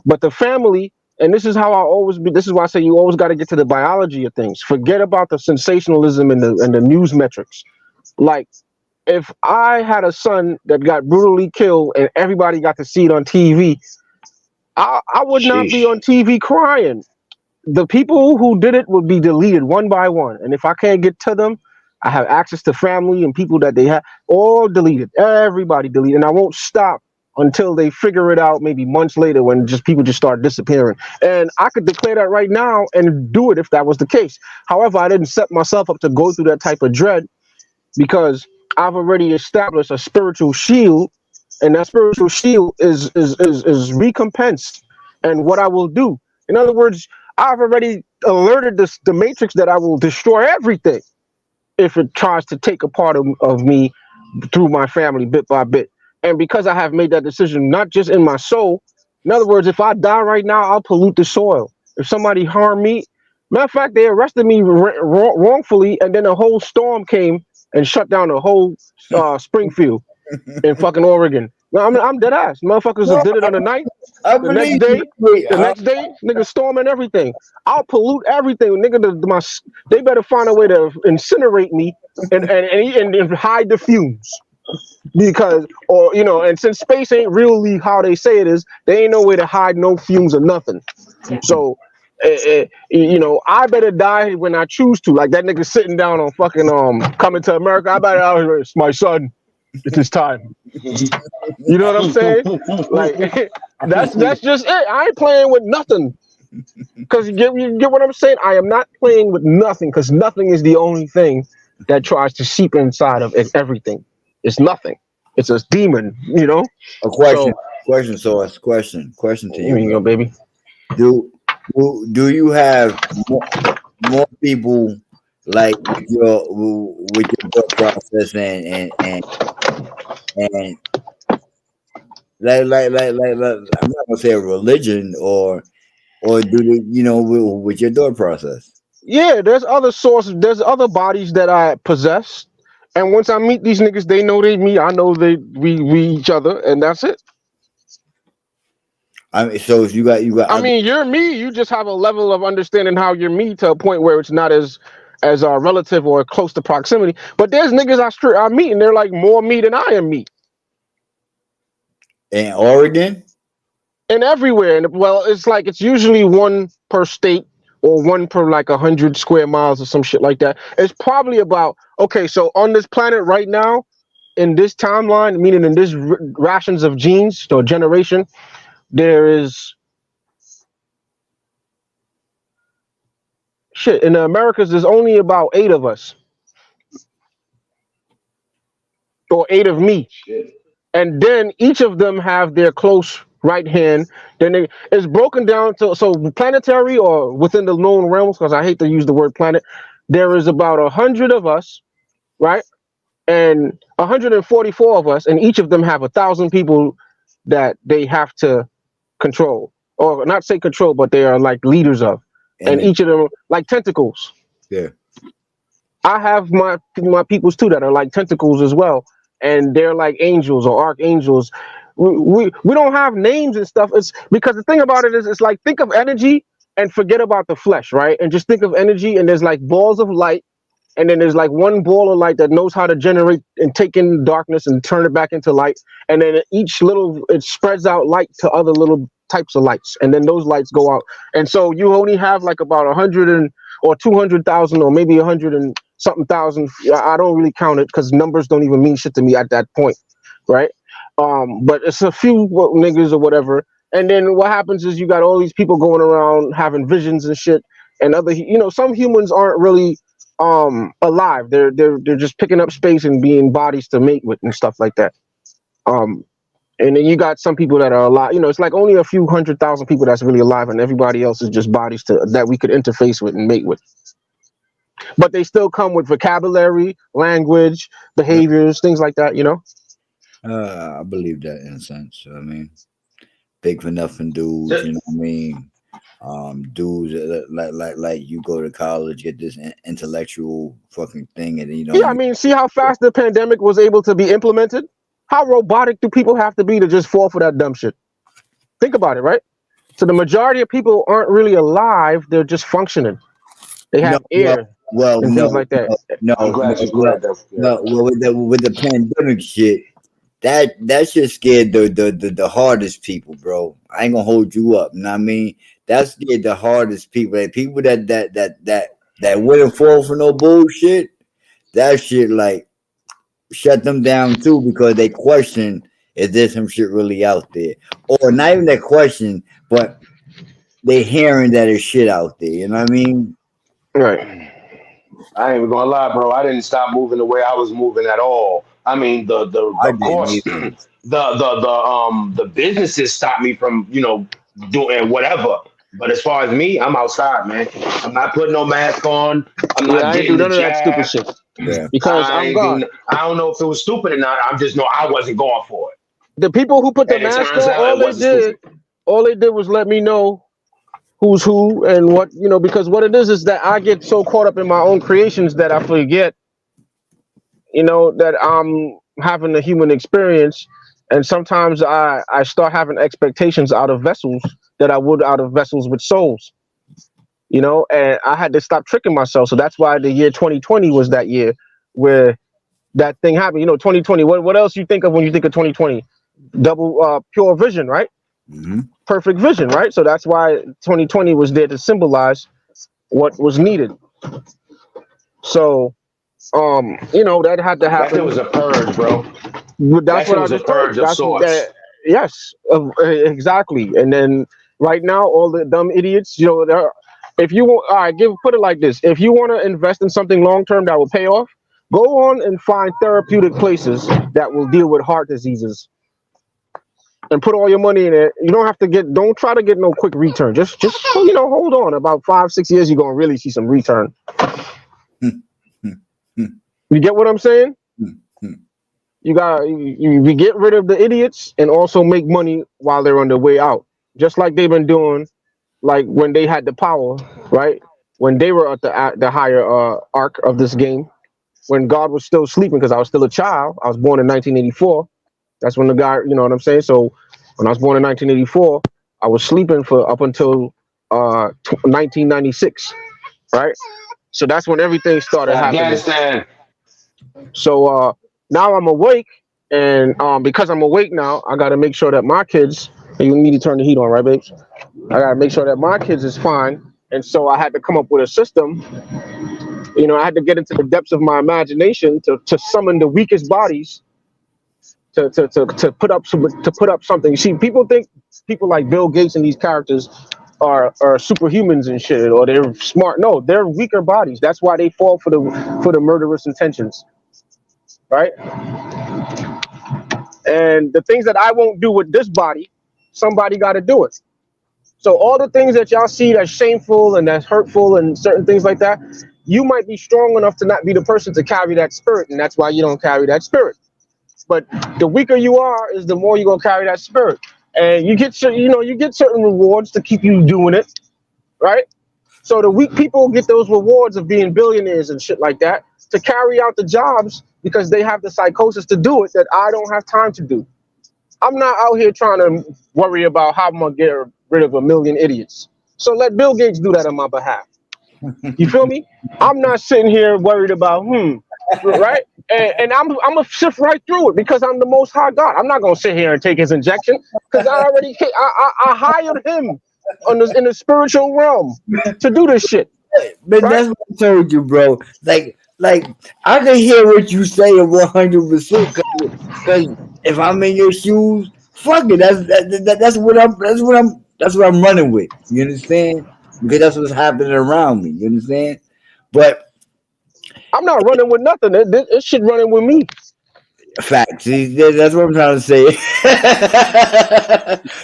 But the family, and this is how I always be. This is why I say you always got to get to the biology of things. Forget about the sensationalism and the news metrics. Like, if I had a son that got brutally killed and everybody got to see it on TV, I would not be Sheesh. on TV crying. the people who did it would be deleted one by one. And if I can't get to them, I have access to family and people that they have all deleted. Everybody deleted. And I won't stop until they figure it out maybe months later when just people just start disappearing. And I could declare that right now and do it if that was the case. However, I didn't set myself up to go through that type of dread because I've already established a spiritual shield, and that spiritual shield is recompensed and what I will do. In other words, I've already alerted the matrix that I will destroy everything if it tries to take a part of me through my family bit by bit. And because I have made that decision, not just in my soul, in other words, if I die right now, I'll pollute the soil. If somebody harm me, matter of fact, they arrested me wrongfully, and then a whole storm came and shut down the whole Springfield in fucking Oregon. No, I'm dead ass. Motherfuckers No, did it on the night. I The next believe day, you. nigga, storm and everything. I'll pollute everything, nigga. They better find a way to incinerate me and hide the fumes because, or and since space ain't really how they say it is, they ain't no way to hide no fumes or nothing. So, I better die when I choose to. Like that nigga sitting down on fucking Coming to America. I better, it's my son. It's his time. You know what I'm saying? Like that's just it. I ain't playing with nothing. Cause you get what I'm saying? I am not playing with nothing because nothing is the only thing that tries to seep inside of everything. It's nothing. It's a demon, A question, So question to here you, you bro. go, baby. Do you have more people like with your thought process and I'm not gonna say a religion or do they with your thought process? Yeah, there's other sources, there's other bodies that I possess. And once I meet these niggas, they know they me, I know we each other, and that's it. I mean, so if you got I other. mean, you're me. You just have a level of understanding how you're me to a point where it's not as relative or close to proximity. But there's niggas I meet, and they're like more me than I am me, In Oregon? and everywhere. And well, it's like it's usually one per state or one per like 100 square miles or some shit like that. It's probably about okay. So on this planet right now, in this timeline, meaning in this rations of genes or generation, there is shit. In the Americas, there's only about 8 of us. Or 8 of me, and then each of them have their close right hand. It's broken down to so planetary or within the known realms, because I hate to use the word planet. There is about 100 of us, right, and 144 of us, and each of them have 1,000 people that they have to control, or not say control, but they are like leaders of, and And each of them like tentacles. yeah. I have my peoples too that are like tentacles as well, and they're like angels or archangels. We don't have names and stuff. It's because the thing about it is, it's like think of energy and forget about the flesh, right? And just think of energy, and there's like balls of light, and then there's like one ball of light that knows how to generate and take in darkness and turn it back into light, and then each little it spreads out light to other little types of lights, and then those lights go out, and so you only have like about 100 or 200,000 or maybe 100 and something thousand. I don't really count it because numbers don't even mean shit to me at that point, right? But it's a few niggas or whatever, and then what happens is you got all these people going around having visions and shit, and other some humans aren't really alive. They're just picking up space and being bodies to mate with and stuff like that. Um, and then you got some people that are alive. It's like only a few 100,000 people that's really alive, and everybody else is just bodies that we could interface with and mate with. But they still come with vocabulary, language, behaviors, things like that. I believe that in a sense. I mean, big for nothing dudes. You know what I mean? Dudes like you go to college, get this intellectual fucking thing, and Yeah, I mean, see how fast the pandemic was able to be implemented. How robotic do people have to be to just fall for that dumb shit? Think about it, right? So the majority of people aren't really alive; they're just functioning. They have air and things like that. No, I'm glad you're glad that. no. Well, with the pandemic shit, that shit scared the hardest people, bro. I ain't gonna hold you up. You know what I mean? That's the hardest people. Like, people that wouldn't fall for no bullshit. That shit like shut them down too because they question is there some shit really out there, or not even that question, but they hearing that there's shit out there. You know what I mean? Right. I ain't even gonna lie, bro. I didn't stop moving the way I was moving at all. I mean, the I of didn't course, either. the businesses stopped me from doing whatever. But as far as me, I'm outside, man. I'm not putting no mask on. I'm Yeah, not I ain't getting do the none of that stupid jab. shit Yeah. because I I'm ain't God. doing. I don't know if it was stupid or not. I'm just know I wasn't going for it, The people who put the and it mask turns on, out it wasn't stupid. all they did was let me know who's who and what, because what it is that I get so caught up in my own creations that I forget, that I'm having a human experience. And sometimes I start having expectations out of vessels that I would out of vessels with souls, and I had to stop tricking myself. So that's why the year 2020 was that year where that thing happened. 2020, what else you think of when you think of 2020? Double pure vision, right? Hmm. Perfect vision, right? So that's why 2020 was there to symbolize what was needed. So, that had to That shit happen. was a purge, bro. That's That what shit I was a just told purge you. of That's what sorts. that. Yes, exactly. And then right now, all the dumb idiots, if you want, all right, put it like this: if you want to invest in something long term that will pay off, go on and find therapeutic places that will deal with heart diseases and put all your money in it. You don't try to get no quick return. Just hold on. About 5, 6 years, you're gonna really see some return. You get what I'm saying? You got you get rid of the idiots and also make money while they're on their way out, just like they've been doing, like when they had the power, right? When they were at the higher arc of this game, when God was still sleeping, because I was still a child. I was born in 1984. That's when the guy, you know what I'm saying. So when I was born in 1984, I was sleeping for up until 1996, right? So that's when everything started happening. Afghanistan. So now I'm awake, and because I'm awake now, I got to make sure that my kids. You need to turn the heat on, right, babes? I got to make sure that my kids is fine. And so I had to come up with a system. I had to get into the depths of my imagination to summon the weakest bodies to put up something. You see, people think people like Bill Gates and these characters are superhumans and shit, or they're smart. No, they're weaker bodies. That's why they fall for the murderous intentions, right? And the things that I won't do with this body, somebody got to do it. So all the things that y'all see that's shameful and that's hurtful and certain things like that, you might be strong enough to not be the person to carry that spirit, and that's why you don't carry that spirit. But the weaker you are, is the more you're gonna carry that spirit, and you get certain rewards to keep you doing it, right? So the weak people get those rewards of being billionaires and shit like that to carry out the jobs because they have the psychosis to do it that I don't have time to do. I'm not out here trying to worry about how I'm gonna get rid of a million idiots. So let Bill Gates do that on my behalf. You feel me? I'm not sitting here worried about right? And I'm gonna sift right through it because I'm the Most High God. I'm not gonna sit here and take his injection because I hired him in the spiritual realm to do this shit, But right? that's what I told you, bro. Like I can hear what you say 100%. Cause if I'm in your shoes, fuck it. That's what I'm running with. You understand? Because that's what's happening around me. You understand? But I'm not running with nothing. This shit running with me. facts. See, that's what I'm trying to say.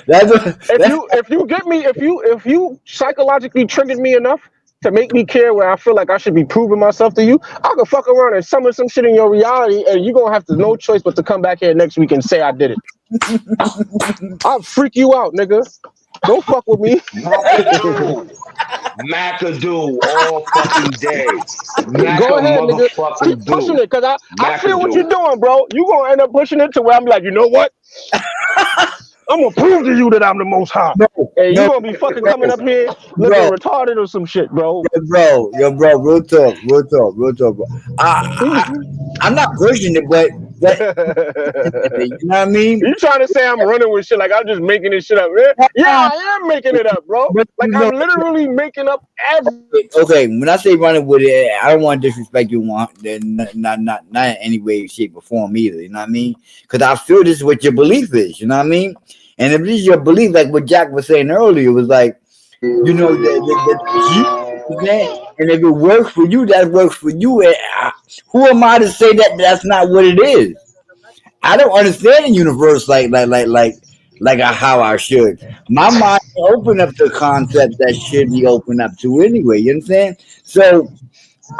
that's what. If you get me, if you psychologically triggered me enough to make me care where I feel like I should be proving myself to you, I could fuck around and summon some shit in your reality, and you're gonna have to no choice but to come back here next week and say I did it. I'll freak you out, nigga. Don't fuck with me. McAdoo. McAdoo all fucking day. Mac Go a ahead, nigga. Keep motherfucking pushing do. it, cause I feel what you're McAdoo. doing, bro. You gonna end up pushing it to where I'm like, you know what? I'm gonna prove to you that I'm the most high. No, And you no, gonna be fucking coming bro, up here looking bro, retarded or some shit, bro. bro, real talk, bro. I'm not pushing it, but But you know what I mean? You trying to say I'm running with shit like I'm just making this shit up? Yeah, I am making it up, bro. But Like you I'm know, literally making up everything. okay, when I say running with it, I don't want to disrespect you, not in any way, shape, or form either. You know what I mean? Because I feel this is what your belief is. You know what I mean? And if this is your belief, like what Jack was saying earlier, was like, you know, and if it works for you, that works for you. And who am I to say that that's not what it is? I don't understand the universe how I should. My mind open up to concepts that should be open up to anyway. You understand? So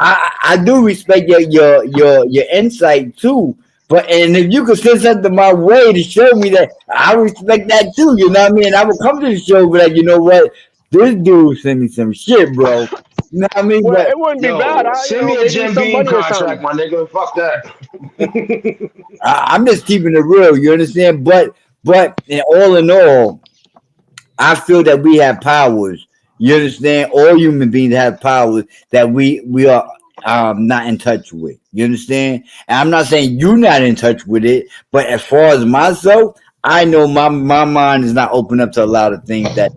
I do respect your insight too. But and if you could send something my way to show me that, I respect that too. You know what I mean? I would come to the show, but like, you know what? This dude sent me some shit, bro. You know what I mean? Well, But it wouldn't be bad. Yo, send me a Maybe Jim some Beam money or contract, something. my nigga. Fuck that. I'm just keeping it real. You understand? But all in all, I feel that we have powers. You understand? All human beings have powers that we are not in touch with. You understand? And I'm not saying you're not in touch with it, but as far as myself, I know my mind is not open up to a lot of things that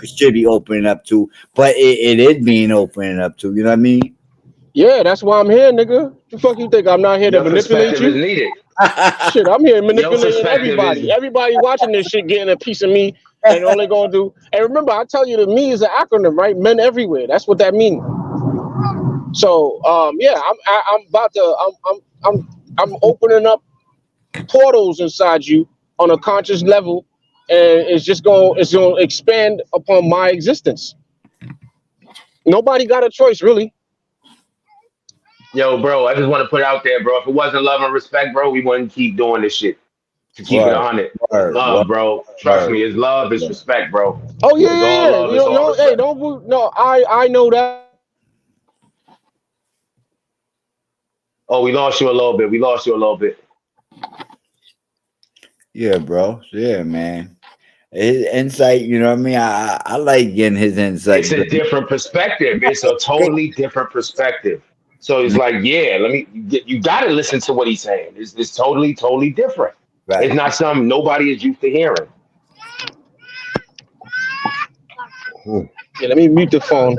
should be opening up to, but it is being opening up to. You know what I mean? Yeah, that's why I'm here, nigga. The fuck you think I'm not here to Your manipulate perspective is you? needed. Shit, I'm here Your manipulating perspective is everybody. Everybody watching this shit getting a piece of me, and all they gonna do. And remember, I tell you, the me is an acronym, right? Men everywhere. That's what that means. So, yeah, I'm about to, I'm opening up portals inside you on a conscious level, and it's gonna expand upon my existence. Nobody got a choice, really. yo, bro. I just want to put it out there, bro. If it wasn't love and respect, bro, we wouldn't keep doing this shit. To keep it Word, on it, it's word, word, love, bro. Trust word. me, it's love, it's respect, bro. Oh yeah, It's yeah, all yeah. love, it's all Hey, respect. no, I know that. Oh, we lost you a little bit. We lost you a little bit. Yeah, bro. Yeah, man. His insight, you know what I mean? I like getting his It's insight. a different perspective. It's a totally different perspective. So it's like, yeah, you got to listen to what he's saying. It's totally, totally different. It's Right. not something nobody is used to hearing. Hmm. Yeah, let me mute the phone.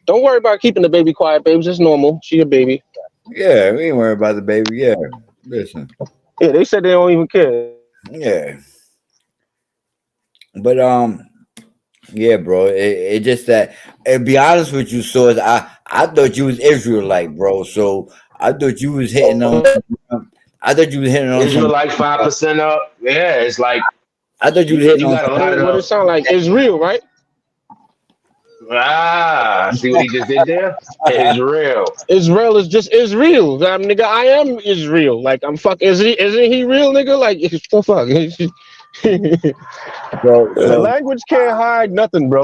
Don't worry about keeping the baby quiet, babes. It's normal. She a baby. Yeah, we ain't worried about the baby. Yeah. Listen. Yeah, they said they don't even care. Yeah. But yeah, bro. It just that and be honest with you, Source, I thought you was Israelite, bro. So I thought you was hitting on I thought you was hitting on some Israelite 5% up. Yeah, it's like I thought you was hitting you on got a some lot of What it the sound like? It's real, right? see what he just did there? It's real. Israel is just Israel. Nigga, I am Israel. Like I'm fuck. Isn't he real, nigga? Like the fuck. so Language can't hide nothing, bro.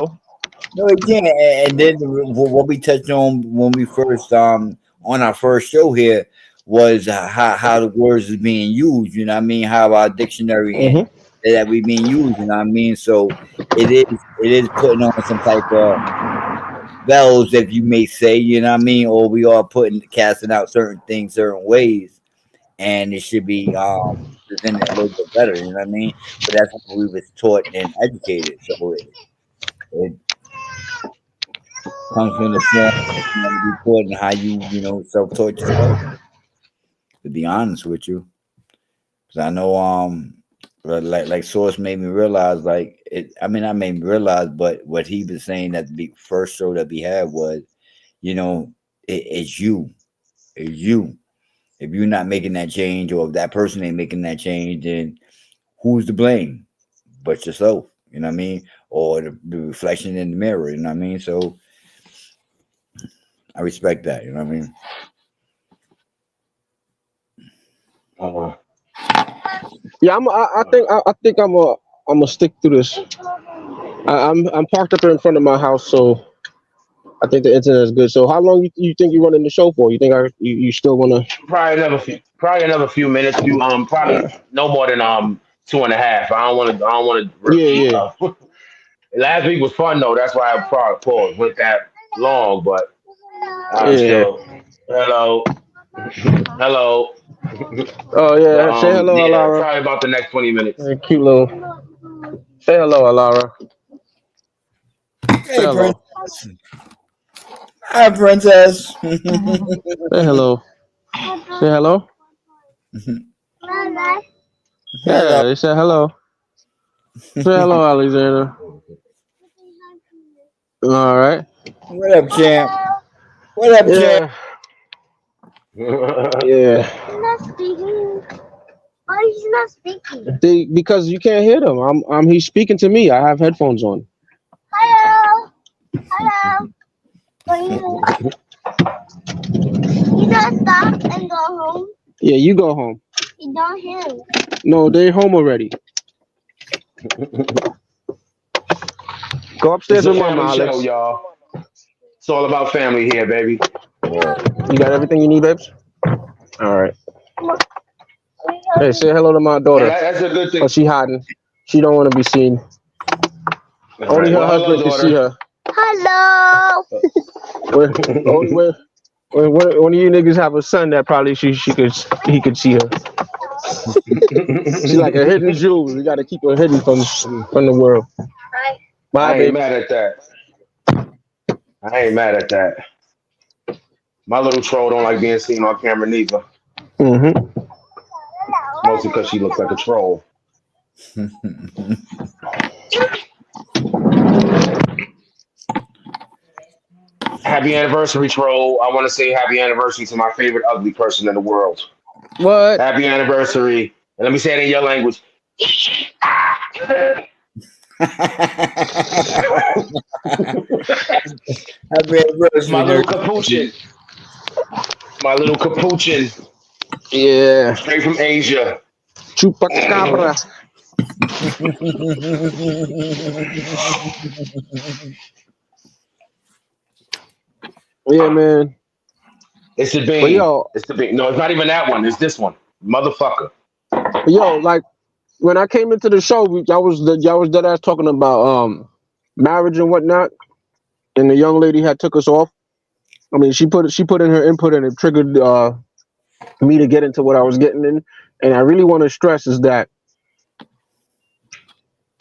no, it can't. And then what we touched on when we first on our first show here was how the words is being used. You know what I mean? How our dictionary Hmm. that we being used. You know what I mean? So it is putting on some type of bells, if you may say. You know what I mean? Or we are putting casting out certain things certain ways, and it should be presented a little bit better. You know what I mean? But that's what we was taught and educated. So it comes from the form of report and how you self-taught yourself. To be honest with you, because I know like Source made me realize like it. I mean, I made me realize, but what he was saying that the first show that we had was, you know, it's you, it's you. If you're not making that change, or if that person ain't making that change, then who's to blame? But yourself. You know what I mean? Or the reflection in the mirror. You know what I mean? So I respect that. You know what I mean? Uh, Yeah, I think I'm gonna stick through this. I'm parked up here in front of my house, so I think the internet is good. So how long you think you're running the show for? You think you still wanna? probably another few minutes. Probably no more than 2.5. I don't want to Yeah, repeat. yeah, Last week was fun though. That's why I probably paused went that long. But I'm yeah. still hello, hello. Oh But yeah, say hello, yeah, Alara. probably about the next 20 minutes. Cute little. Say hello, Alara. Say Hey, hello. princess. Hi, princess. Say hello. Say hello. Yeah, Hello. they said hello. Say hello, Alexander. All right. What up, champ? What up, champ? Yeah. Yeah. Because you can't hear them. He's speaking to me. I have headphones on. Yeah, you go home. No, they're home already. Go It's upstairs a with Mama, family show, Alex. y'all. It's all about family here, baby. You got everything you need, babes? All right. Hey, say hello to my And daughter. that's a good thing. Oh, she hiding. She don't want to be seen. All Only right. her Well, hello, husband can see daughter. her. Only when one of you niggas have a son that probably he could see her. She's like a hidden jewel. We got to keep her hidden from the world. Bye, I ain't babe. mad at that. I ain't mad at that. My little troll don't like being seen on camera neither. Mm-hmm. Mostly because she looks like a troll. Happy anniversary, troll. I want to say happy anniversary to my favorite ugly person in the world. What? Happy anniversary. And let me say it in your language. Happy My anniversary, little nerd. capuchin. My little capuchin. Yeah. Straight from Asia. Chupacabra. Yeah, man. It's the But bean. yo, It's the bean. No, it's not even that one. It's this one. Motherfucker. like when I came into the show, y'all was dead ass talking about marriage and whatnot, and the young lady had took us off. I mean, she put in her input, and it triggered me to get into what I was getting in. And I really want to stress is that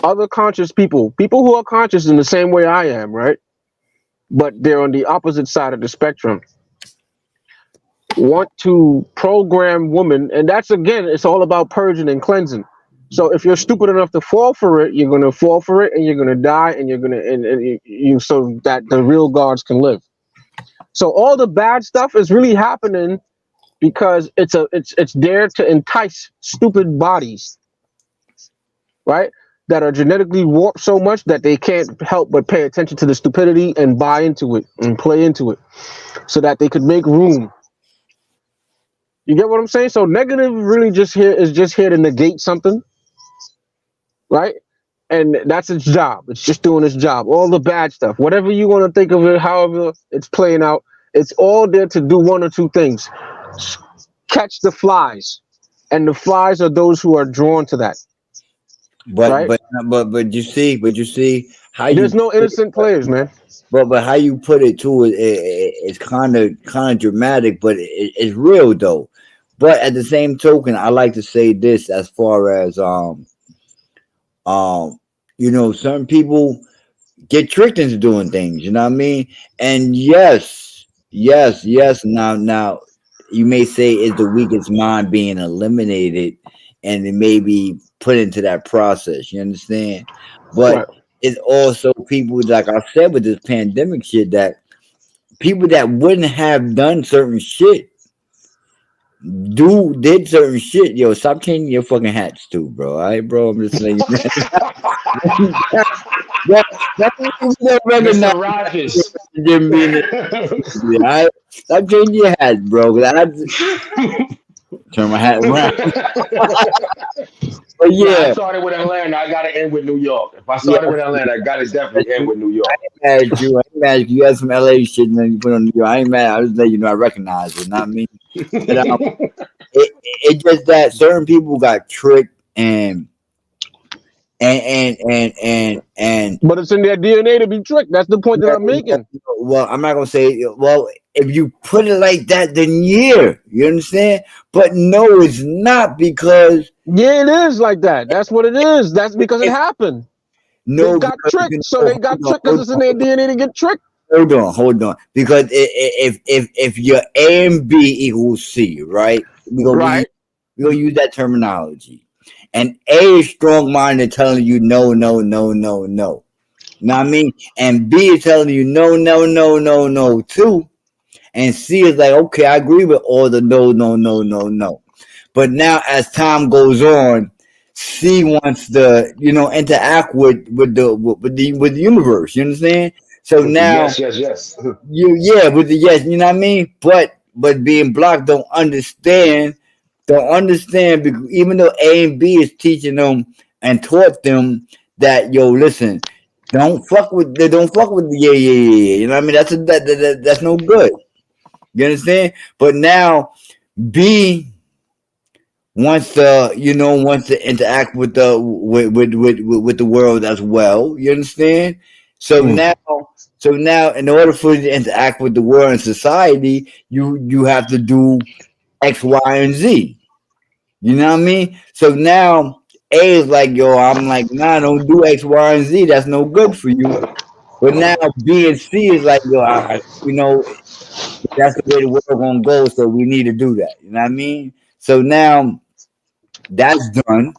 other conscious people who are conscious in the same way I am, right? But they're on the opposite side of the spectrum, want to program women, and that's again, it's all about purging and cleansing. So if you're stupid enough to fall for it, you're gonna fall for it, and you're gonna die, and you're gonna and you so that the real gods can live. So all the bad stuff is really happening because it's there to entice stupid bodies, right? That are genetically warped so much that they can't help but pay attention to the stupidity and buy into it and play into it, so that they could make room. You get what I'm saying? So negative really just here to negate something, right? And that's its job. It's just doing its job. All the bad stuff, whatever you want to think of it, however it's playing out, it's all there to do one or two things: catch the flies, and the flies are those who are drawn to that, but right? but but you see how There's you no innocent players, man. but how you put it too it's kind of dramatic, but it's real though. But at the same token, I like to say this as far as um certain people get tricked into doing things. You know what I mean? And yes. Now, you may say is the weakest mind being eliminated, and it may be put into that process. You understand? Right. But it's also people, like I said, with this pandemic shit, that people that wouldn't have done certain shit did certain shit. Yo, stop changing your fucking hats too, bro. All right, bro. I'm just saying. That, that's what you don't recognize. Mr. Rogers. Didn't mean it. I stop changing your hat, bro. 'Cause I turn my hat around. But Nah, I yeah, started with Atlanta. I got to end with New York. If I yeah. started with Atlanta, I got to definitely end with New York. I ain't mad at you. I ain't mad at you. You had some LA shit, and then you put on New York. I ain't mad. I just let you know I recognize it. Not me. But it just that certain people got tricked, and and But it's in their DNA to be tricked. That's the point that I'm making. well, I'm not gonna say well. If you put it like that, then yeah, you understand. But no, it's not because Yeah, it is like that. That's what it is. That's because it if happened. They no, got because you tricked. So know, they got tricked because it's in their DNA to get tricked. hold on, because if your A and B equals C, right? Right. We gonna use that terminology, and A is strong minded, telling you no, no, no, no, no. You know what I mean? And B is telling you no, no, no, no, no, too. And C is like, okay, I agree with all the no, no, no, no, no. But now, as time goes on, C wants to, interact with the universe. You understand? So With the now, yes, yes, yes. with the yes, you know what I mean. But being blocked don't understand because even though A and B is teaching them and taught them that listen, don't fuck with the yeah. You know what I mean? That's no good. You understand? But now B wants to interact with the world as well. You understand? So Mm. now in order for you to interact with the world and society, you have to do X, Y, and Z. You know what I mean? So now A is like, I'm like, nah, don't do X, Y, and Z. That's no good for you. But now B and C is like, that's the way the world gonna go. So we need to do that. You know what I mean? So now that's done,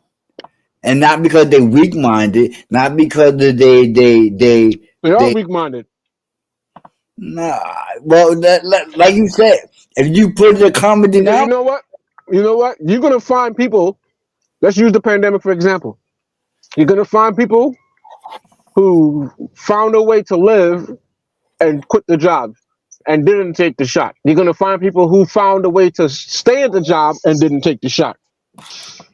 and not because they weak minded, not because They are they weak minded. nah. Well, like you said, if you put the common Because you denominator, know what? You know what? You're gonna find people. Let's use the pandemic for example. You're gonna find people who found a way to live and quit the job and didn't take the shot. You're gonna find people who found a way to stay at the job and didn't take the shot.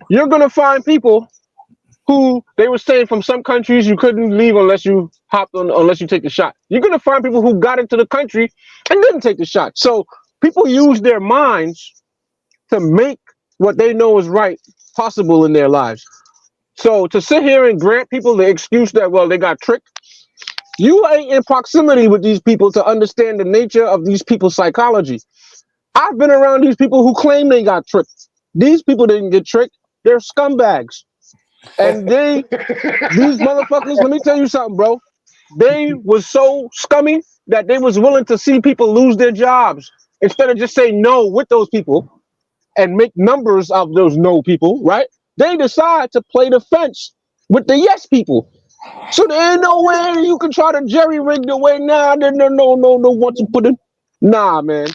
You're gonna find people who they were saying from some countries you couldn't leave unless you take the shot. You're gonna find people who got into the country and didn't take the shot. So people use their minds to make what they know is right possible in their lives. So to sit here and grant people the excuse that they got tricked, you ain't in proximity with these people to understand the nature of these people's psychology. I've been around these people who claim they got tricked. These people didn't get tricked. They're scumbags. And these motherfuckers, let me tell you something, bro. They was so scummy that they was willing to see people lose their jobs instead of just say no with those people and make numbers of those no people, right? They decide to play the fence with the yes people. So there ain't no way you can try to jerry rig the way now. No, what to put it. Nah, man.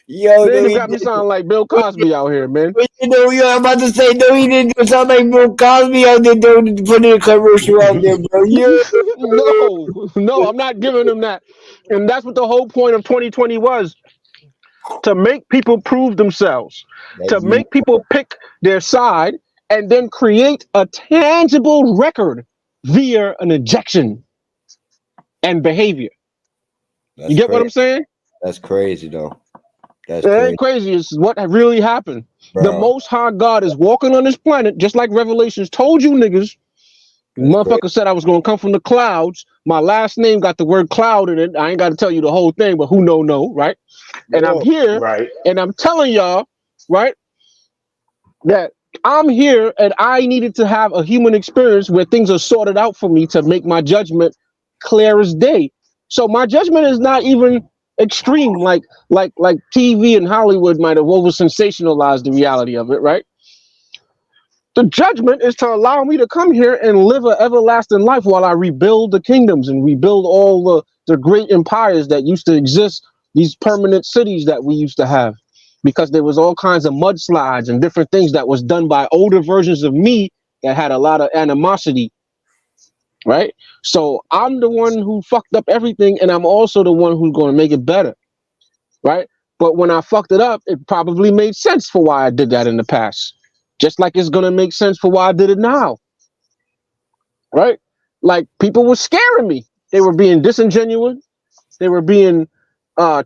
yo, They no, even he got me didn't. sounding like Bill Cosby out here, man. I'm about to say no, he didn't. It sound like Bill Cosby out there doing putting a commercial out there, bro. Yeah, No, I'm not giving them that. And that's what the whole point of 2020 was, to make people prove themselves, to you make people pick their side, and then create a tangible record via an injection and behavior. You that's get what crazy. I'm saying? That's crazy though. That's It crazy, ain't crazy. It's what really happened. The bro. Most High God is walking on this planet, just like Revelations told you niggas. That's crazy. Motherfucker said I was going to come from the clouds. My last name got the word cloud in it. I ain't got to tell you the whole thing, but who know, right? And I'm here, Right. and I'm telling y'all, right, that I'm here, and I needed to have a human experience where things are sorted out for me to make my judgment clear as day. So my judgment is not even extreme, like TV and Hollywood might have over sensationalized the reality of it, right? The judgment is to allow me to come here and live an everlasting life while I rebuild the kingdoms and rebuild all the great empires that used to exist, these permanent cities that we used to have, because there was all kinds of mudslides and different things that was done by older versions of me that had a lot of animosity, right? So I'm the one who fucked up everything, and I'm also the one who's going to make it better, right? But when I fucked it up, it probably made sense for why I did that in the past. Just like it's gonna make sense for why I did it now, right? Like people were scaring me. They were being disingenuous. They were being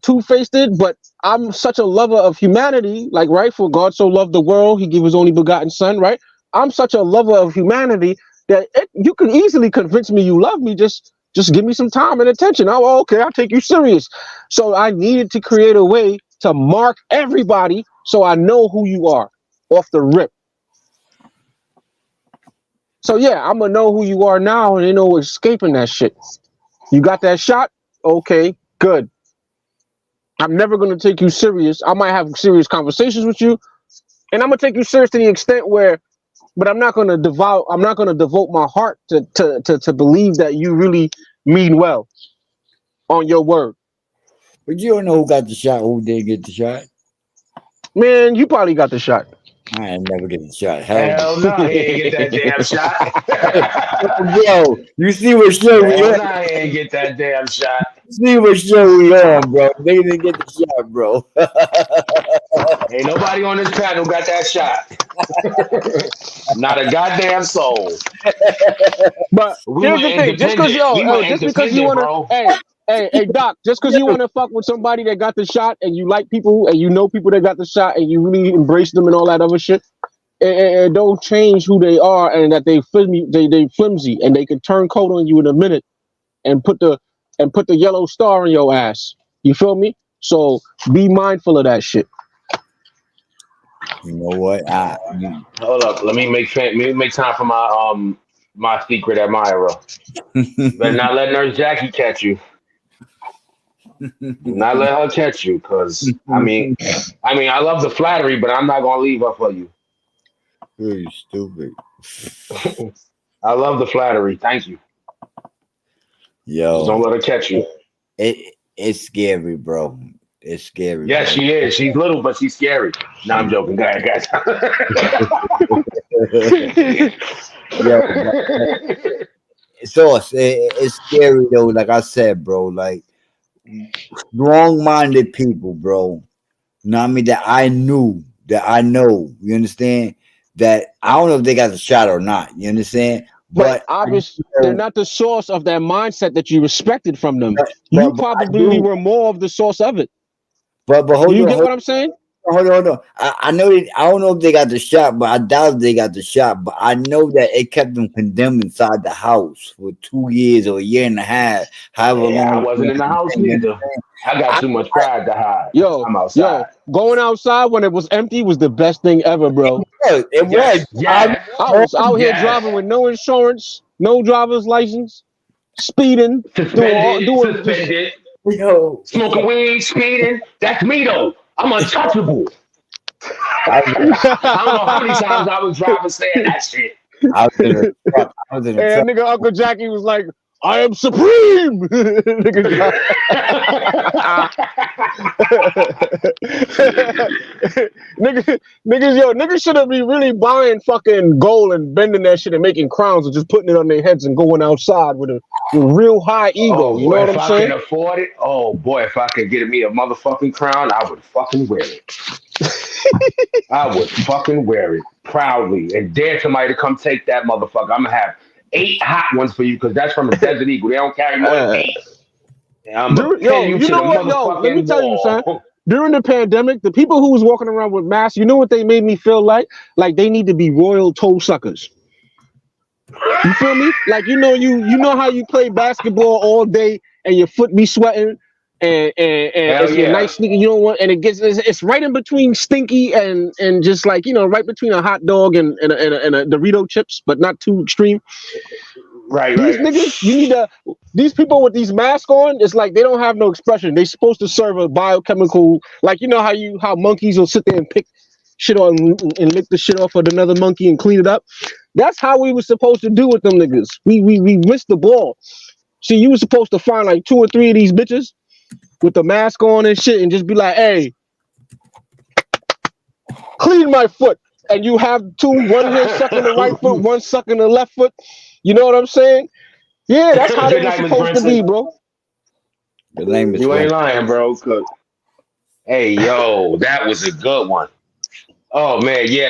two-faced. But I'm such a lover of humanity. Like, right? For God so loved the world, He gave His only begotten Son. Right? I'm such a lover of humanity you can easily convince me you love me. Just give me some time and attention. Oh, okay, I'll take you serious. So I needed to create a way to mark everybody so I know who you are off the rip. So yeah, I'm gonna know who you are now, and ain't no escaping that shit. You got that shot? Okay, good. I'm never gonna take you serious. I might have serious conversations with you, and I'm gonna take you serious to the extent where, but I'm not gonna devote my heart to believe that you really mean well on your word. But you don't know who got the shot, who didn't get the shot. Man, you probably got the shot. I ain't never get the shot. Hell, Hell no, he ain't get that damn shot. bro, you see what show we Hell on? no, he ain't get that damn shot. See what show we on, bro? They didn't get the shot, bro. Ain't nobody on this panel got that shot. Not a goddamn soul. But We here's went the thing: independent. We went just because you independent, wanna, bro. hey, Doc, just because you wanna fuck with somebody that got the shot and you like people and you know people that got the shot and you really embrace them and all that other shit, it don't change who they are and that they flimsy and they can turn cold on you in a minute and put the yellow star in your ass. You feel me? So be mindful of that shit. You know what? Hold up. Let me make time for my secret admirer. You better not let Nurse Jackie catch you. Do not let her catch you, cause I love the flattery, but I'm not gonna leave her for you. You're stupid. I love the flattery. Thank you. Just Yo, don't let her catch you. it's scary, bro. It's scary, Yes, bro. she is. She's little, but she's scary. No, I'm joking. Go ahead, guys. Yo, it's scary though. Like I said, bro. Like strong-minded people, bro. Know what I mean? That I know. You understand? That I don't know if they got the shot or not. You understand? But But I obviously, they're know, not the source of that mindset that you respected from them. You but I probably do. were more of the source of it. But hold You on, get what I'm saying? hold on. I know I don't know if they got the shot, but I doubt they got the shot. But I know that it kept them condemned inside the house for 2 years or a year and a half, however Yeah, I long. wasn't in the house You neither. I got understand? too much pride to hide. I'm Yo, outside. going outside when it was empty was the best thing ever, bro. It was. Yes, yes, I was out here driving yes. with no insurance, no driver's license, speeding, Suspended, doing just suspended, Yo, smoking weed, speeding. That's me though. I'm untouchable. I was, I don't know how many times I was driving saying that shit. I was in a truck. I was in a truck. and nigga Uncle Jacky was like, I am supreme. nigga, niggas should have been really buying fucking gold and bending that shit and making crowns and just putting it on their heads and going outside with real high ego. Oh You know boy, what if I'm I saying? can afford it, oh boy, if I could get me a motherfucking crown, I would fucking wear it. I would fucking wear it proudly and dare somebody to come take that motherfucker. I'm gonna have 8 hot ones for you because that's from a Desert Eagle. They don't carry more than Uh, 8. And I'm gonna pin yo, you you to the know what? Yo, let me motherfucking tell you, son. wall. During the pandemic, the people who was walking around with masks, you know what they made me feel like? Like they need to be royal toe suckers. You feel me? Like you know how you play basketball all day and your foot be sweating and Hell it's your yeah. nice sneaker, you don't want, and it's right in between stinky and just like right between a hot dog and a Dorito chips, but not too extreme. Right, These right. niggas, these people with these masks on, it's like they don't have no expression. They supposed to serve a biochemical, like how monkeys will sit there and pick shit on and lick the shit off of another monkey and clean it up. That's how we were supposed to do with them niggas. We missed the ball. See, you were supposed to find like 2 or 3 of these bitches with the mask on and shit and just be like, hey, clean my foot. And you have one here sucking the right foot, one sucking the left foot. You know what I'm saying? Yeah, that's how they Good were night, Miss supposed to Brinson. be, bro. The name is You Wayne. ain't lying, bro. Hey, yo, that was a good one. Oh man, yeah.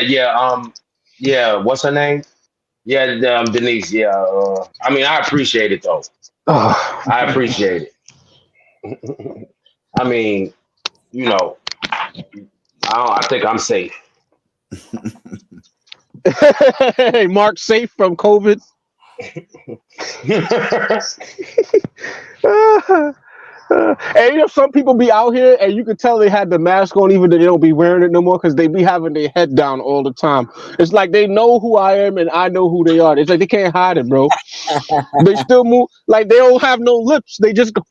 Yeah. What's her name? Yeah, Denise. Yeah. I appreciate it though. I appreciate it. I mean, you know, I think I'm safe. Hey, Mark safe from COVID. And you know, some people be out here, and you can tell they had the mask on, even though they don't be wearing it no more, because they be having their head down all the time. It's like they know who I am, and I know who they are. It's like they can't hide it, bro. They still move like they don't have no lips. They just go.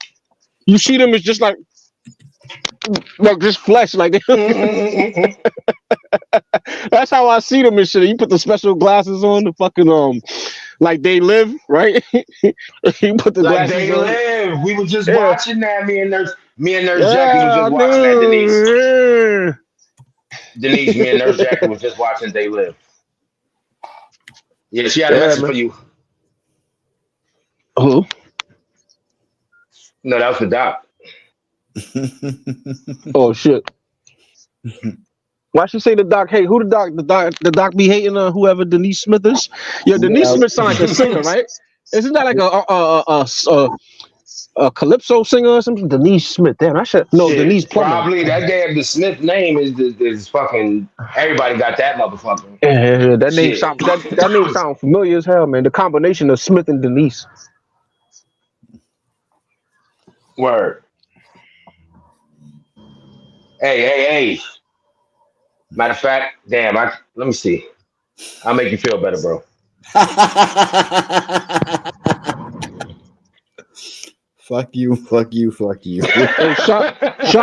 You see them, it's just like just flesh. Like they, that's how I see them and shit. You put the special glasses on, the fucking like they live, right? You put the Like glasses they on. live. We were just Yeah. watching that. Me and Nurse Jackie was Yeah, just I watching that. know. Denise, me and Nurse Jackie was just watching They Live. Yeah, she had a Yeah, message man. for you. Who? No, that was the doc. Oh shit. Why she say the doc? Hey, who the doc? The doc be hating on whoever Denise Smith is. Yo, Denise Yeah, Smith sound like a singer, right? Isn't that like a calypso singer or something? Denise Smith. Damn, I should no Denise Shit, Plummer. probably that damn the Smith name is fucking. Everybody got that motherfucker. Yeah, Shit. that name sound familiar as hell, man. The combination of Smith and Denise. Word. Hey. Matter of fact, damn. Let me see. I'll make you feel better, bro. fuck you. Hey, shout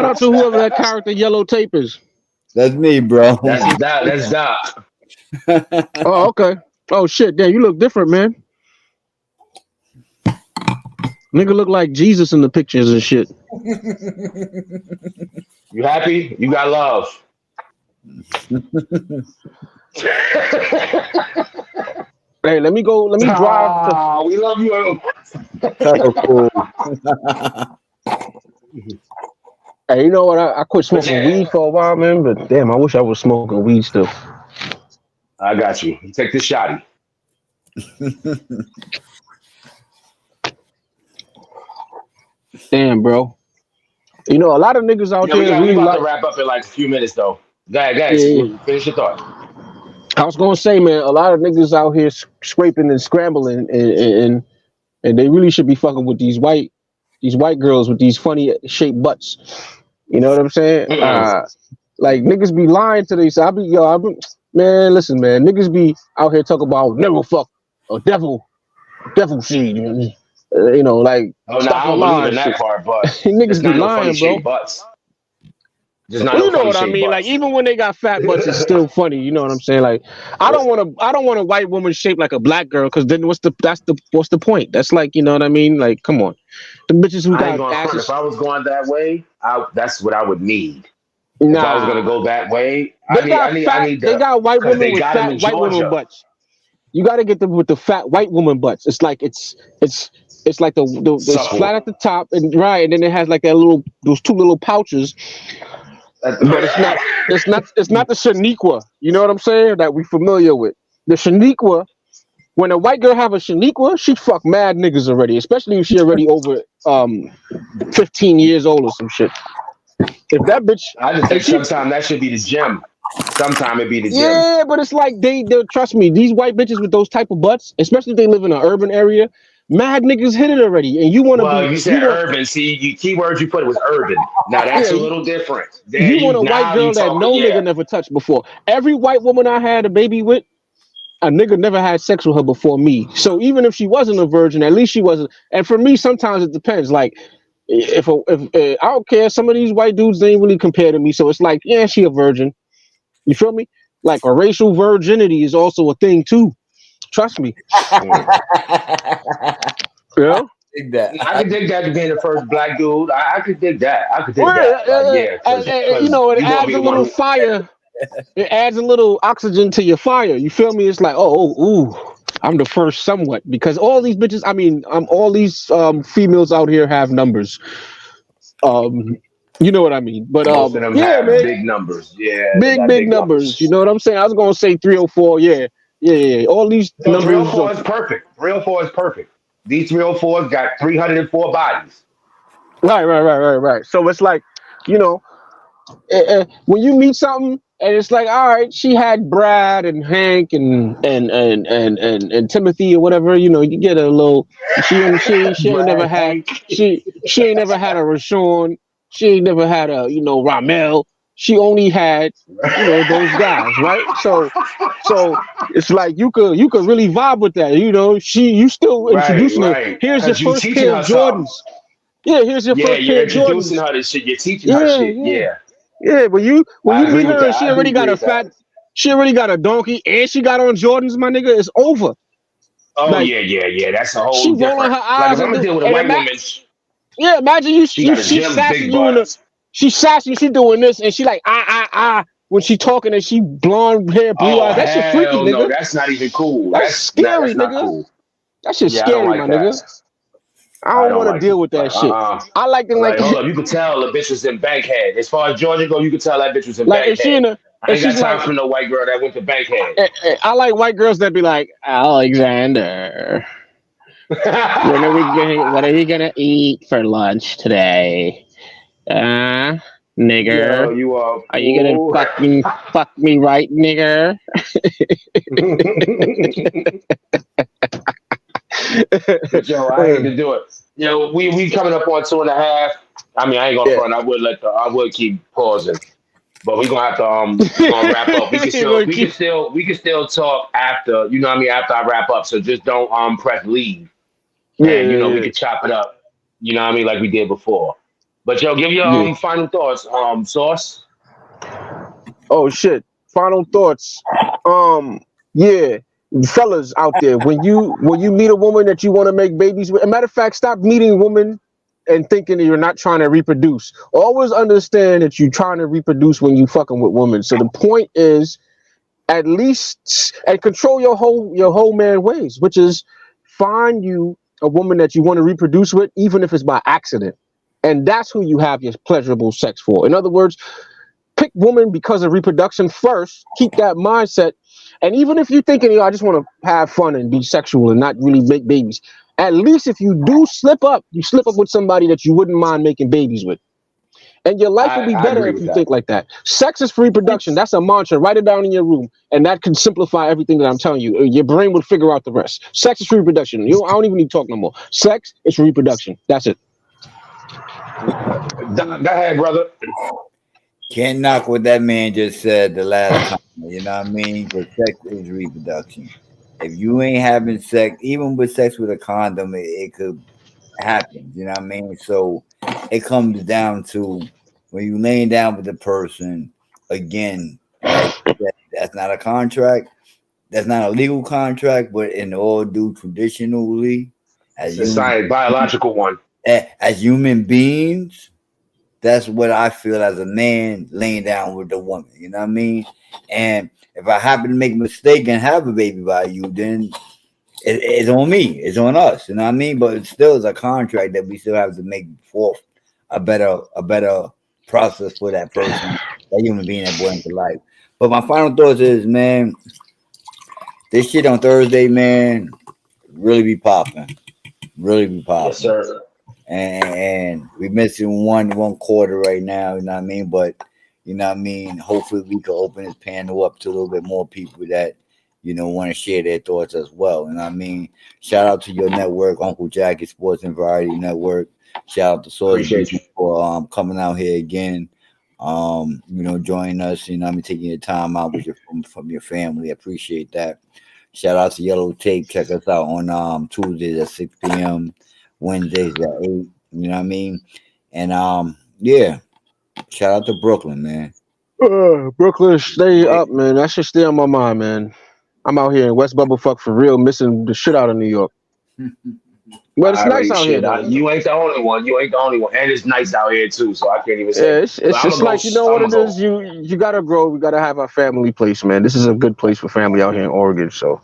out to whoever that character Yellow Tape is. That's me, bro. That's Doc. Oh, okay. Oh shit, damn, you look different, man. Nigga look like Jesus in the pictures and shit. You happy? You got love. Hey, let me drive to. We love you. So cool. Hey, you know what? I quit smoking Yeah. weed for a while, man. But damn, I wish I was smoking weed still. I got you. You take this shotty. Damn, bro. You know, a lot of niggas out Yeah, there we really about like. to wrap up in like a few minutes though. Go ahead. Yeah. Finish your thought. I was gonna say, man, a lot of niggas out here scraping and scrambling, and they really should be fucking with these white girls with these funny shaped butts. You know what I'm saying? Like niggas be lying to themselves. Man, listen, man, niggas be out here talking about never fuck a devil seed. You know, like Oh no, I stuff don't on believe line in that shit. part, but there's Niggas be not no funny lying, bro. shaped butts. There's not Well, no you know funny what I shaped mean. Like butts. even when they got fat butts, it's still funny. You know what I'm saying? Like I don't want a white woman shaped like a black girl because then what's the point? That's like, you know what I mean? Like come on, the bitches who I ain't got going front. If asses. I was going that way, that's what I would need. If I was gonna Nah, go that way, they got I fat. need They the got white because women they with got them fat in white women Georgia. butts. You got to get them with the fat white woman butts. It's like it's like the it's Supple. flat at the top and right, and then it has like those two little pouches. But it's not the Shaniqua. You know what I'm saying? That we familiar with. The Shaniqua. When a white girl have a Shaniqua, she fuck mad niggas already, especially if she already over 15 years old or some shit. If that bitch, I just if think she, sometime that should be the gym. Sometime it be the gym. yeah, but it's like they trust me. These white bitches with those type of butts, especially if they live in an urban area, mad niggas hit it already, and Well, you said urban. See, keywords you put was urban. Now that's yeah, a little different. There you want you a white now you girl that talking. no Yeah. nigga never touched before. Every white woman I had a baby with, a nigga never had sex with her before me. So even if she wasn't a virgin, at least she wasn't. And for me, sometimes it depends. Like if I don't care, some of these white dudes they ain't really compare to me. So it's like, yeah, she a virgin. You feel me? Like a racial virginity is also a thing too. Trust me. Yeah. Dig that. I could dig that being the first black dude. I could dig that. I could dig that. Like, Well, yeah, you because know, it you're gonna adds be a the one little who. fire. It adds a little oxygen to your fire. You feel me? It's like, ooh, I'm the first somewhat because all these bitches. I mean, all these females out here have numbers. You know what I mean? But Most of them yeah, have man, big numbers. Yeah, they got big big numbers. You numbers. know what I'm saying? I was gonna say 304. Yeah. All these No, numbers. 304 is perfect. 304 is perfect. These 304s got 304 bodies. Right. So it's like, you know, when you meet something, And it's like, all right, she had Brad and Hank and Timothy or whatever. You know, you get a little. She ain't never Brad had Hank. she ain't never had a Rashawn. She ain't never had a Ramel. She only had those guys, right? So it's like you could really vibe with that. You still Right, introducing her. right. Here's your Cause you first teaching pair of her something. Jordans. Yeah, here's your Yeah, first you're pair of introducing Jordans. her to shit. You're teaching her Yeah, shit. yeah. Yeah, Yeah, when I you agree meet with her and that. I do agree with that. she already got a donkey and she got on Jordans, my nigga, it's over. Oh Like yeah, yeah, yeah. That's a whole she rolling different. her Like if eyes I'm and gonna do deal with a and white woman, yeah, imagine she got a she gym sassing big you butt. she sassing you, she doing this and she like when she talking and she blonde hair, blue Oh eyes. That shit freaky, hell no, nigga. that's not even cool. That's scary, That's not nigga. cool. That shit's Yeah, I don't scary, like my that. nigga. I I don't don't want to like it. deal with Like that shit. I like them like Like hold up, you could tell the bitch was in Bankhead. As far as Georgia go, you could tell that bitch was in like if she Bankhead. in a I and ain't got she's time like for no white girl that went to Bankhead. I like white girls that be like Alexander. What are we gonna eat for lunch today? Uh, Yo, nigger. you are a Are you gonna fool. fuck me right, nigger? But yo, I hate to do it. Yo, we coming up on 2.5. I mean, I ain't gonna Yeah. front. I would keep pausing, but we're gonna have to we're gonna wrap up. We can You're still gonna keep we can still talk after. You know what I mean? After I wrap up, so just don't press leave, yeah, and we yeah, can chop it up. You know what I mean? Like we did before. But yo, give your yeah. final thoughts, Sauce. Oh shit. Final thoughts. Yeah. Fellas out there, when you meet a woman that you want to make babies with, a matter of fact, stop meeting women and thinking that you're not trying to reproduce. Always understand that you're trying to reproduce when you fucking with women. So the point is at least and control your whole man ways, which is find you a woman that you want to reproduce with, even if it's by accident. And that's who you have your pleasurable sex for. In other words, pick woman because of reproduction first. Keep that mindset. And even if you're thinking, I just want to have fun and be sexual and not really make babies, at least if you do slip up, you slip up with somebody that you wouldn't mind making babies with. And your life will be I better agree if with you that. think like that. Sex is for reproduction. That's a mantra. Write it down in your room. And that can simplify everything that I'm telling you. Your brain will figure out the rest. Sex is for reproduction. I don't even need to talk no more. Sex is for reproduction. That's it. Go ahead, brother. Can't knock what that man just said, the last comment. You know what I mean? Because sex is reproduction. If you ain't having sex, even with sex with a condom, it could happen. You know what I mean? So it comes down to when you laying down with the person, again, like that's not a contract. That's not a legal contract, but in all due traditionally, as It's a human, science biological one. as human beings, that's what I feel as a man laying down with the woman. You know what I mean? And if I happen to make a mistake and have a baby by you, then it's on me. It's on us. You know what I mean? But it still is a contract that we still have to make forth a better process for that person, that human being that born into life. But my final thoughts is, man, this shit on Thursday, man, really be popping. Really be Yes, popping. sir. And we're missing one quarter right now, you know what I mean? But you know what I mean, hopefully we can open this panel up to a little bit more people that, want to share their thoughts as well. You know what I mean? Shout out to your network, Uncle Jacky Sports and Variety Network. Shout out to Source Appreciate you. Beauty for coming out here again. Joining us, you know what I mean, taking your time out with from your family. I appreciate that. Shout out to Yellow Tape. Check us out on Tuesdays at 6 p.m. Wednesdays at 8. You know what I mean? And yeah, shout out to Brooklyn, man. Brooklyn, stay Hey, up, man. That should stay on my mind, man. I'm out here in West Bubblefuck for real, missing the shit out of New York. But it's I nice already out here, shit. though. You ain't the only one. You ain't the only one, and it's nice out here too. So I can't even say. Yeah, it's I'm gonna just go. like you know I'm what gonna it is. go. You gotta grow. We gotta have our family place, man. This is a good place for family out here in Oregon, so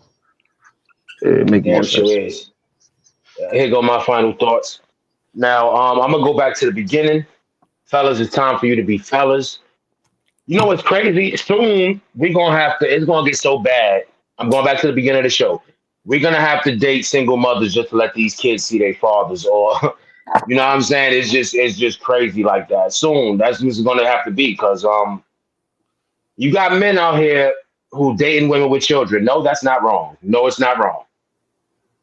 it make more Damn sure sense. is. Here go my final thoughts. Now, I'm gonna go back to the beginning, fellas. It's time for you to be fellas. You know what's crazy? Soon we're gonna have to. It's gonna get so bad. I'm going back to the beginning of the show. We're gonna have to date single mothers just to let these kids see their fathers, or you know what I'm saying? It's just crazy like that. Soon, that's what's gonna have to be because You got men out here who dating women with children. No, that's not wrong. No, it's not wrong.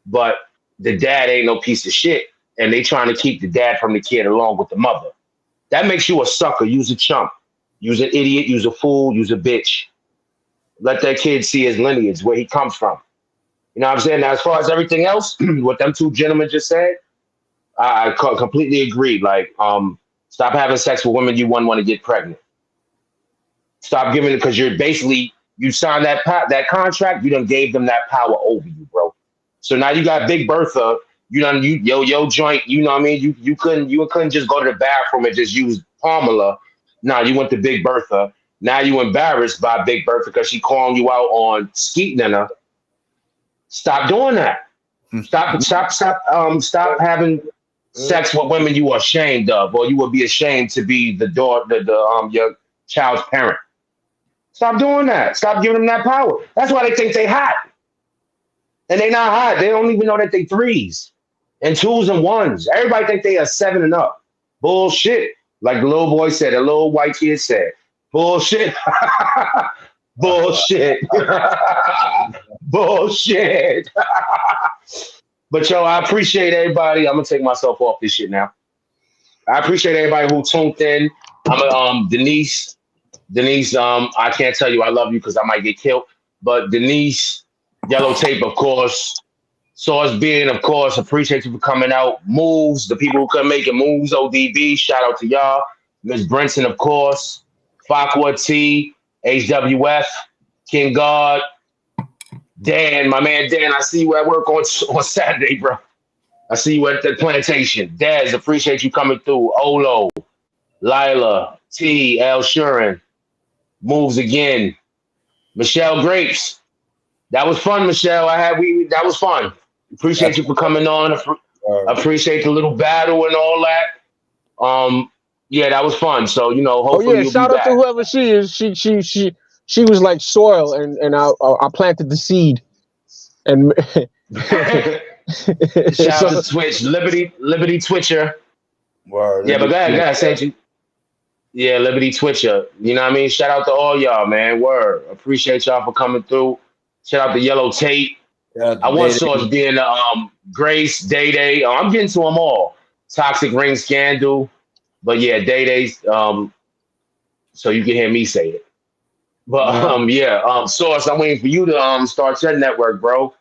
But the dad ain't no piece of shit, and they trying to keep the dad from the kid along with the mother. That makes you a sucker. Use a chump. Use an idiot. Use a fool. Use a bitch. Let that kid see his lineage, where he comes from. You know what I'm saying? Now, as far as everything else, what them two gentlemen just said, I completely agree. Like, stop having sex with women you wouldn't want to get pregnant. Stop giving it because you're basically you signed that contract. You done gave them that power over you, bro. So now you got Big Bertha. You done yo joint. You know what I mean? You couldn't just go to the bathroom and just use Pamela. Nah, you went to Big Bertha. Now you embarrassed by Big Bertha because she calling you out on skeeting in her. Stop doing that. Stop having sex with women you are ashamed of, or you would be ashamed to be the daughter, your child's parent. Stop doing that. Stop giving them that power. That's why they think they hot. And they not hot. They don't even know that they threes and twos and ones. Everybody think they are seven and up. Bullshit. Like the little boy said, the little white kid said. Bullshit. Bullshit. Bullshit. But yo, I appreciate everybody. I'm gonna take myself off this shit now. I appreciate everybody who tuned in. I'm Denise. Denise, I can't tell you I love you because I might get killed. But Denise, Yellow Tape, of course. Source Being, of course. Appreciate you for coming out. Moves, the people who couldn't make it. Moves, ODB. Shout out to y'all. Miss Brinson, of course. Fakwa T, HWF, King God, Dan, my man Dan. I see you at work on Saturday, bro. I see you at the plantation. Daz, appreciate you coming through. Olo, Lila, T, L Shurin. Moves again. Michelle Grapes. That was fun, Michelle. That was fun. Appreciate you for coming on. Appreciate the little battle and all that. Yeah, that was fun. So, hopefully you'll shout be out to back. whoever she is. She was like soil, and I planted the seed. And shout out to Twitch, Liberty Twitcher. Word. Yeah, but go ahead, Saint you. Yeah, Liberty Twitcher. You know what I mean? Shout out to all y'all, man. Word. Appreciate y'all for coming through. Shout out to Yellow Tape. I want Source being Grace, Day Day. I'm getting to them all. Toxic Ring Scandal. But yeah, Day Day's so you can hear me say it. But Source, I'm waiting for you to start your network, bro.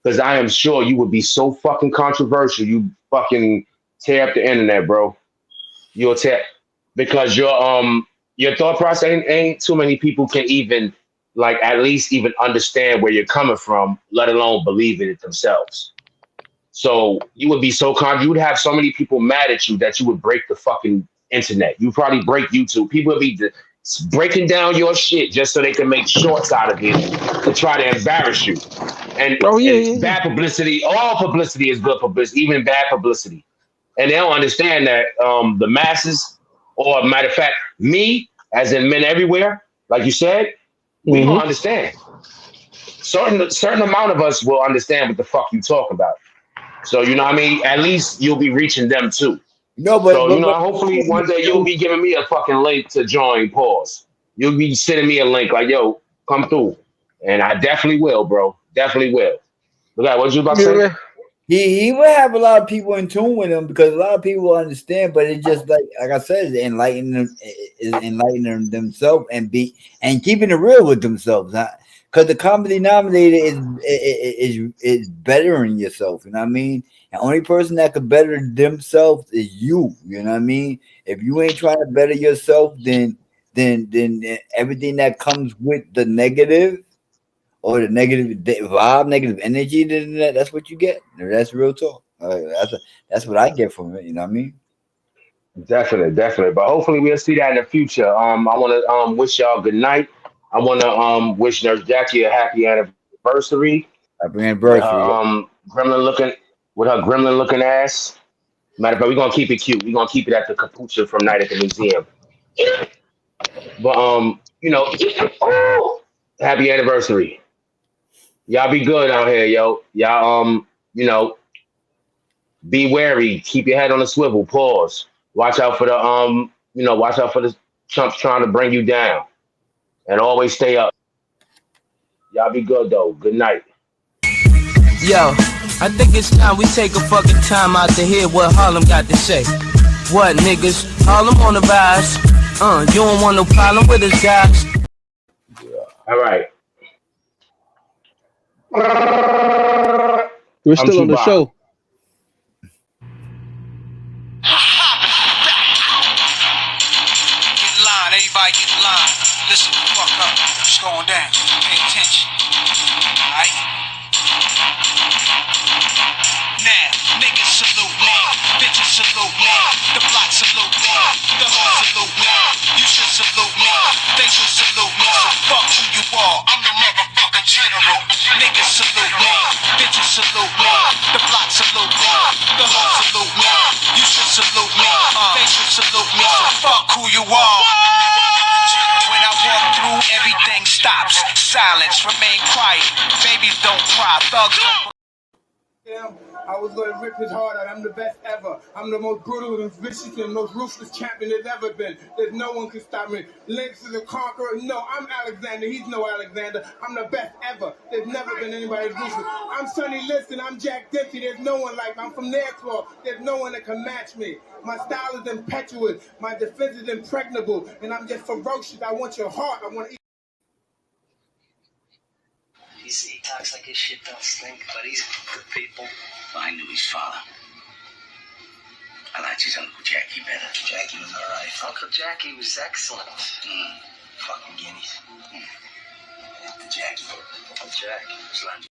Because I am sure you would be so fucking controversial. You fucking tear up the internet, bro. You'll tear because your thought process ain't too many people can even like at least even understand where you're coming from, let alone believe in it themselves. So you would be so you would have so many people mad at you that you would break the fucking internet. You probably break YouTube. People would be breaking down your shit just so they can make shorts out of it to try to embarrass you. And bad publicity, all publicity is good publicity, even bad publicity. And they don't understand that the masses, or matter of fact, me, as in men everywhere, like you said, we don't understand. Certain amount of us will understand what the fuck you talk about. So you know what I mean? At least you'll be reaching them too. No, but hopefully one day you'll be giving me a fucking link to join Pause. You'll be sending me a link like, yo, come through. And I definitely will, bro. Definitely will. Look at what you about to say? He will have a lot of people in tune with him because a lot of people understand, but it's just like I said, it's enlightening themselves and keeping it real with themselves. Because the common denominator is bettering yourself. You know what I mean? The only person that could better themselves is you. You know what I mean? If you ain't trying to better yourself, then everything that comes with the negative or the negative vibe, negative energy, then that's what you get. That's real talk. That's what I get from it. You know what I mean? Definitely. But hopefully we'll see that in the future. I want to wish y'all good night. I want to wish Nurse Jacky a happy anniversary. Happy anniversary. With her gremlin looking ass. Matter of fact, we're gonna keep it cute. We're gonna keep it at the capucha from Night at the Museum. But happy anniversary. Y'all be good out here, yo. Y'all be wary. Keep your head on the swivel. Pause. Watch out for the watch out for the chumps trying to bring you down. And always stay up. Y'all be good though. Good night. Yo, I think it's time we take a fucking time out to hear what Harlem got to say. What, niggas? Harlem on the rise. You don't want no problem with us, guys. All right. We're I'm still on the Tupac. show. Get in line, everybody get in line. Listen the fuck up. What's going down? Pay attention. Alright? Now, niggas salute me. Bitches salute me. The block salute me. The hood salute me. You should salute me. They should salute me. So fuck who you are. I'm the motherfucking general. Niggas salute me. Bitches salute me. The block salute me. The hood salute me. You should salute me. They should salute me. So fuck who you are. When I walk through, everything stops. Silence, remain quiet. Babies don't cry. Thugs don't. I was going to rip his heart out. I'm the best ever. I'm the most brutal and vicious and most ruthless champion there's ever been. There's no one can stop me. Lynx is a conqueror. No, I'm Alexander. He's no Alexander. I'm the best ever. There's never been anybody as ruthless. I'm Sonny Liston. I'm Jack Dempsey. There's no one like me. I'm from their club. There's no one that can match me. My style is impetuous. My defense is impregnable. And I'm just ferocious. I want your heart. I want to eat. He talks like his shit don't stink, but he's good people. I knew his father. I liked his Uncle Jacky better. Jacky was all right. Uncle Jacky was excellent. Fucking guineas. After Jacky. Uncle Jack was like